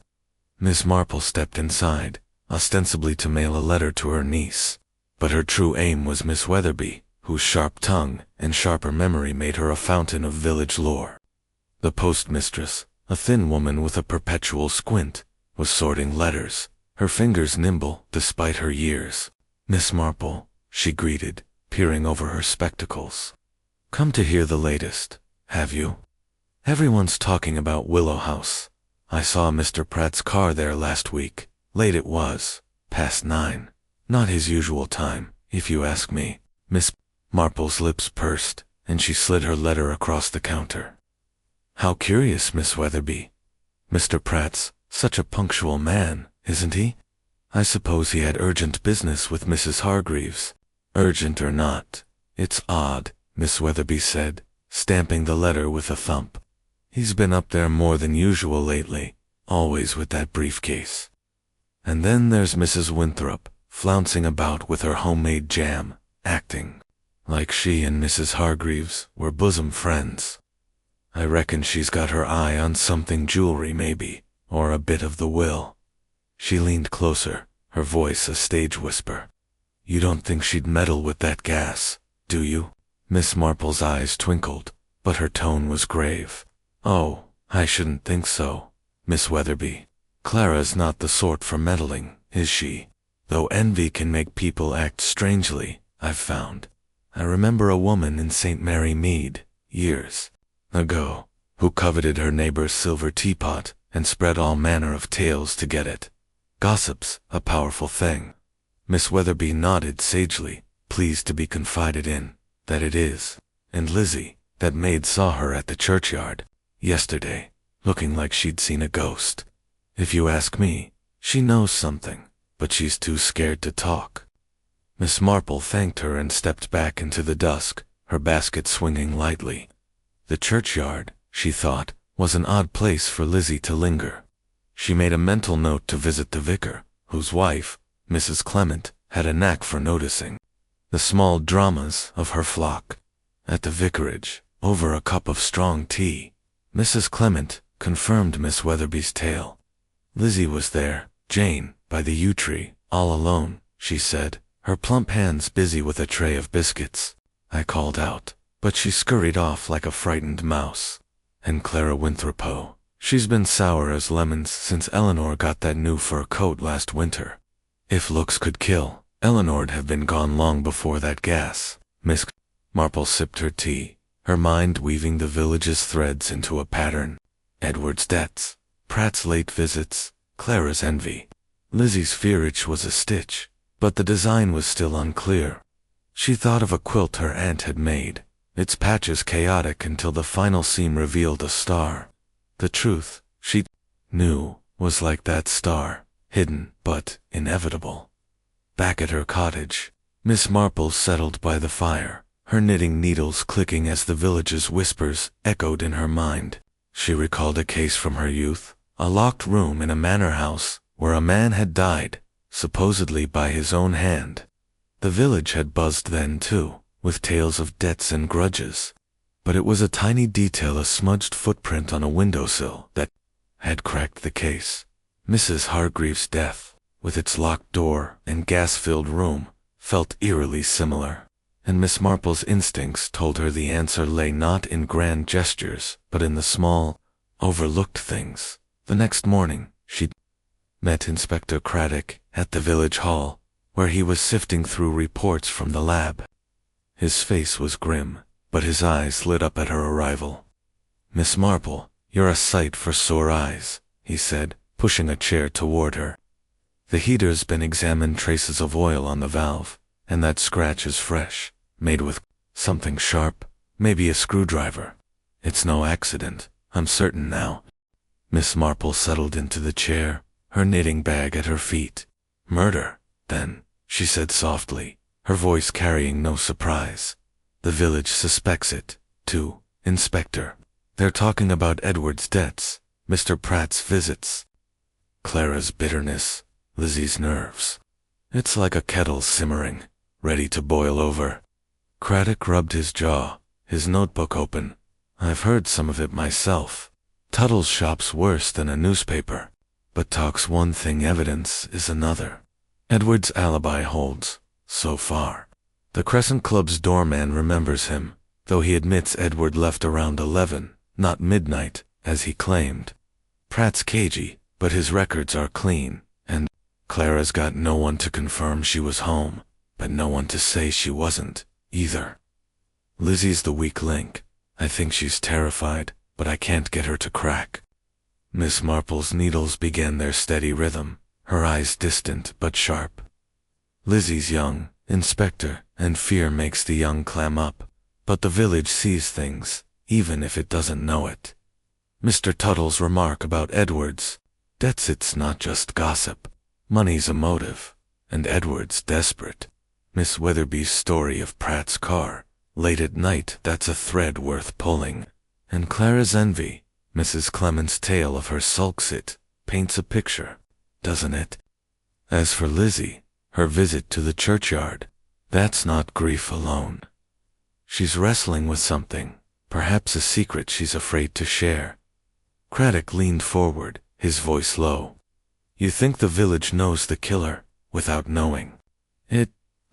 Miss Marple stepped inside, ostensibly to mail a letter to her niece, but her true aim was Miss Weatherby, whose sharp tongue and sharper memory made her a fountain of village lore. The postmistress, a thin woman with a perpetual squint, was sorting letters, her fingers nimble despite her years. "Miss Marple," she greeted, peering over her spectacles. "Come to hear the latest, have you? Everyone's talking about Willow House. I saw Mr. Pratt's car there last week. Late it was, past 9. Not his usual time, if you ask me." Miss Marple's lips pursed, and she slid her letter across the counter. "How curious, Miss Weatherby. Mr. Pratt's such a punctual man, isn't he? I suppose he had urgent business with Mrs. Hargreaves." "Urgent or not, it's odd," Miss Weatherby said, stamping the letter with a thump. "He's been up there more than usual lately, always with that briefcase. And then there's Mrs. Winthrop, flouncing about with her homemade jam, acting like she and Mrs. Hargreaves were bosom friends. I reckon she's got her eye on something jewelry maybe, or a bit of the will." She leaned closer, her voice a stage whisper. "You don't think she'd meddle with that gas, do you?" Miss Marple's eyes twinkled, but her tone was grave. "Oh, I shouldn't think so, Miss Weatherby. Clara's not the sort for meddling, is she? Though envy can make people act strangely, I've found. I remember a woman in St. Mary Mead, years ago, who coveted her neighbor's silver teapot and spread all manner of tales to get it. Gossip's a powerful thing." Miss Weatherby nodded sagely, pleased to be confided in. "That it is. And Lizzie, that maid saw her at the churchyard yesterday, looking like she'd seen a ghost. If you ask me, she knows something, but she's too scared to talk." Miss Marple thanked her and stepped back into the dusk, her basket swinging lightly. The churchyard, she thought, was an odd place for Lizzie to linger. She made a mental note to visit the vicar, whose wife, Mrs. Clement, had a knack for noticing the small dramas of her flock. At the vicarage, over a cup of strong tea, Mrs. Clement confirmed Miss Weatherby's tale. Lizzie was there, Jane, by the yew tree, all alone, she said, her plump hands busy with a tray of biscuits. I called out, but she scurried off like a frightened mouse. And Clara Winthrop, she's been sour as lemons since Eleanor got that new fur coat last winter. If looks could kill, Eleanor'd have been gone long before that gas. Miss Marple sipped her tea, her mind weaving the village's threads into a pattern. Edward's debts, Pratt's late visits, Clara's envy. Lizzie's fearage was a stitch, but the design was still unclear. She thought of a quilt her aunt had made, its patches chaotic until the final seam revealed a star. The truth, she knew, was like that star, hidden but inevitable. Back at her cottage, Miss Marple settled by the fire, her knitting needles clicking as the village's whispers echoed in her mind. She recalled a case from her youth, a locked room in a manor house where a man had died, supposedly by his own hand. The village had buzzed then too, with tales of debts and grudges. But it was a tiny detail, a smudged footprint on a windowsill, that had cracked the case. Mrs. Hargreaves' death, with its locked door and gas-filled room, felt eerily similar. And Miss Marple's instincts told her the answer lay not in grand gestures, but in the small, overlooked things. The next morning, she met Inspector Craddock at the village hall, where he was sifting through reports from the lab. His face was grim, but his eyes lit up at her arrival. "Miss Marple, you're a sight for sore eyes," he said, pushing a chair toward her. "The heater's been examined, traces of oil on the valve, and that scratch is fresh, made with something sharp, maybe a screwdriver. It's no accident, I'm certain now." Miss Marple settled into the chair, her knitting bag at her feet. Murder, then, she said softly, her voice carrying no surprise. The village suspects it, too, Inspector. They're talking about Edward's debts, Mr. Pratt's visits, Clara's bitterness, Lizzie's nerves. It's like a kettle simmering, ready to boil over. Craddock rubbed his jaw, his notebook open. I've heard some of it myself. Tuttle's shop's worse than a newspaper, but talk's one thing, evidence is another. Edward's alibi holds, so far. The Crescent Club's doorman remembers him, though he admits Edward left around 11, not midnight, as he claimed. Pratt's cagey, but his records are clean, and Clara's got no one to confirm she was home, but no one to say she wasn't, either. Lizzie's the weak link. I think she's terrified, but I can't get her to crack. Miss Marple's needles began their steady rhythm, her eyes distant but sharp. Lizzie's young, Inspector, and fear makes the young clam up, but the village sees things, even if it doesn't know it. Mr. Tuttle's remark about Edward's debts, it's not just gossip. Money's a motive, and Edward's desperate. Miss Weatherby's story of Pratt's car, late at night, that's a thread worth pulling. And Clara's envy, Mrs. Clement's tale of her sulks, it paints a picture, doesn't it? As for Lizzie, her visit to the churchyard, that's not grief alone. She's wrestling with something, perhaps a secret she's afraid to share. Craddock leaned forward, his voice low. You think the village knows the killer, without knowing?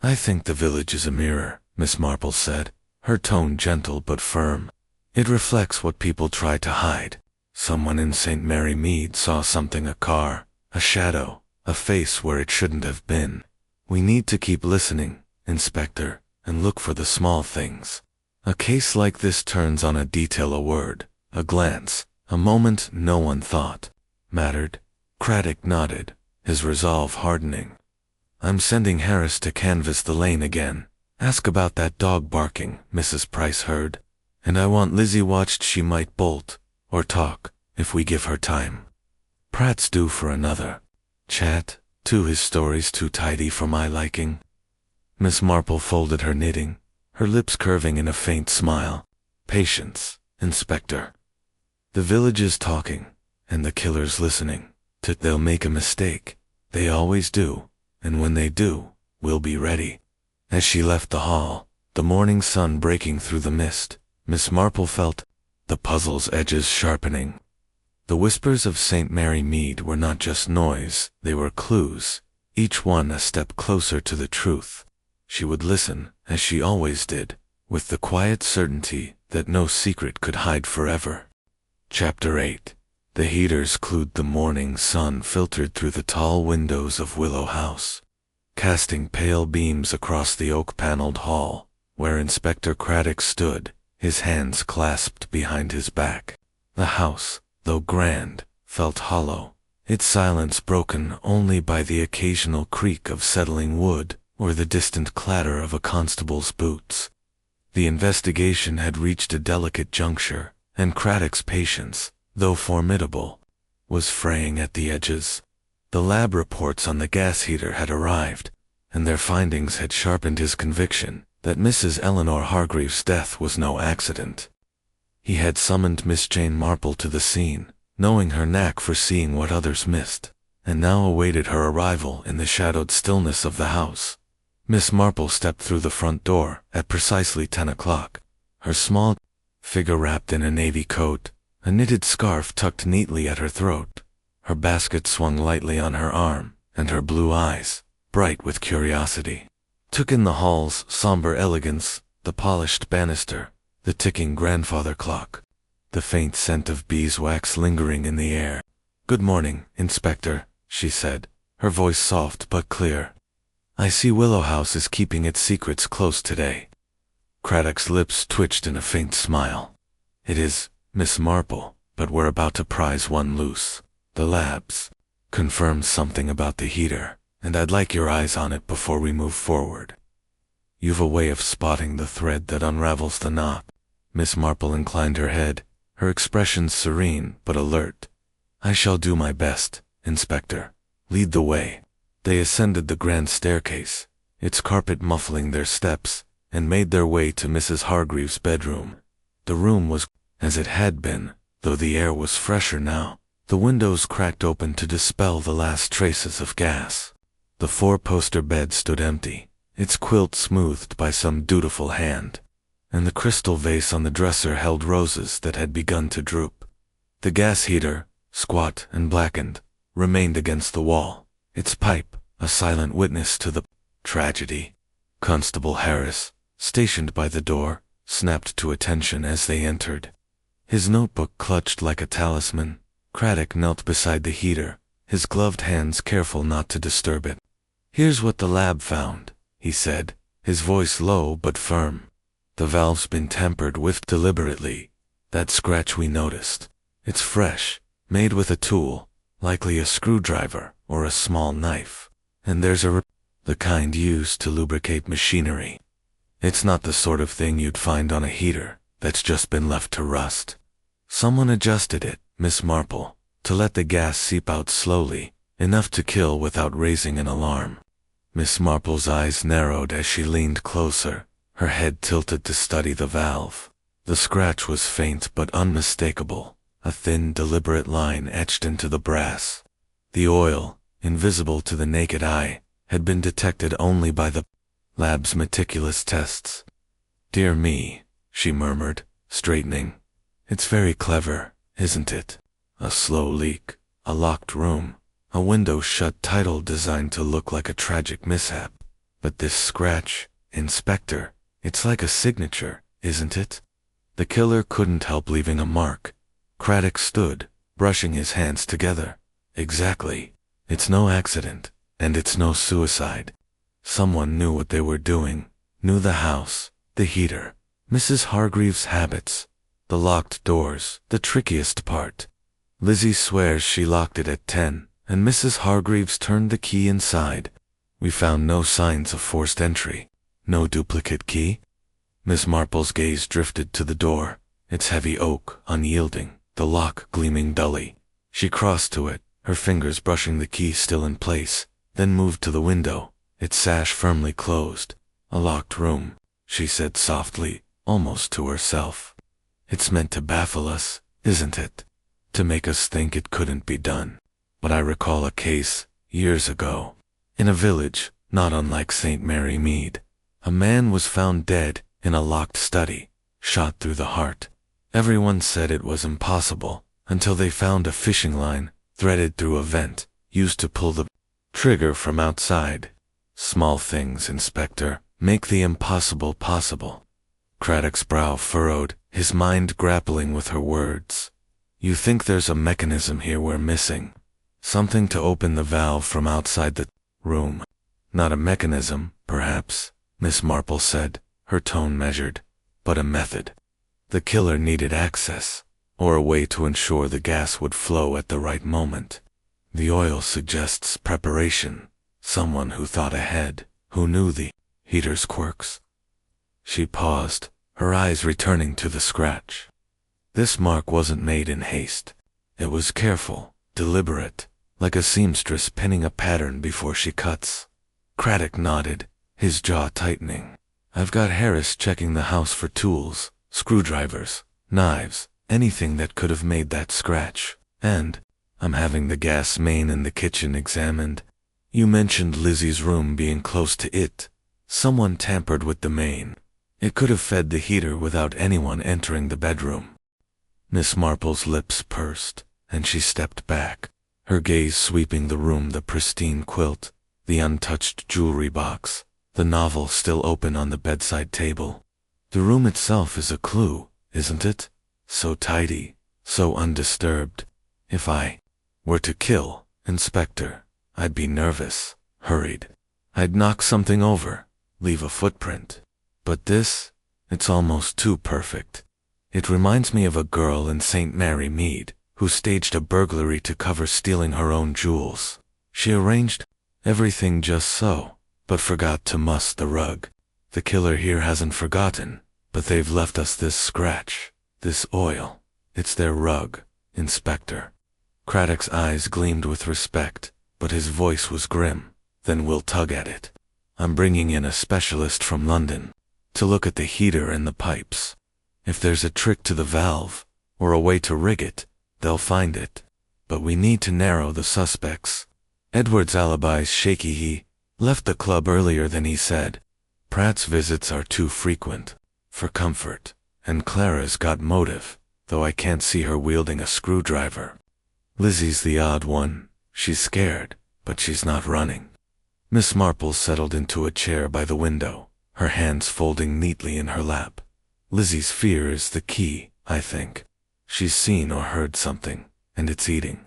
I think the village is a mirror, Miss Marple said, her tone gentle but firm. It reflects what people try to hide. Someone in St. Mary Mead saw something, a car, a shadow, a face where it shouldn't have been. We need to keep listening, Inspector, and look for the small things. A case like this turns on a detail, a word, a glance, a moment no one thought mattered. Craddock nodded, his resolve hardening. I'm sending Harris to canvass the lane again. Ask about that dog barking Mrs. Price heard. And I want Lizzie watched. She might bolt, or talk, if we give her time. Pratt's due for another chat, too. His story's too tidy for my liking. Miss Marple folded her knitting, her lips curving in a faint smile. Patience, Inspector. The village is talking, and the killer's listening. They'll make a mistake. They always do, and when they do, we'll be ready. As she left the hall, the morning sun breaking through the mist, Miss Marple felt the puzzle's edges sharpening. The whispers of St. Mary Mead were not just noise, they were clues, each one a step closer to the truth. She would listen, as she always did, with the quiet certainty that no secret could hide forever. Chapter 8. The heaters clued. The morning sun filtered through the tall windows of Willow House, casting pale beams across the oak-paneled hall, where Inspector Craddock stood, his hands clasped behind his back. The house, though grand, felt hollow, its silence broken only by the occasional creak of settling wood or the distant clatter of a constable's boots. The investigation had reached a delicate juncture, and Craddock's patience, though formidable, was fraying at the edges. The lab reports on the gas heater had arrived, and their findings had sharpened his conviction that Mrs. Eleanor Hargreaves' death was no accident. He had summoned Miss Jane Marple to the scene, knowing her knack for seeing what others missed, and now awaited her arrival in the shadowed stillness of the house. Miss Marple stepped through the front door at precisely 10 o'clock, her small figure wrapped in a navy coat, a knitted scarf tucked neatly at her throat. Her basket swung lightly on her arm, and her blue eyes, bright with curiosity, took in the hall's somber elegance, the polished banister, the ticking grandfather clock, the faint scent of beeswax lingering in the air. Good morning, Inspector, she said, her voice soft but clear. I see Willow House is keeping its secrets close today. Craddock's lips twitched in a faint smile. It is, Miss Marple, but we're about to prise one loose. The labs confirmed something about the heater, and I'd like your eyes on it before we move forward. You've a way of spotting the thread that unravels the knot. Miss Marple inclined her head, her expression serene but alert. I shall do my best, Inspector. Lead the way. They ascended the grand staircase, its carpet muffling their steps, and made their way to Mrs. Hargreaves' bedroom. The room was as it had been, though the air was fresher now. The windows cracked open to dispel the last traces of gas. The four-poster bed stood empty, its quilt smoothed by some dutiful hand, and the crystal vase on the dresser held roses that had begun to droop. The gas heater, squat and blackened, remained against the wall, its pipe a silent witness to the tragedy. Constable Harris, stationed by the door, snapped to attention as they entered. His notebook clutched like a talisman. Craddock knelt beside the heater, his gloved hands careful not to disturb it. "Here's what the lab found," he said, his voice low but firm. "The valve's been tampered with deliberately. That scratch we noticed. It's fresh, made with a tool, likely a screwdriver or a small knife. And there's the kind used to lubricate machinery. It's not the sort of thing you'd find on a heater that's just been left to rust. Someone adjusted it, Miss Marple, to let the gas seep out slowly, enough to kill without raising an alarm." Miss Marple's eyes narrowed as she leaned closer, her head tilted to study the valve. The scratch was faint but unmistakable, a thin, deliberate line etched into the brass. The oil, invisible to the naked eye, had been detected only by the lab's meticulous tests. "Dear me," she murmured, straightening. "It's very clever, isn't it? A slow leak, a locked room, a window shut title designed to look like a tragic mishap. But this scratch, Inspector, it's like a signature, isn't it? The killer couldn't help leaving a mark." Craddock stood, brushing his hands together. "Exactly. It's no accident, and it's no suicide. Someone knew what they were doing, knew the house, the heater, Mrs. Hargreaves' habits, the locked doors, the trickiest part. Lizzie swears she locked it at 10, and Mrs. Hargreaves turned the key inside. We found no signs of forced entry, no duplicate key." Miss Marple's gaze drifted to the door, its heavy oak unyielding, the lock gleaming dully. She crossed to it, her fingers brushing the key still in place, then moved to the window, its sash firmly closed. "A locked room," she said softly, almost to herself. "It's meant to baffle us, isn't it? To make us think it couldn't be done. But I recall a case, years ago, in a village not unlike St. Mary Mead. A man was found dead in a locked study, shot through the heart. Everyone said it was impossible, until they found a fishing line, threaded through a vent, used to pull the trigger from outside. Small things, Inspector, make the impossible possible." Craddock's brow furrowed, his mind grappling with her words. "You think there's a mechanism here we're missing? Something to open the valve from outside the room?" "Not a mechanism, perhaps," Miss Marple said, her tone measured, "but a method. The killer needed access, or a way to ensure the gas would flow at the right moment. The oil suggests preparation, someone who thought ahead, who knew the heater's quirks." She paused, her eyes returning to the scratch. This mark wasn't made in haste. It was careful, deliberate, like a seamstress pinning a pattern before she cuts. Craddock nodded, his jaw tightening. "I've got Harris checking the house for tools, screwdrivers, knives, anything that could have made that scratch. And I'm having the gas main in the kitchen examined. You mentioned Lizzie's room being close to it. Someone tampered with the main. It could have fed the heater without anyone entering the bedroom." Miss Marple's lips pursed, and she stepped back, her gaze sweeping the room, the pristine quilt, the untouched jewelry box, the novel still open on the bedside table. "The room itself is a clue, isn't it? So tidy, so undisturbed. If I were to kill, Inspector, I'd be nervous, hurried. I'd knock something over, leave a footprint. But this, it's almost too perfect. It reminds me of a girl in St. Mary Mead who staged a burglary to cover stealing her own jewels. She arranged everything just so, but forgot to muss the rug. The killer here hasn't forgotten, but they've left us this scratch, this oil. It's their rug, Inspector." Craddock's eyes gleamed with respect, but his voice was grim. Then we'll tug at it. I'm bringing in a specialist from London to look at the heater and the pipes. If there's a trick to the valve, or a way to rig it, they'll find it. But we need to narrow the suspects. Edward's alibi's shaky. He left the club earlier than he said. Pratt's visits are too frequent for comfort, and Clara's got motive, though I can't see her wielding a screwdriver. Lizzie's the odd one. She's scared, but she's not running. Miss Marple settled into a chair by the window, her hands folding neatly in her lap. Lizzie's fear is the key, I think. She's seen or heard something, and it's eating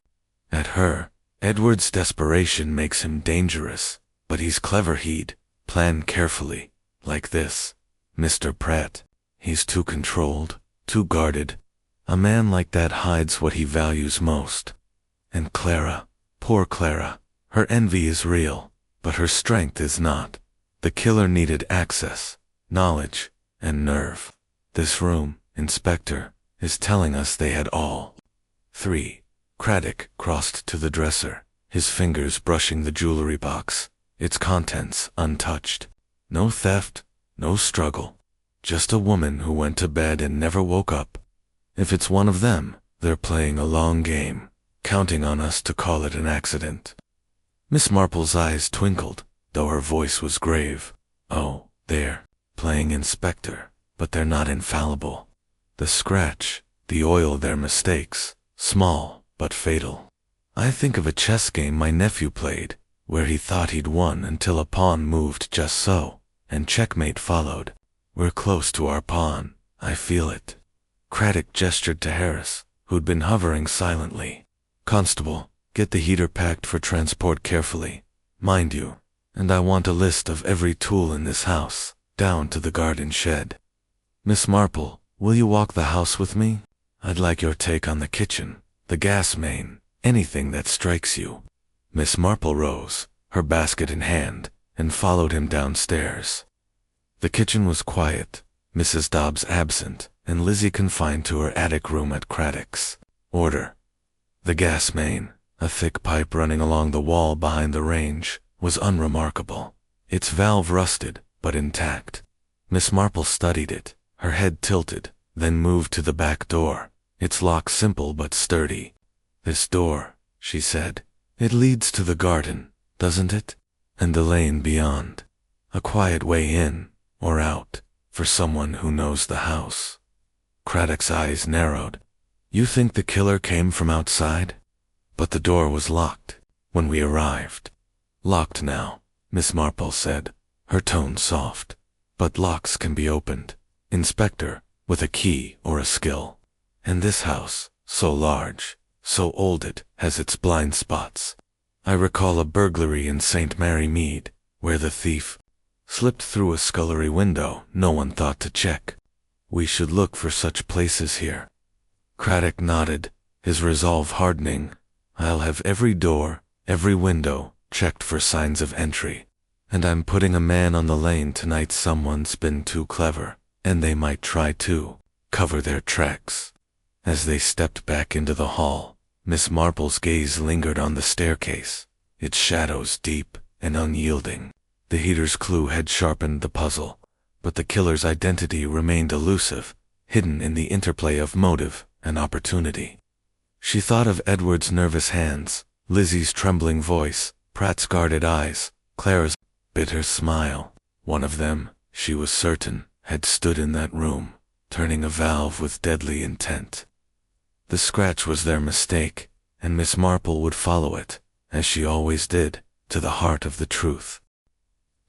at her. Edward's desperation makes him dangerous, but he's clever. He'd plan carefully, like this. Mr. Pratt, he's too controlled, too guarded. A man like that hides what he values most. And Clara, poor Clara, her envy is real, but her strength is not. The killer needed access, knowledge, and nerve. This room, Inspector, is telling us they had all. 3. Craddock crossed to the dresser, his fingers brushing the jewelry box, its contents untouched. No theft, no struggle. Just a woman who went to bed and never woke up. If it's one of them, they're playing a long game, counting on us to call it an accident. Miss Marple's eyes twinkled, though her voice was grave. Oh, they're playing Inspector, but they're not infallible. The scratch, the oil, their mistakes, small but fatal. I think of a chess game my nephew played, where he thought he'd won until a pawn moved just so, and checkmate followed. We're close to our pawn, I feel it. Craddock gestured to Harris, who'd been hovering silently. Constable, get the heater packed for transport carefully, mind you, and I want a list of every tool in this house, down to the garden shed. Miss Marple, will you walk the house with me? I'd like your take on the kitchen, the gas main, anything that strikes you. Miss Marple rose, her basket in hand, and followed him downstairs. The kitchen was quiet, Mrs. Dobbs absent, and Lizzie confined to her attic room at Craddock's. Order. The gas main, a thick pipe running along the wall behind the range, was unremarkable. Its valve rusted, but intact. Miss Marple studied it, her head tilted, then moved to the back door, its lock simple but sturdy. This door, she said. It leads to the garden, doesn't it? And the lane beyond. A quiet way in, or out, for someone who knows the house. Craddock's eyes narrowed. You think the killer came from outside? But the door was locked when we arrived. Locked now, Miss Marple said, her tone soft. But locks can be opened, Inspector, with a key or a skill. And this house, so large, so old, it has its blind spots. I recall a burglary in St. Mary Mead, where the thief slipped through a scullery window no one thought to check. We should look for such places here. Craddock nodded, his resolve hardening. I'll have every door, every window, checked for signs of entry. And I'm putting a man on the lane tonight. Someone's been too clever, and they might try to cover their tracks. As they stepped back into the hall, Miss Marple's gaze lingered on the staircase, its shadows deep and unyielding. The heater's clue had sharpened the puzzle, but the killer's identity remained elusive, hidden in the interplay of motive and opportunity. She thought of Edward's nervous hands, Lizzie's trembling voice, Pratt's guarded eyes, Clara's bitter smile. One of them, she was certain, had stood in that room, turning a valve with deadly intent. The scratch was their mistake, and Miss Marple would follow it, as she always did, to the heart of the truth.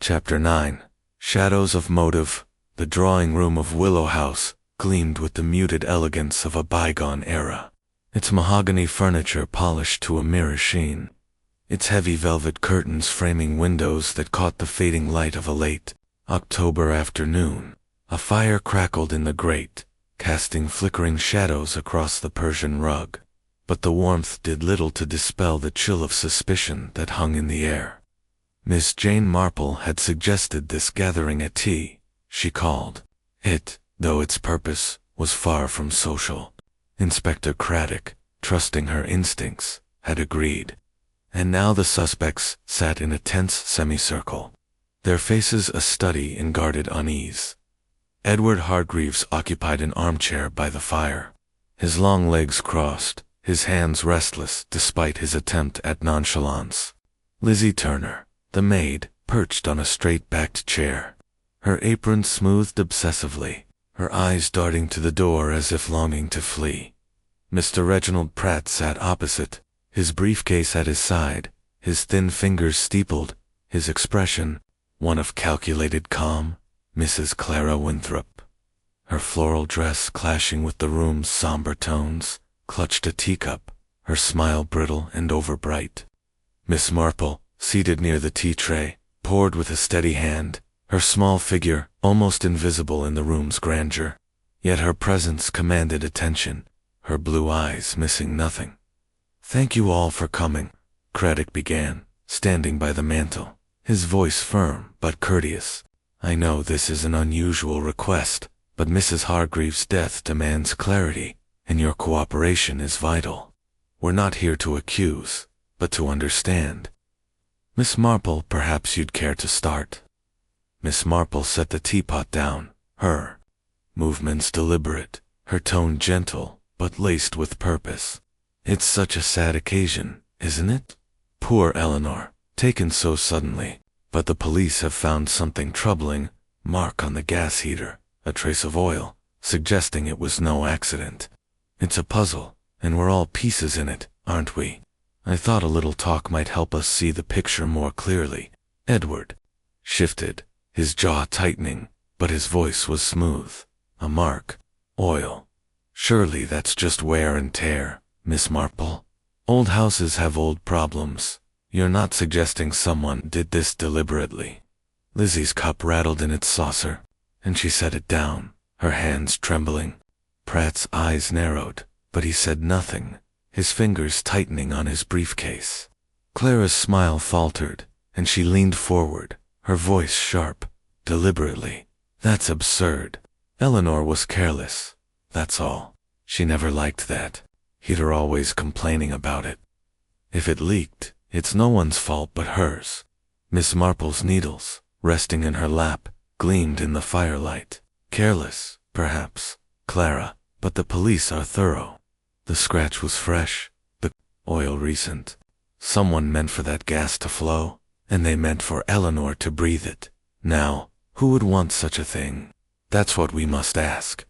Chapter 9. Shadows of Motive. The drawing room of Willow House gleamed with the muted elegance of a bygone era, its mahogany furniture polished to a mirror sheen, its heavy velvet curtains framing windows that caught the fading light of a late October afternoon. A fire crackled in the grate, casting flickering shadows across the Persian rug, but the warmth did little to dispel the chill of suspicion that hung in the air. Miss Jane Marple had suggested this gathering at tea, she called it, though its purpose was far from social. Inspector Craddock, trusting her instincts, had agreed. And now the suspects sat in a tense semicircle, their faces a study in guarded unease. Edward Hargreaves occupied an armchair by the fire, his long legs crossed, his hands restless despite his attempt at nonchalance. Lizzie Turner, the maid, perched on a straight-backed chair, her apron smoothed obsessively, her eyes darting to the door as if longing to flee. Mr. Reginald Pratt sat opposite, his briefcase at his side, his thin fingers steepled, his expression one of calculated calm. Mrs. Clara Winthrop, her floral dress clashing with the room's somber tones, clutched a teacup, her smile brittle and overbright. Miss Marple, seated near the tea tray, poured with a steady hand, her small figure almost invisible in the room's grandeur. Yet her presence commanded attention, her blue eyes missing nothing. "Thank you all for coming," Craddock began, standing by the mantel, his voice firm but courteous. "I know this is an unusual request, but Mrs. Hargreaves' death demands clarity, and your cooperation is vital. We're not here to accuse, but to understand. Miss Marple, perhaps you'd care to start." Miss Marple set the teapot down, her movements deliberate, her tone gentle, but laced with purpose. "It's such a sad occasion, isn't it? Poor Eleanor, taken so suddenly. But the police have found something troubling, mark on the gas heater, a trace of oil, suggesting it was no accident. It's a puzzle, and we're all pieces in it, aren't we? I thought a little talk might help us see the picture more clearly." Edward shifted, his jaw tightening, but his voice was smooth. "A mark. Oil. Surely that's just wear and tear, Miss Marple. Old houses have old problems. You're not suggesting someone did this deliberately?" Lizzie's cup rattled in its saucer, and she set it down, her hands trembling. Pratt's eyes narrowed, but he said nothing, his fingers tightening on his briefcase. Clara's smile faltered, and she leaned forward, her voice sharp, deliberately. "That's absurd. Eleanor was careless, that's all. She never liked that heater, always complaining about it. If it leaked, it's no one's fault but hers." Miss Marple's needles, resting in her lap, gleamed in the firelight. "Careless, perhaps, Clara, but the police are thorough. The scratch was fresh, the oil recent. Someone meant for that gas to flow, and they meant for Eleanor to breathe it. Now, who would want such a thing? That's what we must ask."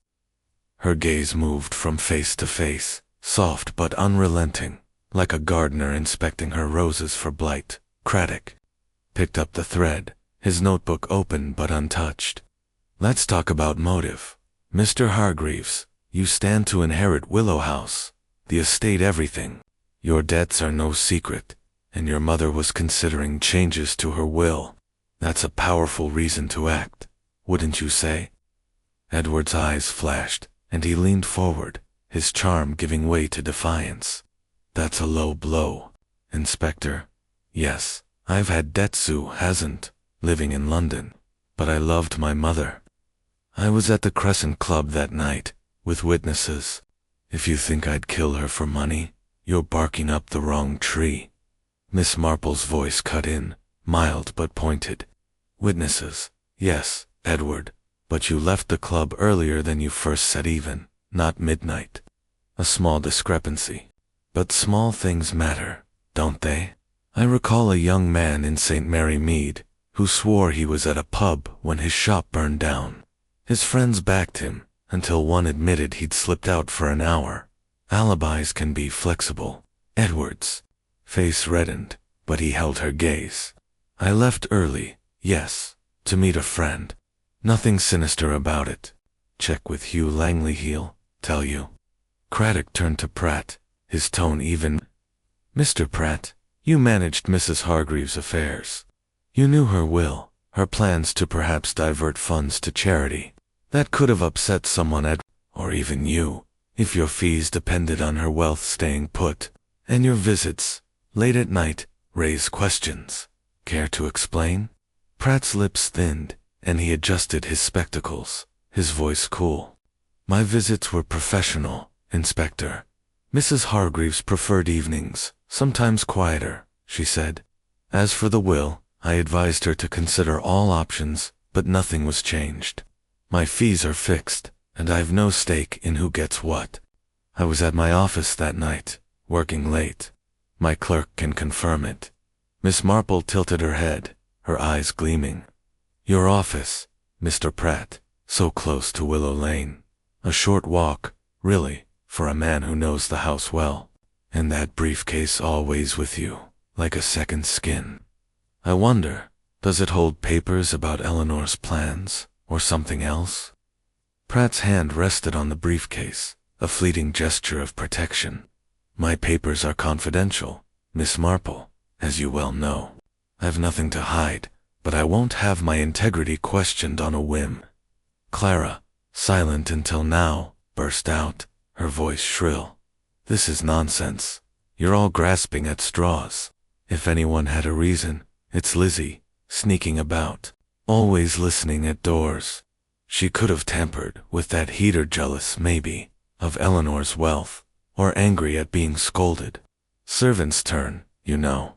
Her gaze moved from face to face, soft but unrelenting, like a gardener inspecting her roses for blight. Craddock picked up the thread, his notebook open but untouched. "Let's talk about motive. Mr. Hargreaves, you stand to inherit Willow House, the estate, everything. Your debts are no secret, and your mother was considering changes to her will. That's a powerful reason to act, wouldn't you say?" Edward's eyes flashed, and he leaned forward, his charm giving way to defiance. "That's a low blow, Inspector. Yes, I've had debts, Sue hasn't, living in London, but I loved my mother. I was at the Crescent Club that night, with witnesses. If you think I'd kill her for money, you're barking up the wrong tree." Miss Marple's voice cut in, mild but pointed. "Witnesses, yes, Edward, but you left the club earlier than you first said, even, not midnight. A small discrepancy. But small things matter, don't they? I recall a young man in St. Mary Mead who swore he was at a pub when his shop burned down. His friends backed him, until one admitted he'd slipped out for an hour. Alibis can be flexible." Edward's face reddened, but he held her gaze. "I left early, yes, to meet a friend. Nothing sinister about it. Check with Hugh Langley, he'll tell you." Craddock turned to Pratt, his tone even. "Mr. Pratt, you managed Mrs. Hargreaves' affairs. You knew her will, her plans to perhaps divert funds to charity. That could have upset someone or even you, if your fees depended on her wealth staying put, and your visits, late at night, raise questions. Care to explain?" Pratt's lips thinned, and he adjusted his spectacles, his voice cool. "My visits were professional, Inspector. Mrs. Hargreaves preferred evenings, sometimes quieter, she said. As for the will, I advised her to consider all options, but nothing was changed. My fees are fixed, and I've no stake in who gets what. I was at my office that night, working late. My clerk can confirm it. Miss Marple tilted her head, her eyes gleaming. Your office, Mr. Pratt, so close to Willow Lane. A short walk, really, for a man who knows the house well. And that briefcase always with you, like a second skin. I wonder, does it hold papers about Eleanor's plans, or something else? Pratt's hand rested on the briefcase, a fleeting gesture of protection. My papers are confidential, Miss Marple, as you well know. I've nothing to hide, but I won't have my integrity questioned on a whim. Clara, silent until now, burst out, her voice shrill. This is nonsense. You're all grasping at straws. If anyone had a reason, it's Lizzie, sneaking about, always listening at doors. She could have tampered with that heater, jealous, maybe, of Eleanor's wealth, or angry at being scolded. Servant's turn, you know.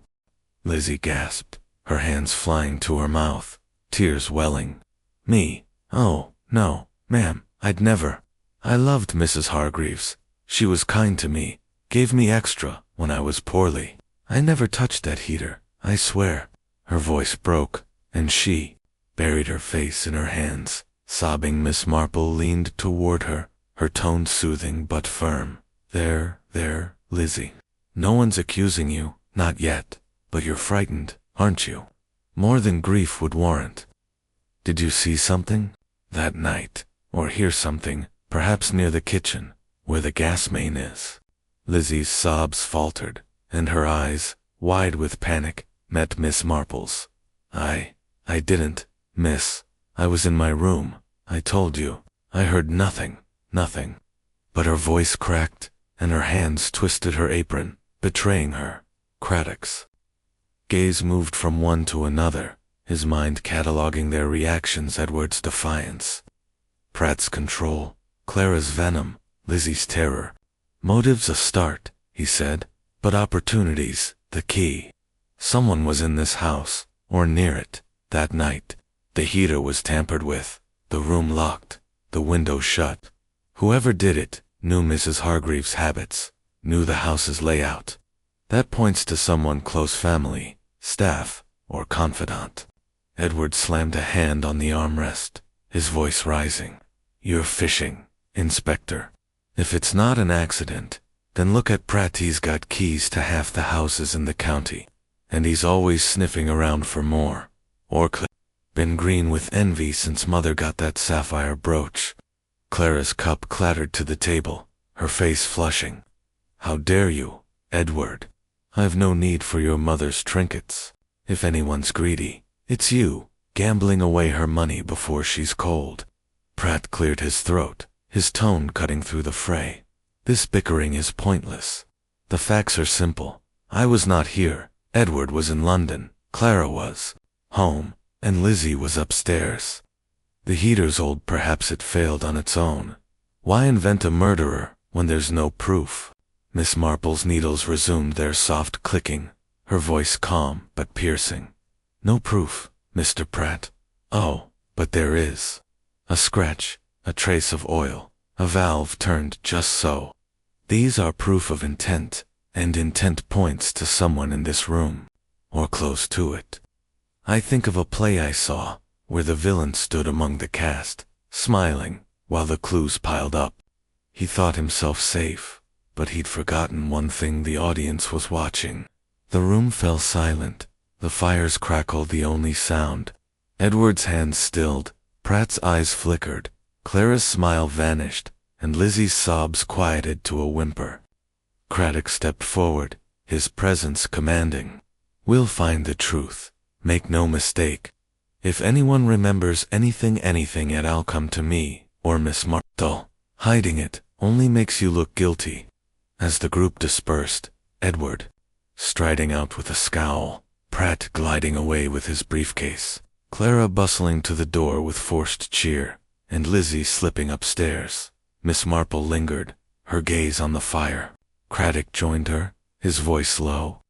Lizzie gasped, her hands flying to her mouth, tears welling. Me? Oh, no, ma'am, I'd never. I loved Mrs. Hargreaves. She was kind to me, gave me extra when I was poorly. I never touched that heater, I swear. Her voice broke, and she buried her face in her hands, sobbing. Miss Marple leaned toward her, her tone soothing but firm. There, Lizzie. No one's accusing you, not yet, but you're frightened, aren't you? More than grief would warrant. Did you see something that night, or hear something, perhaps near the kitchen, where the gas main is? Lizzie's sobs faltered, and her eyes, wide with panic, met Miss Marple's. I didn't, miss. I was in my room, I told you. I heard nothing. But her voice cracked, and her hands twisted her apron, betraying her. Craddock's gaze moved from one to another, his mind cataloging their reactions. Edward's defiance, Pratt's control, Clara's venom, Lizzie's terror. Motives a start, he said, but opportunities, the key. Someone was in this house, or near it, that night. The heater was tampered with, the room locked, the window shut. Whoever did it knew Mrs. Hargreaves' habits, knew the house's layout. That points to someone close, family, staff, or confidant. Edward slammed a hand on the armrest, his voice rising. You're fishing, Inspector. If it's not an accident, then look at Pratt. He's got keys to half the houses in the county, and he's always sniffing around for more. Or been green with envy since Mother got that sapphire brooch. Clara's cup clattered to the table, her face flushing. How dare you, Edward? I've no need for your mother's trinkets. If anyone's greedy, it's you, gambling away her money before she's cold. Pratt cleared his throat, his tone cutting through the fray. This bickering is pointless. The facts are simple. I was not here. Edward was in London. Clara was home, and Lizzie was upstairs. The heater's old, perhaps it failed on its own. Why invent a murderer when there's no proof? Miss Marple's needles resumed their soft clicking, her voice calm but piercing. No proof, Mr. Pratt. Oh, but there is. A scratch, a trace of oil, a valve turned just so. These are proof of intent, and intent points to someone in this room, or close to it. I think of a play I saw, where the villain stood among the cast, smiling, while the clues piled up. He thought himself safe, but he'd forgotten one thing: the audience was watching. The room fell silent, the fires crackled, the only sound. Edward's hands stilled, Pratt's eyes flickered, Clara's smile vanished, and Lizzie's sobs quieted to a whimper. Craddock stepped forward, his presence commanding. We'll find the truth, make no mistake. If anyone remembers anything it'll come to me, or Miss Marple. Hiding it only makes you look guilty. As the group dispersed, Edward striding out with a scowl, Pratt gliding away with his briefcase, Clara bustling to the door with forced cheer, and Lizzie slipping upstairs. Miss Marple lingered, her gaze on the fire. Craddock joined her, his voice low.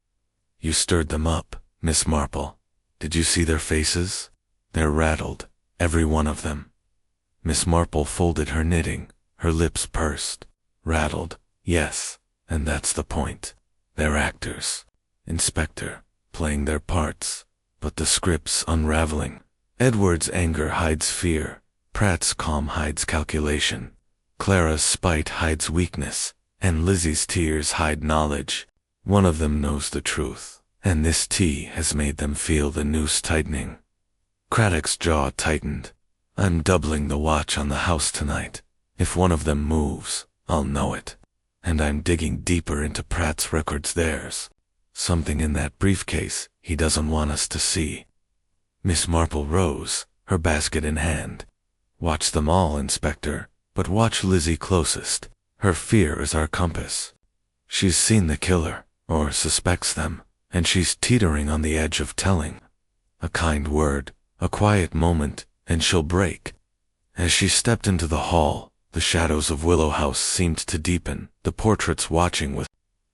You stirred them up, Miss Marple. Did you see their faces? They're rattled, every one of them. Miss Marple folded her knitting, her lips pursed. Rattled, yes, and that's the point. They're actors. Inspector, playing their parts, but the script's unraveling. Edward's anger hides fear, Pratt's calm hides calculation, Clara's spite hides weakness, and Lizzie's tears hide knowledge. One of them knows the truth, and this tea has made them feel the noose tightening. Craddock's jaw tightened. I'm doubling the watch on the house tonight. If one of them moves, I'll know it. And I'm digging deeper into Pratt's records theirs. Something in that briefcase he doesn't want us to see. Miss Marple rose, her basket in hand. Watch them all, Inspector, but watch Lizzie closest. Her fear is our compass. She's seen the killer, or suspects them, and she's teetering on the edge of telling. A kind word, a quiet moment, and she'll break. As she stepped into the hall, the shadows of Willow House seemed to deepen, the portraits watching with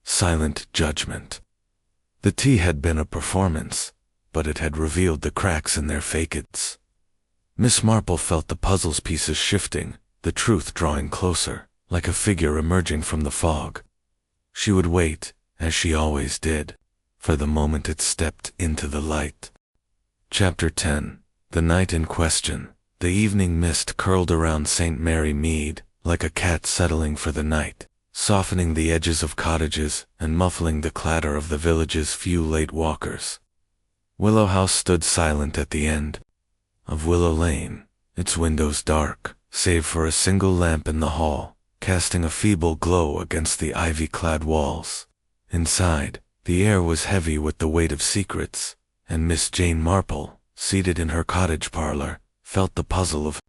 silent judgment. The tea had been a performance, but it had revealed the cracks in their facades. Miss Marple felt the puzzle's pieces shifting, the truth drawing closer, like a figure emerging from the fog. She would wait, as she always did, for the moment it stepped into the light. Chapter 10. The night in question. The evening mist curled around St. Mary Mead, like a cat settling for the night, softening the edges of cottages and muffling the clatter of the village's few late walkers. Willow House stood silent at the end of Willow Lane, its windows dark, save for a single lamp in the hall, casting a feeble glow against the ivy-clad walls. Inside, the air was heavy with the weight of secrets, and Miss Jane Marple, seated in her cottage parlor, felt the puzzle of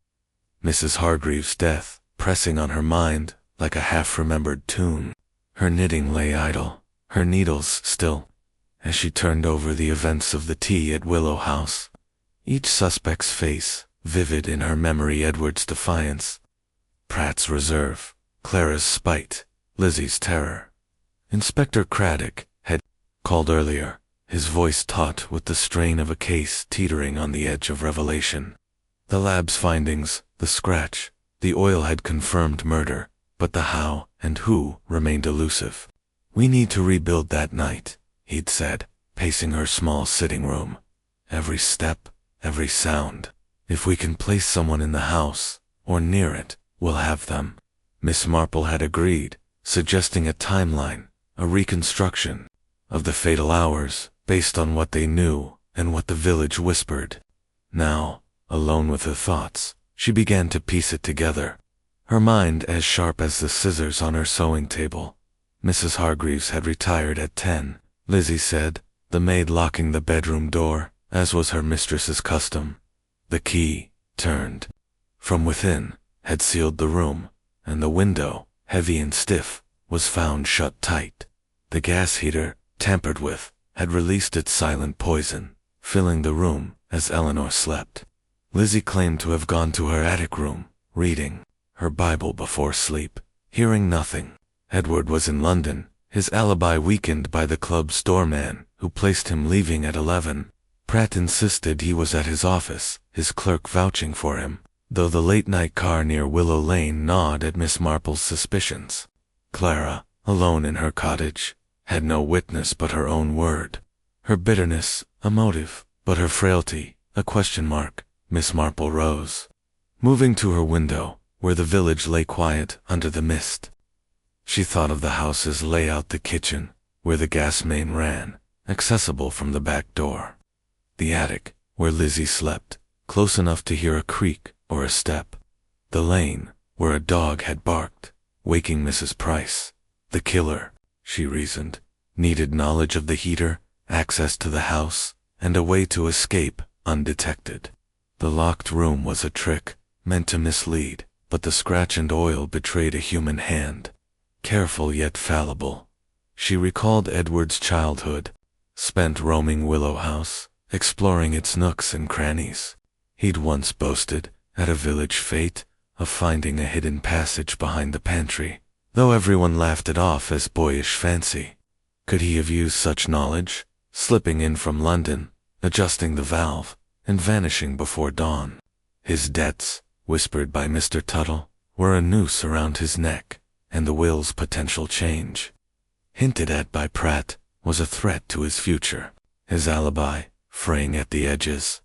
Mrs. Hargreaves' death pressing on her mind like a half-remembered tune. Her knitting lay idle, her needles still, as she turned over the events of the tea at Willow House. Each suspect's face, vivid in her memory: Edward's defiance, Pratt's reserve, Clara's spite, Lizzie's terror. Inspector Craddock had called earlier, his voice taut with the strain of a case teetering on the edge of revelation. The lab's findings, the scratch, the oil had confirmed murder, but the how and who remained elusive. We need to rebuild that night, he'd said, pacing her small sitting room. Every step, every sound. If we can place someone in the house, or near it, we'll have them. Miss Marple had agreed, suggesting a timeline, a reconstruction of the fatal hours, based on what they knew and what the village whispered. Now, alone with her thoughts, she began to piece it together, her mind as sharp as the scissors on her sewing table. Mrs. Hargreaves had retired at 10, Lizzie said, the maid locking the bedroom door, as was her mistress's custom. The key, turned from within, had sealed the room, and the window, heavy and stiff, was found shut tight. The gas heater, tampered with, had released its silent poison, filling the room as Eleanor slept. Lizzie claimed to have gone to her attic room, reading her Bible before sleep, hearing nothing. Edward was in London, his alibi weakened by the club's doorman, who placed him leaving at 11. Pratt insisted he was at his office, his clerk vouching for him, though the late-night car near Willow Lane gnawed at Miss Marple's suspicions. Clara, alone in her cottage, had no witness but her own word. Her bitterness, a motive, but her frailty, a question mark. Miss Marple rose, moving to her window, where the village lay quiet under the mist. She thought of the house's layout: the kitchen, where the gas main ran, accessible from the back door. The attic, where Lizzie slept, close enough to hear a creak or a step. The lane, where a dog had barked, waking Mrs. Price. The killer, she reasoned, needed knowledge of the heater, access to the house, and a way to escape undetected. The locked room was a trick, meant to mislead, but the scratch and oil betrayed a human hand, careful yet fallible. She recalled Edward's childhood, spent roaming Willow House, exploring its nooks and crannies. He'd once boasted, at a village fete, of finding a hidden passage behind the pantry, though everyone laughed it off as boyish fancy. Could he have used such knowledge, slipping in from London, adjusting the valve, and vanishing before dawn? His debts, whispered by Mr. Tuttle, were a noose around his neck, and the will's potential change, hinted at by Pratt, was a threat to his future. His alibi, fraying at the edges,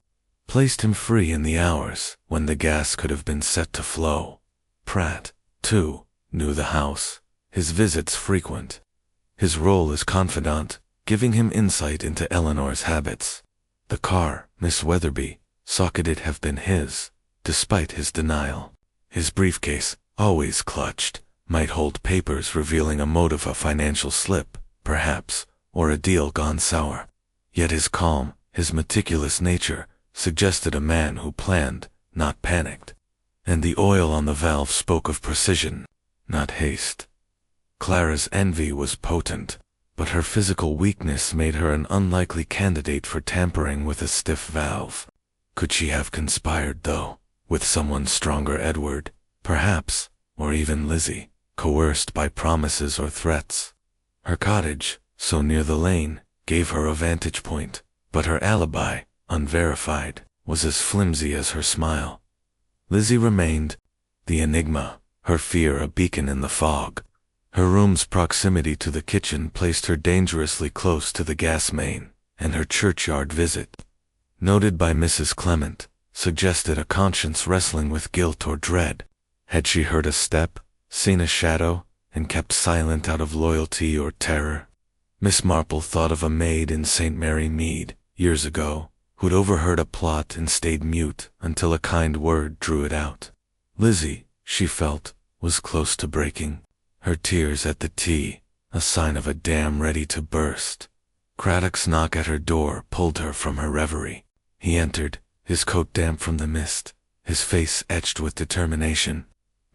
placed him free in the hours when the gas could have been set to flow. Pratt, too, knew the house, his visits frequent, his role as confidant, giving him insight into Eleanor's habits. The car, Miss Weatherby, saw could it have been his, despite his denial. His briefcase, always clutched, might hold papers revealing a motive of financial slip, perhaps, or a deal gone sour. Yet his calm, his meticulous nature, suggested a man who planned, not panicked. And the oil on the valve spoke of precision, not haste. Clara's envy was potent, but her physical weakness made her an unlikely candidate for tampering with a stiff valve. Could she have conspired, though, with someone stronger, Edward, perhaps, or even Lizzie, coerced by promises or threats? Her cottage, so near the lane, gave her a vantage point, but her alibi, unverified, was as flimsy as her smile. Lizzie remained, the enigma, her fear a beacon in the fog. Her room's proximity to the kitchen placed her dangerously close to the gas main, and her churchyard visit, noted by Mrs. Clement, suggested a conscience wrestling with guilt or dread. Had she heard a step, seen a shadow, and kept silent out of loyalty or terror? Miss Marple thought of a maid in St. Mary Mead, years ago, who'd overheard a plot and stayed mute until a kind word drew it out. Lizzie, she felt, was close to breaking. Her tears at the tea, a sign of a dam ready to burst. Craddock's knock at her door pulled her from her reverie. He entered, his coat damp from the mist, his face etched with determination.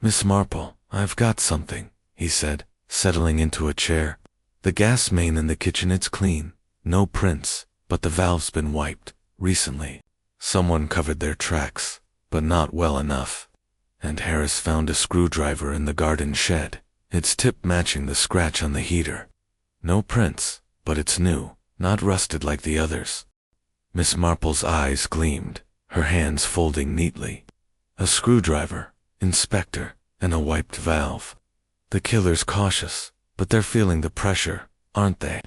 "Miss Marple, I've got something," he said, settling into a chair. "The gas main in the kitchen, it's clean. No prints, but the valve's been wiped, recently. Someone covered their tracks, but not well enough. And Harris found a screwdriver in the garden shed, its tip matching the scratch on the heater. No prints, but it's new, not rusted like the others." Miss Marple's eyes gleamed, her hands folding neatly. A screwdriver, Inspector, and a wiped valve. The killer's cautious, but they're feeling the pressure, aren't they?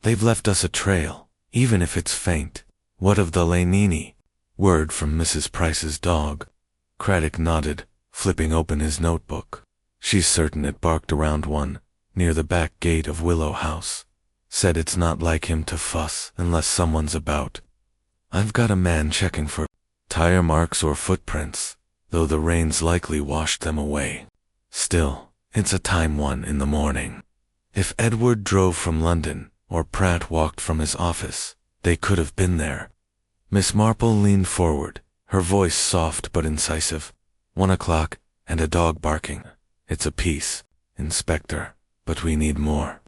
They've left us a trail, even if it's faint. What of the Lanini? Word from Mrs. Price's dog. Craddock nodded, flipping open his notebook. "She's certain it barked around one, near the back gate of Willow House. Said it's not like him to fuss unless someone's about. I've got a man checking for tire marks or footprints, though the rain's likely washed them away. Still, it's a time one in the morning. If Edward drove from London, or Pratt walked from his office, they could have been there." Miss Marple leaned forward, her voice soft but incisive. 1 o'clock, and a dog barking. "It's a piece, Inspector, but we need more.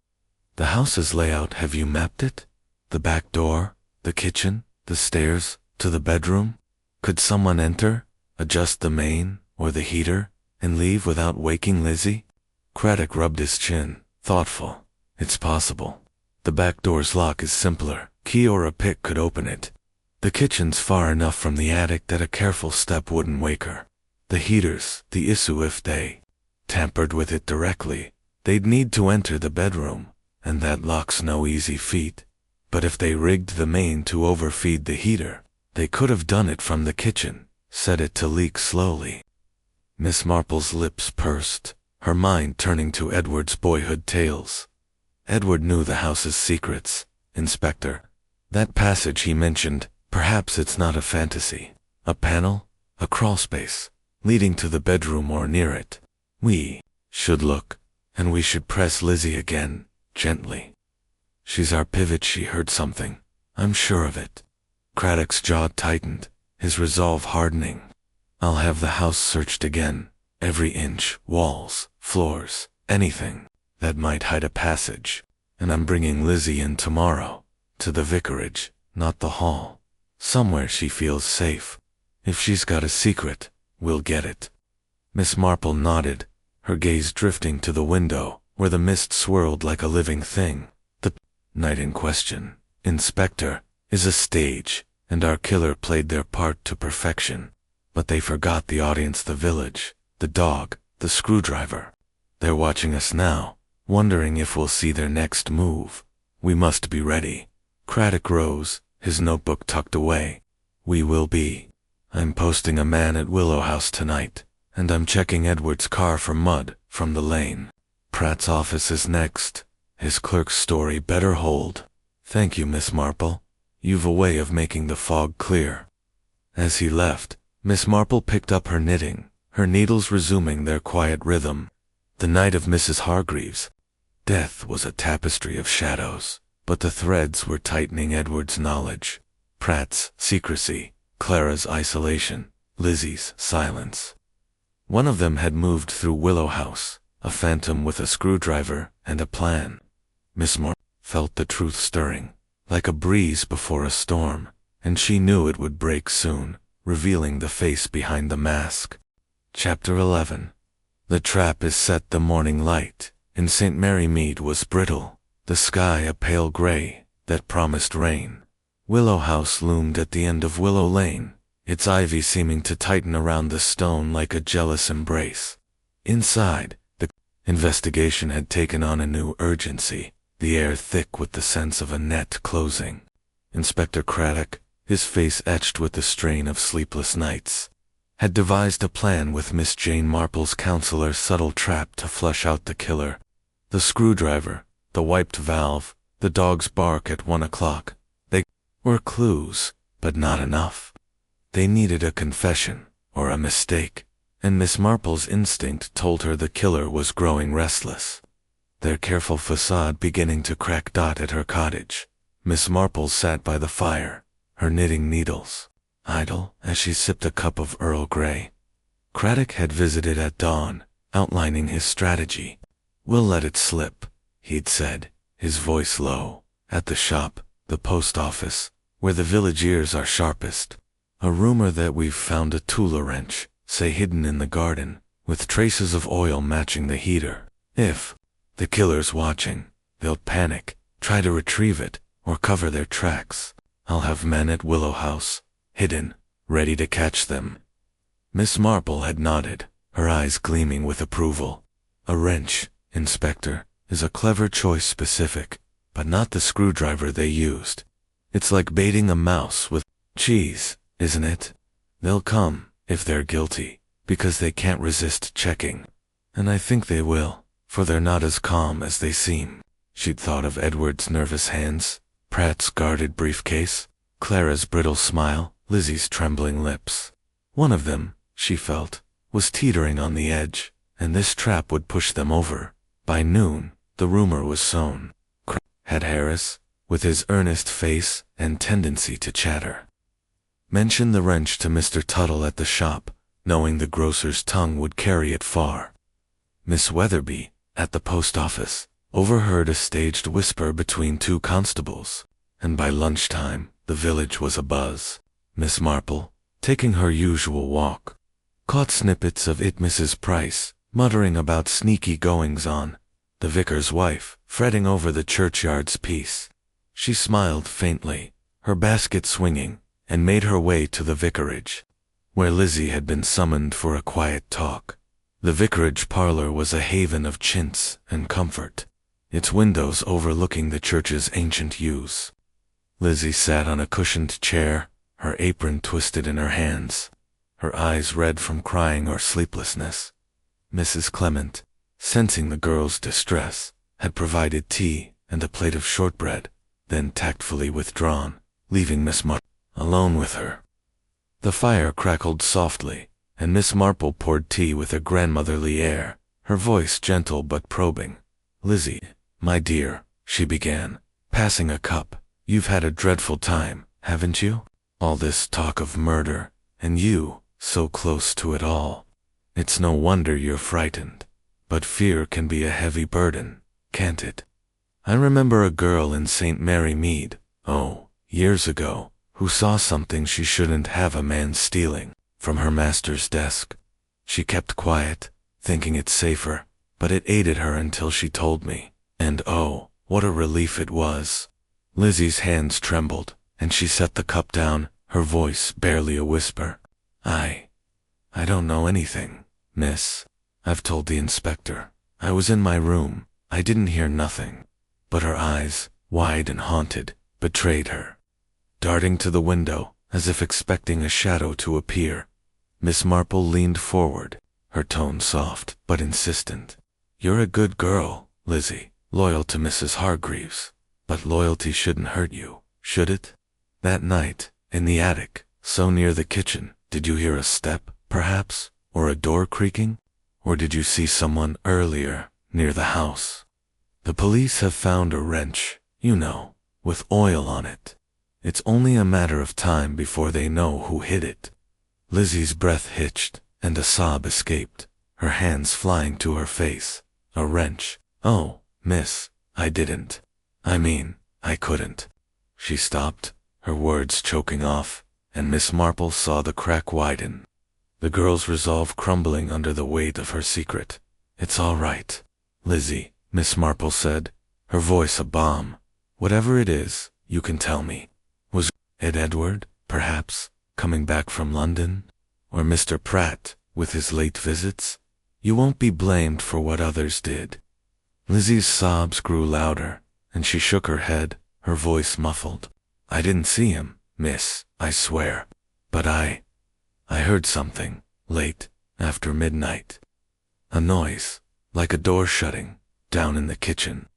The house's layout, have you mapped it? The back door, the kitchen, the stairs, to the bedroom? Could someone enter, adjust the main, or the heater, and leave without waking Lizzie?" Craddock rubbed his chin, thoughtful. "It's possible. The back door's lock is simpler. Key or a pick could open it. The kitchen's far enough from the attic that a careful step wouldn't wake her. The heater's the issue. If they tampered with it directly, they'd need to enter the bedroom, and that lock's no easy feat. But if they rigged the main to overfeed the heater, they could have done it from the kitchen, set it to leak slowly." Miss Marple's lips pursed, her mind turning to Edward's boyhood tales. Edward knew the house's secrets, Inspector. That passage he mentioned, perhaps it's not a fantasy. A panel, a crawlspace, leading to the bedroom or near it. We should look, and we should press Lizzie again, gently. She's our pivot. She heard something. I'm sure of it. Craddock's jaw tightened, his resolve hardening. "I'll have the house searched again, every inch, walls, floors, anything that might hide a passage. And I'm bringing Lizzie in tomorrow, to the vicarage, not the hall. Somewhere she feels safe. If she's got a secret, we'll get it." Miss Marple nodded, her gaze drifting to the window, where the mist swirled like a living thing. The night in question, Inspector, is a stage, and our killer played their part to perfection. But they forgot the audience, the village, the dog, the screwdriver. They're watching us now, wondering if we'll see their next move. We must be ready. Craddock rose, his notebook tucked away. We will be. I'm posting a man at Willow House tonight, and I'm checking Edward's car for mud from the lane. Pratt's office is next. His clerk's story better hold. Thank you, Miss Marple. You've a way of making the fog clear. As he left, Miss Marple picked up her knitting, her needles resuming their quiet rhythm. The night of Mrs. Hargreaves' death was a tapestry of shadows, but the threads were tightening. Edward's knowledge, Pratt's secrecy, Clara's isolation, Lizzie's silence. One of them had moved through Willow House, a phantom with a screwdriver and a plan. Miss Marple felt the truth stirring, like a breeze before a storm, and she knew it would break soon, revealing the face behind the mask. Chapter 11. The trap is set. The morning light in St. Mary Mead was brittle, the sky a pale gray that promised rain. Willow House loomed at the end of Willow Lane, its ivy seeming to tighten around the stone like a jealous embrace. Inside, the investigation had taken on a new urgency, the air thick with the sense of a net closing. Inspector Craddock, his face etched with the strain of sleepless nights, had devised a plan with Miss Jane Marple's counselor's subtle trap to flush out the killer. The screwdriver, the wiped valve, the dog's bark at 1 o'clock. They were clues, but not enough. They needed a confession, or a mistake, and Miss Marple's instinct told her the killer was growing restless. Their careful façade beginning to crack. At her cottage, Miss Marple sat by the fire, her knitting needles idle as she sipped a cup of Earl Grey. Craddock had visited at dawn, outlining his strategy. We'll let it slip, he'd said, his voice low. At the shop, the post office, where the village ears are sharpest. A rumor that we've found a Tula wrench, say hidden in the garden, with traces of oil matching the heater. If the killer's watching, they'll panic, try to retrieve it, or cover their tracks. I'll have men at Willow House, hidden, ready to catch them. Miss Marple had nodded, her eyes gleaming with approval. A wrench, Inspector, is a clever choice. Specific, but not the screwdriver they used. It's like baiting a mouse with cheese, isn't it? They'll come, if they're guilty, because they can't resist checking. And I think they will, for they're not as calm as they seem. She'd thought of Edward's nervous hands, Pratt's guarded briefcase, Clara's brittle smile, Lizzie's trembling lips. One of them, she felt, was teetering on the edge, and this trap would push them over. By noon, the rumor was sown. Had Harris, with his earnest face and tendency to chatter, mentioned the wrench to Mr. Tuttle at the shop, knowing the grocer's tongue would carry it far. Miss Weatherby, at the post office, overheard a staged whisper between two constables, and by lunchtime, the village was abuzz. Miss Marple, taking her usual walk, caught snippets of it. Mrs. Price, muttering about sneaky goings-on, the vicar's wife, fretting over the churchyard's peace. She smiled faintly, her basket swinging, and made her way to the vicarage, where Lizzie had been summoned for a quiet talk. The vicarage parlor was a haven of chintz and comfort, its windows overlooking the church's ancient yews. Lizzie sat on a cushioned chair, her apron twisted in her hands, her eyes red from crying or sleeplessness. Mrs. Clement, sensing the girl's distress, had provided tea and a plate of shortbread, then tactfully withdrawn, leaving Miss Marple alone with her. The fire crackled softly, and Miss Marple poured tea with a grandmotherly air, her voice gentle but probing. "Lizzie, my dear," she began, passing a cup, "you've had a dreadful time, haven't you? All this talk of murder, and you, so close to it all. It's no wonder you're frightened. But fear can be a heavy burden, can't it? I remember a girl in St. Mary Mead, years ago, who saw something she shouldn't have a man stealing from her master's desk. She kept quiet, thinking it safer, but it aided her until she told me. And oh, what a relief it was. Lizzie's hands trembled, and she set the cup down, her voice barely a whisper. I don't know anything, miss. I've told the inspector. I was in my room. I didn't hear nothing. But her eyes, wide and haunted, betrayed her. Darting to the window, as if expecting a shadow to appear, Miss Marple leaned forward, her tone soft but insistent. You're a good girl, Lizzie, loyal to Mrs. Hargreaves. But loyalty shouldn't hurt you, should it? That night, in the attic, so near the kitchen, did you hear a step, perhaps, or a door creaking? Or did you see someone earlier, near the house? The police have found a wrench, you know, with oil on it. It's only a matter of time before they know who hid it. Lizzie's breath hitched, and a sob escaped, her hands flying to her face. A wrench. Oh, miss, I didn't. I couldn't. She stopped, her words choking off, and Miss Marple saw the crack widen. The girl's resolve crumbling under the weight of her secret. It's all right, Lizzie, Miss Marple said, her voice a bomb. Whatever it is, you can tell me. Was it Edward, perhaps, coming back from London? Or Mr. Pratt, with his late visits? You won't be blamed for what others did. Lizzie's sobs grew louder, and she shook her head, her voice muffled. I didn't see him, miss, I swear. But I heard something, late, after midnight. A noise, like a door shutting, down in the kitchen.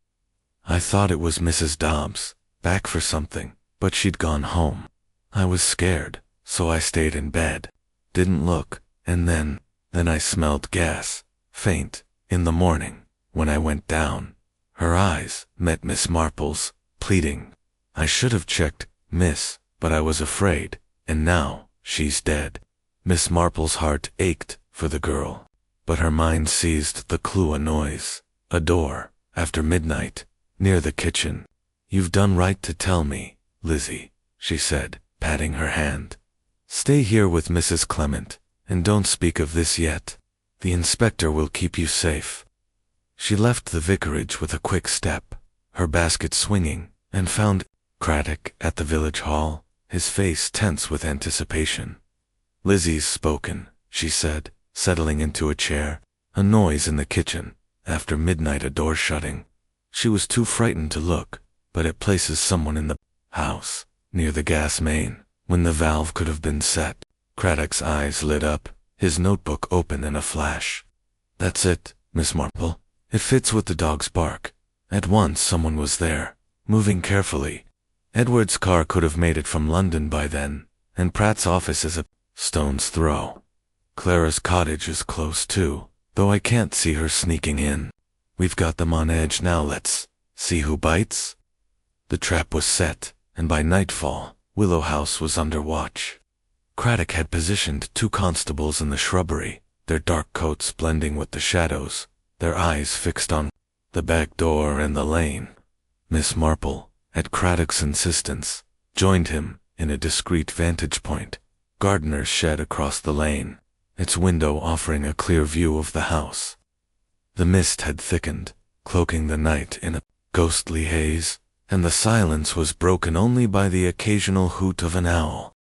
I thought it was Mrs. Dobbs, back for something, but she'd gone home. I was scared, so I stayed in bed. Didn't look, and then I smelled gas, faint, in the morning, when I went down. Her eyes met Miss Marple's, pleading. I should have checked, miss, but I was afraid, and now, she's dead. Miss Marple's heart ached for the girl, but her mind seized the clue. A noise, a door, after midnight, near the kitchen. You've done right to tell me, Lizzie, she said, patting her hand. Stay here with Mrs. Clement, and don't speak of this yet. The inspector will keep you safe. She left the vicarage with a quick step, her basket swinging, and found Craddock at the village hall, his face tense with anticipation. Lizzie's spoken, she said, settling into a chair. A noise in the kitchen, after midnight, a door shutting. She was too frightened to look, but it places someone in the house, near the gas main, when the valve could have been set. Craddock's eyes lit up, his notebook open in a flash. That's it, Miss Marple. It fits with the dog's bark. At once someone was there, moving carefully. Edward's car could have made it from London by then, and Pratt's office is a stone's throw. Clara's cottage is close too, though I can't see her sneaking in. We've got them on edge now. Let's see who bites. The trap was set, and by nightfall, Willow House was under watch. Craddock had positioned 2 constables in the shrubbery, their dark coats blending with the shadows, their eyes fixed on the back door and the lane. Miss Marple, at Craddock's insistence, joined him in a discreet vantage point, Gardner's shed across the lane, its window offering a clear view of the house. The mist had thickened, cloaking the night in a ghostly haze, and the silence was broken only by the occasional hoot of an owl.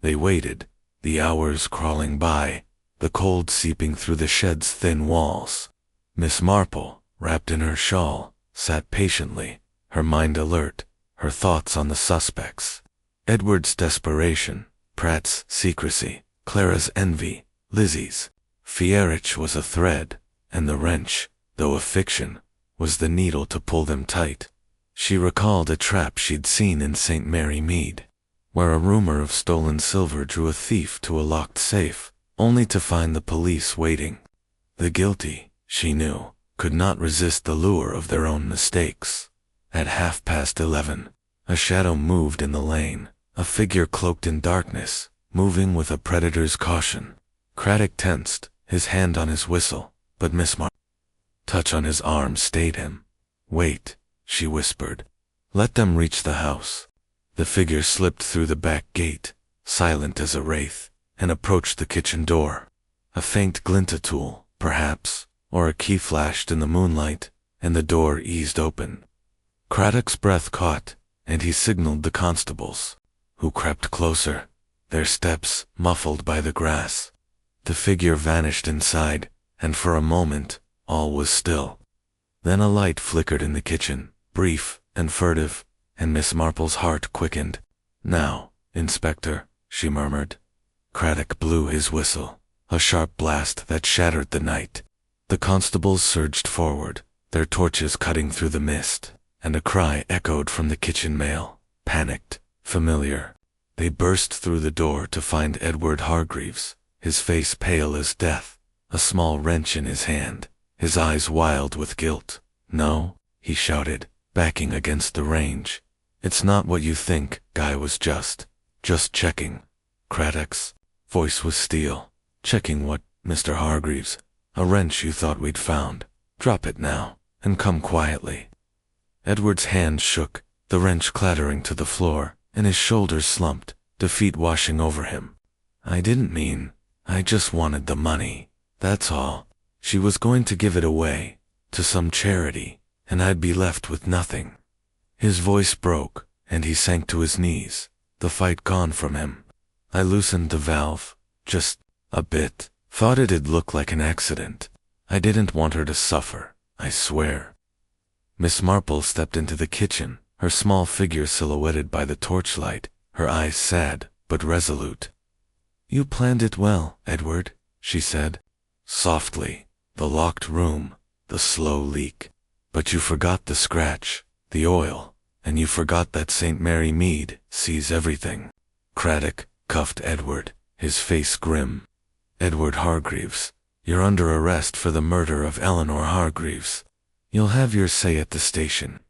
They waited, the hours crawling by, the cold seeping through the shed's thin walls. Miss Marple, wrapped in her shawl, sat patiently, her mind alert, her thoughts on the suspects. Edward's desperation, Pratt's secrecy, Clara's envy, Lizzie's. Fierich was a thread, and the wrench, though a fiction, was the needle to pull them tight. She recalled a trap she'd seen in St. Mary Mead, where a rumor of stolen silver drew a thief to a locked safe, only to find the police waiting. The guilty, she knew, could not resist the lure of their own mistakes. At 11:30, a shadow moved in the lane, a figure cloaked in darkness, moving with a predator's caution. Craddock tensed, his hand on his whistle, but Miss Marple's touch on his arm stayed him. Wait, she whispered. Let them reach the house. The figure slipped through the back gate, silent as a wraith, and approached the kitchen door. A faint glint of tool, perhaps, or a key flashed in the moonlight, and the door eased open. Craddock's breath caught, and he signaled the constables, who crept closer, their steps muffled by the grass. The figure vanished inside, and for a moment, all was still. Then a light flickered in the kitchen, brief and furtive, and Miss Marple's heart quickened. "Now, Inspector," she murmured. Craddock blew his whistle, a sharp blast that shattered the night. The constables surged forward, their torches cutting through the mist, and a cry echoed from the kitchen mail, panicked, familiar. They burst through the door to find Edward Hargreaves, his face pale as death, a small wrench in his hand, his eyes wild with guilt. "No," he shouted, backing against the range. "It's not what you think." Guy was just checking. Craddock's voice was steel. "Checking what, Mr. Hargreaves? A wrench you thought we'd found. Drop it now, and come quietly." Edward's hand shook, the wrench clattering to the floor, and his shoulders slumped, defeat washing over him. "I didn't mean, I just wanted the money, that's all. She was going to give it away, to some charity, and I'd be left with nothing." His voice broke, and he sank to his knees, the fight gone from him. "I loosened the valve, just a bit. Thought it'd look like an accident. I didn't want her to suffer, I swear." Miss Marple stepped into the kitchen, her small figure silhouetted by the torchlight, her eyes sad but resolute. "You planned it well, Edward," she said. Softly, "The locked room, the slow leak. But you forgot the scratch, the oil, and you forgot that St. Mary Mead sees everything." Craddock cuffed Edward, his face grim. "Edward Hargreaves, you're under arrest for the murder of Eleanor Hargreaves. You'll have your say at the station."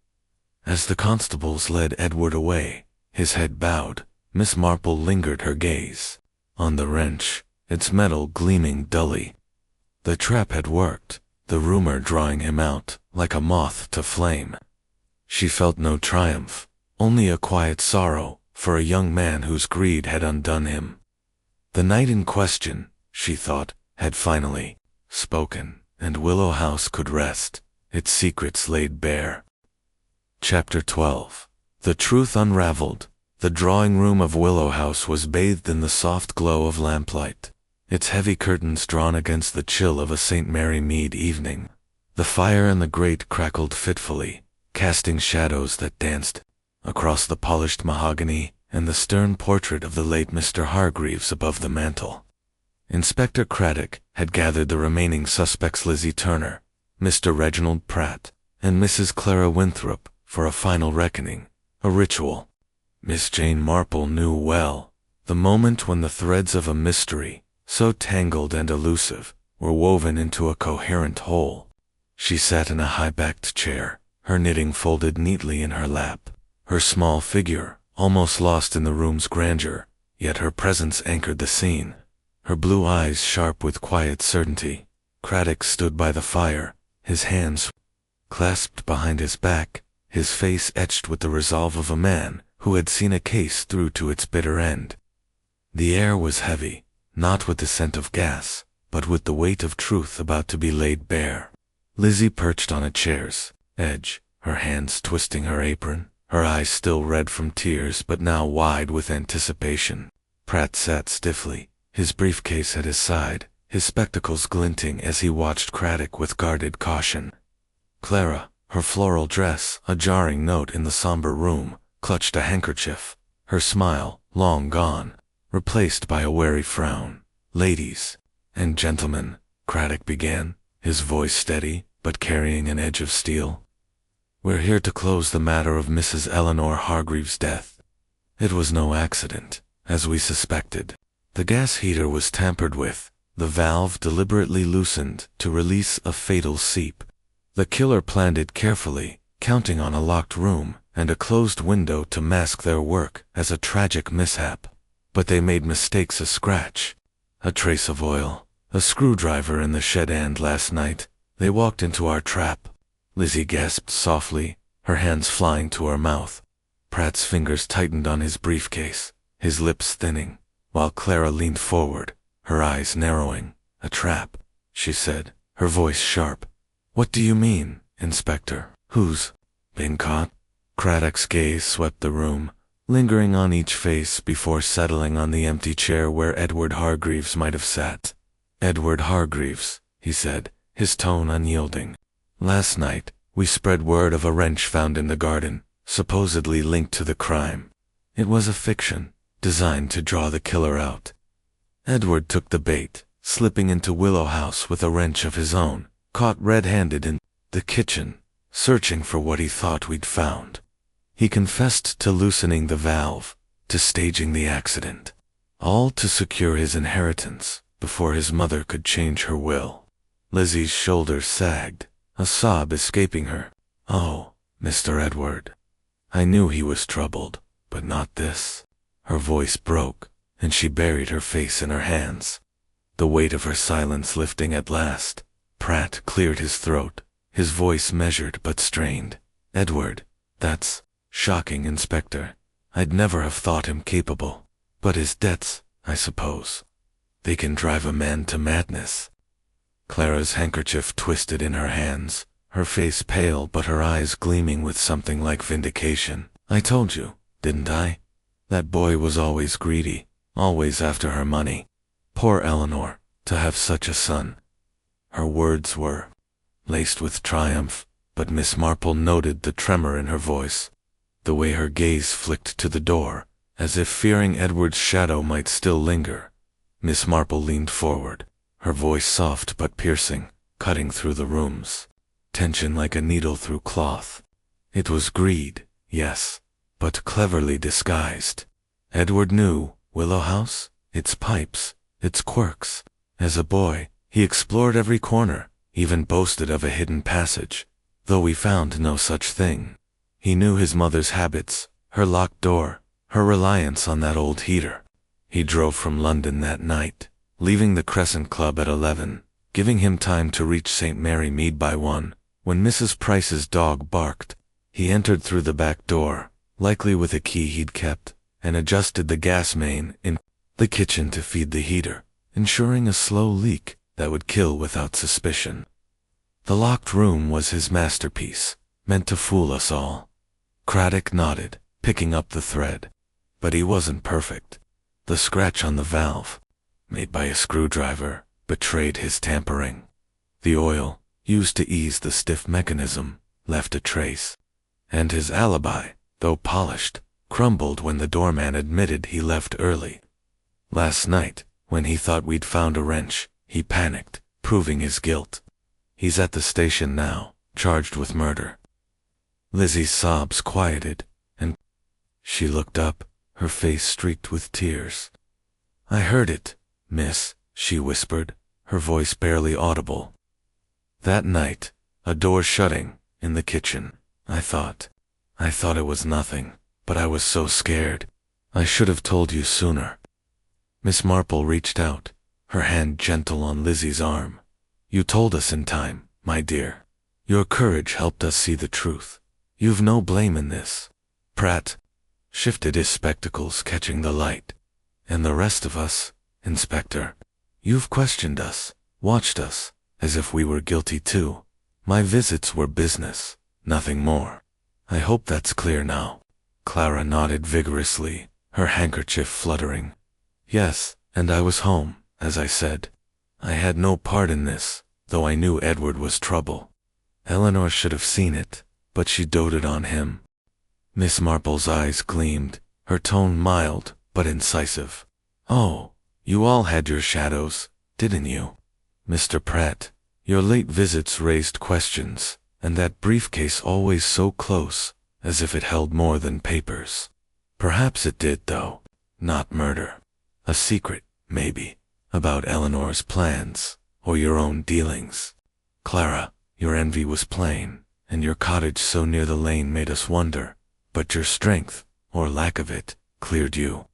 As the constables led Edward away, his head bowed, Miss Marple lingered her gaze on the wrench, its metal gleaming dully. The trap had worked, the rumor drawing him out like a moth to flame. She felt no triumph, only a quiet sorrow for a young man whose greed had undone him. The night in question, she thought, had finally spoken, and Willow House could rest, its secrets laid bare. Chapter 12. The truth unraveled. The drawing room of Willow House was bathed in the soft glow of lamplight, its heavy curtains drawn against the chill of a St. Mary Mead evening. The fire in the grate crackled fitfully, casting shadows that danced across the polished mahogany and the stern portrait of the late Mr. Hargreaves above the mantel. Inspector Craddock had gathered the remaining suspects, Lizzie Turner, Mr. Reginald Pratt, and Mrs. Clara Winthrop, for a final reckoning, a ritual. Miss Jane Marple knew well the moment when the threads of a mystery, so tangled and elusive, were woven into a coherent whole. She sat in a high-backed chair, her knitting folded neatly in her lap, her small figure almost lost in the room's grandeur, yet her presence anchored the scene, her blue eyes sharp with quiet certainty. Craddock stood by the fire, his hands clasped behind his back, his face etched with the resolve of a man who had seen a case through to its bitter end. The air was heavy, not with the scent of gas, but with the weight of truth about to be laid bare. Lizzie perched on a chair's edge, her hands twisting her apron, her eyes still red from tears but now wide with anticipation. Pratt sat stiffly, his briefcase at his side, his spectacles glinting as he watched Craddock with guarded caution. Clara, her floral dress a jarring note in the somber room, clutched a handkerchief, her smile, long gone, replaced by a wary frown. "Ladies and gentlemen," Craddock began, his voice steady but carrying an edge of steel, "we're here to close the matter of Mrs. Eleanor Hargreaves' death. It was no accident, as we suspected. The gas heater was tampered with, the valve deliberately loosened to release a fatal seep. The killer planned it carefully, counting on a locked room and a closed window to mask their work as a tragic mishap. But they made mistakes: a scratch, a trace of oil, a screwdriver in the shed, and last night, they walked into our trap." Lizzie gasped softly, her hands flying to her mouth. Pratt's fingers tightened on his briefcase, his lips thinning, while Clara leaned forward, her eyes narrowing. "A trap," she said, her voice sharp. What do you mean, Inspector? Who's been caught? Craddock's gaze swept the room, lingering on each face before settling on the empty chair where Edward Hargreaves might have sat. Edward Hargreaves, he said, his tone unyielding. Last night, we spread word of a wrench found in the garden, supposedly linked to the crime. It was a fiction, designed to draw the killer out. Edward took the bait, slipping into Willow House with a wrench of his own, caught red-handed in the kitchen, searching for what he thought we'd found. He confessed to loosening the valve, to staging the accident, all to secure his inheritance before his mother could change her will. Lizzie's shoulders sagged, a sob escaping her. Oh, Mr. Edward. I knew he was troubled, but not this. Her voice broke, and she buried her face in her hands. The weight of her silence lifting at last, Pratt cleared his throat, his voice measured but strained. Edward, that's shocking, Inspector. I'd never have thought him capable. But his debts, I suppose. They can drive a man to madness. Clara's handkerchief twisted in her hands, her face pale but her eyes gleaming with something like vindication. I told you, didn't I? That boy was always greedy, always after her money. Poor Eleanor, to have such a son. Her words were laced with triumph, but Miss Marple noted the tremor in her voice, the way her gaze flicked to the door, as if fearing Edward's shadow might still linger. Miss Marple leaned forward, her voice soft but piercing, cutting through the rooms. Tension like a needle through cloth. It was greed, yes, but cleverly disguised. Edward knew Willow House, its pipes, its quirks. As a boy, he explored every corner, even boasted of a hidden passage, though we found no such thing. He knew his mother's habits, her locked door, her reliance on that old heater. He drove from London that night, leaving the Crescent Club at 11, giving him time to reach St. Mary Mead by 1. When Mrs. Price's dog barked, he entered through the back door, likely with a key he'd kept, and adjusted the gas main in the kitchen to feed the heater, ensuring a slow leak that would kill without suspicion. The locked room was his masterpiece, meant to fool us all. Craddock nodded, picking up the thread. But he wasn't perfect. The scratch on the valve, made by a screwdriver, betrayed his tampering. The oil, used to ease the stiff mechanism, left a trace. And his alibi, though polished, crumbled when the doorman admitted he left early. Last night, when he thought we'd found a wrench, he panicked, proving his guilt. He's at the station now, charged with murder. Lizzie's sobs quieted, and she looked up, her face streaked with tears. I heard it, miss, she whispered, her voice barely audible. That night, a door shutting, in the kitchen, I thought it was nothing, but I was so scared. I should have told you sooner. Miss Marple reached out, her hand gentle on Lizzie's arm. You told us in time, my dear. Your courage helped us see the truth. You've no blame in this. Pratt shifted his spectacles, catching the light. And the rest of us, Inspector, you've questioned us, watched us, as if we were guilty too. My visits were business, nothing more. I hope that's clear now. Clara nodded vigorously, her handkerchief fluttering. Yes, and I was home, as I said. I had no part in this, though I knew Edward was trouble. Eleanor should have seen it, but she doted on him. Miss Marple's eyes gleamed, her tone mild but incisive. Oh, you all had your shadows, didn't you? Mr. Pratt, your late visits raised questions, and that briefcase always so close, as if it held more than papers. Perhaps it did, though. Not murder. A secret, maybe, about Eleanor's plans, or your own dealings. Clara, your envy was plain, and your cottage so near the lane made us wonder, but your strength, or lack of it, cleared you.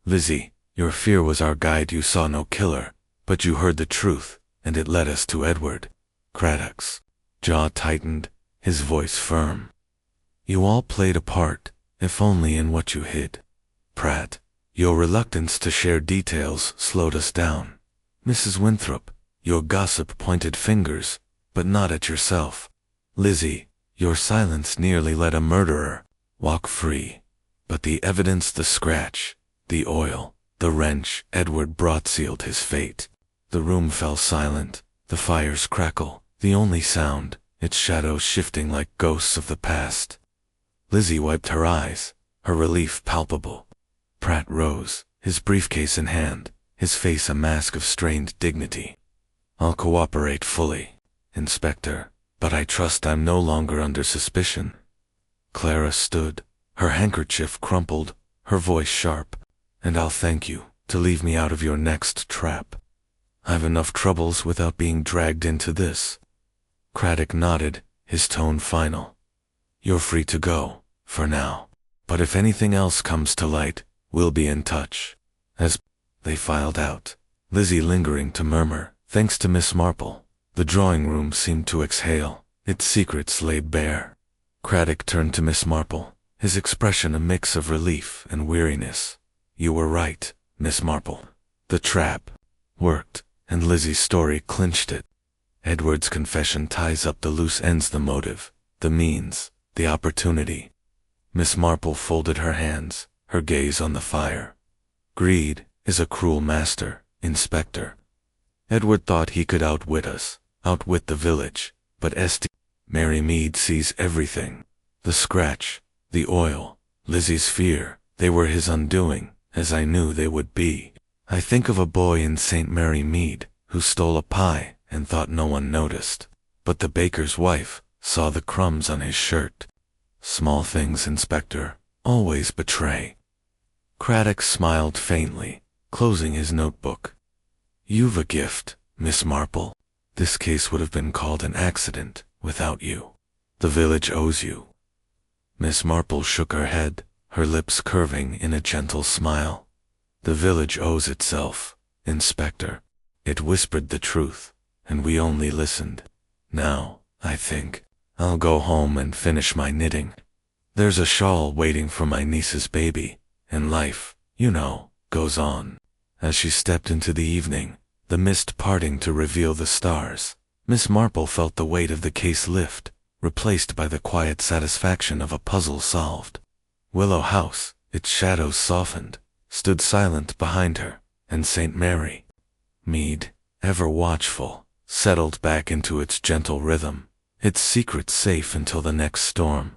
Lizzie, your fear was our guide. You saw no killer, but you heard the truth, and it led us to Edward. Craddock's jaw tightened, his voice firm. You all played a part, if only in what you hid. Pratt, your reluctance to share details slowed us down. Mrs. Winthrop, Your gossip pointed fingers, but not at yourself. Lizzie, your silence nearly let a murderer walk free. But the evidence, the scratch, the oil, the wrench Edward brought sealed his fate. The room fell silent, the fire's crackle, the only sound, its shadows shifting like ghosts of the past. Lizzie wiped her eyes, her relief palpable. Pratt rose, his briefcase in hand, his face a mask of strained dignity. I'll cooperate fully, Inspector, but I trust I'm no longer under suspicion. Clara stood, her handkerchief crumpled, her voice sharp. And I'll thank you to leave me out of your next trap. I've enough troubles without being dragged into this. Craddock nodded, his tone final. You're free to go, for now. But if anything else comes to light, we'll be in touch. As they filed out, Lizzie lingering to murmur, thanks to Miss Marple. The drawing room seemed to exhale, its secrets laid bare. Craddock turned to Miss Marple, his expression a mix of relief and weariness. You were right, Miss Marple. The trap worked, and Lizzie's story clinched it. Edward's confession ties up the loose ends, the motive, the means, the opportunity. Miss Marple folded her hands, her gaze on the fire. Greed is a cruel master, Inspector. Edward thought he could outwit us, outwit the village, but Mary Mead sees everything. The scratch, the oil, Lizzie's fear, they were his undoing, as I knew they would be. I think of a boy in St. Mary Mead, who stole a pie and thought no one noticed, but the baker's wife saw the crumbs on his shirt. Small things, Inspector, always betray. Craddock smiled faintly, closing his notebook. You've a gift, Miss Marple. This case would have been called an accident without you. The village owes you. Miss Marple shook her head, her lips curving in a gentle smile. The village owes itself, Inspector. It whispered the truth, and we only listened. Now, I think, I'll go home and finish my knitting. There's a shawl waiting for my niece's baby, and life, you know, goes on. As she stepped into the evening, the mist parting to reveal the stars, Miss Marple felt the weight of the case lift, replaced by the quiet satisfaction of a puzzle solved. Willow House, its shadows softened, stood silent behind her, and St. Mary Mead, ever watchful, settled back into its gentle rhythm, its secret safe until the next storm.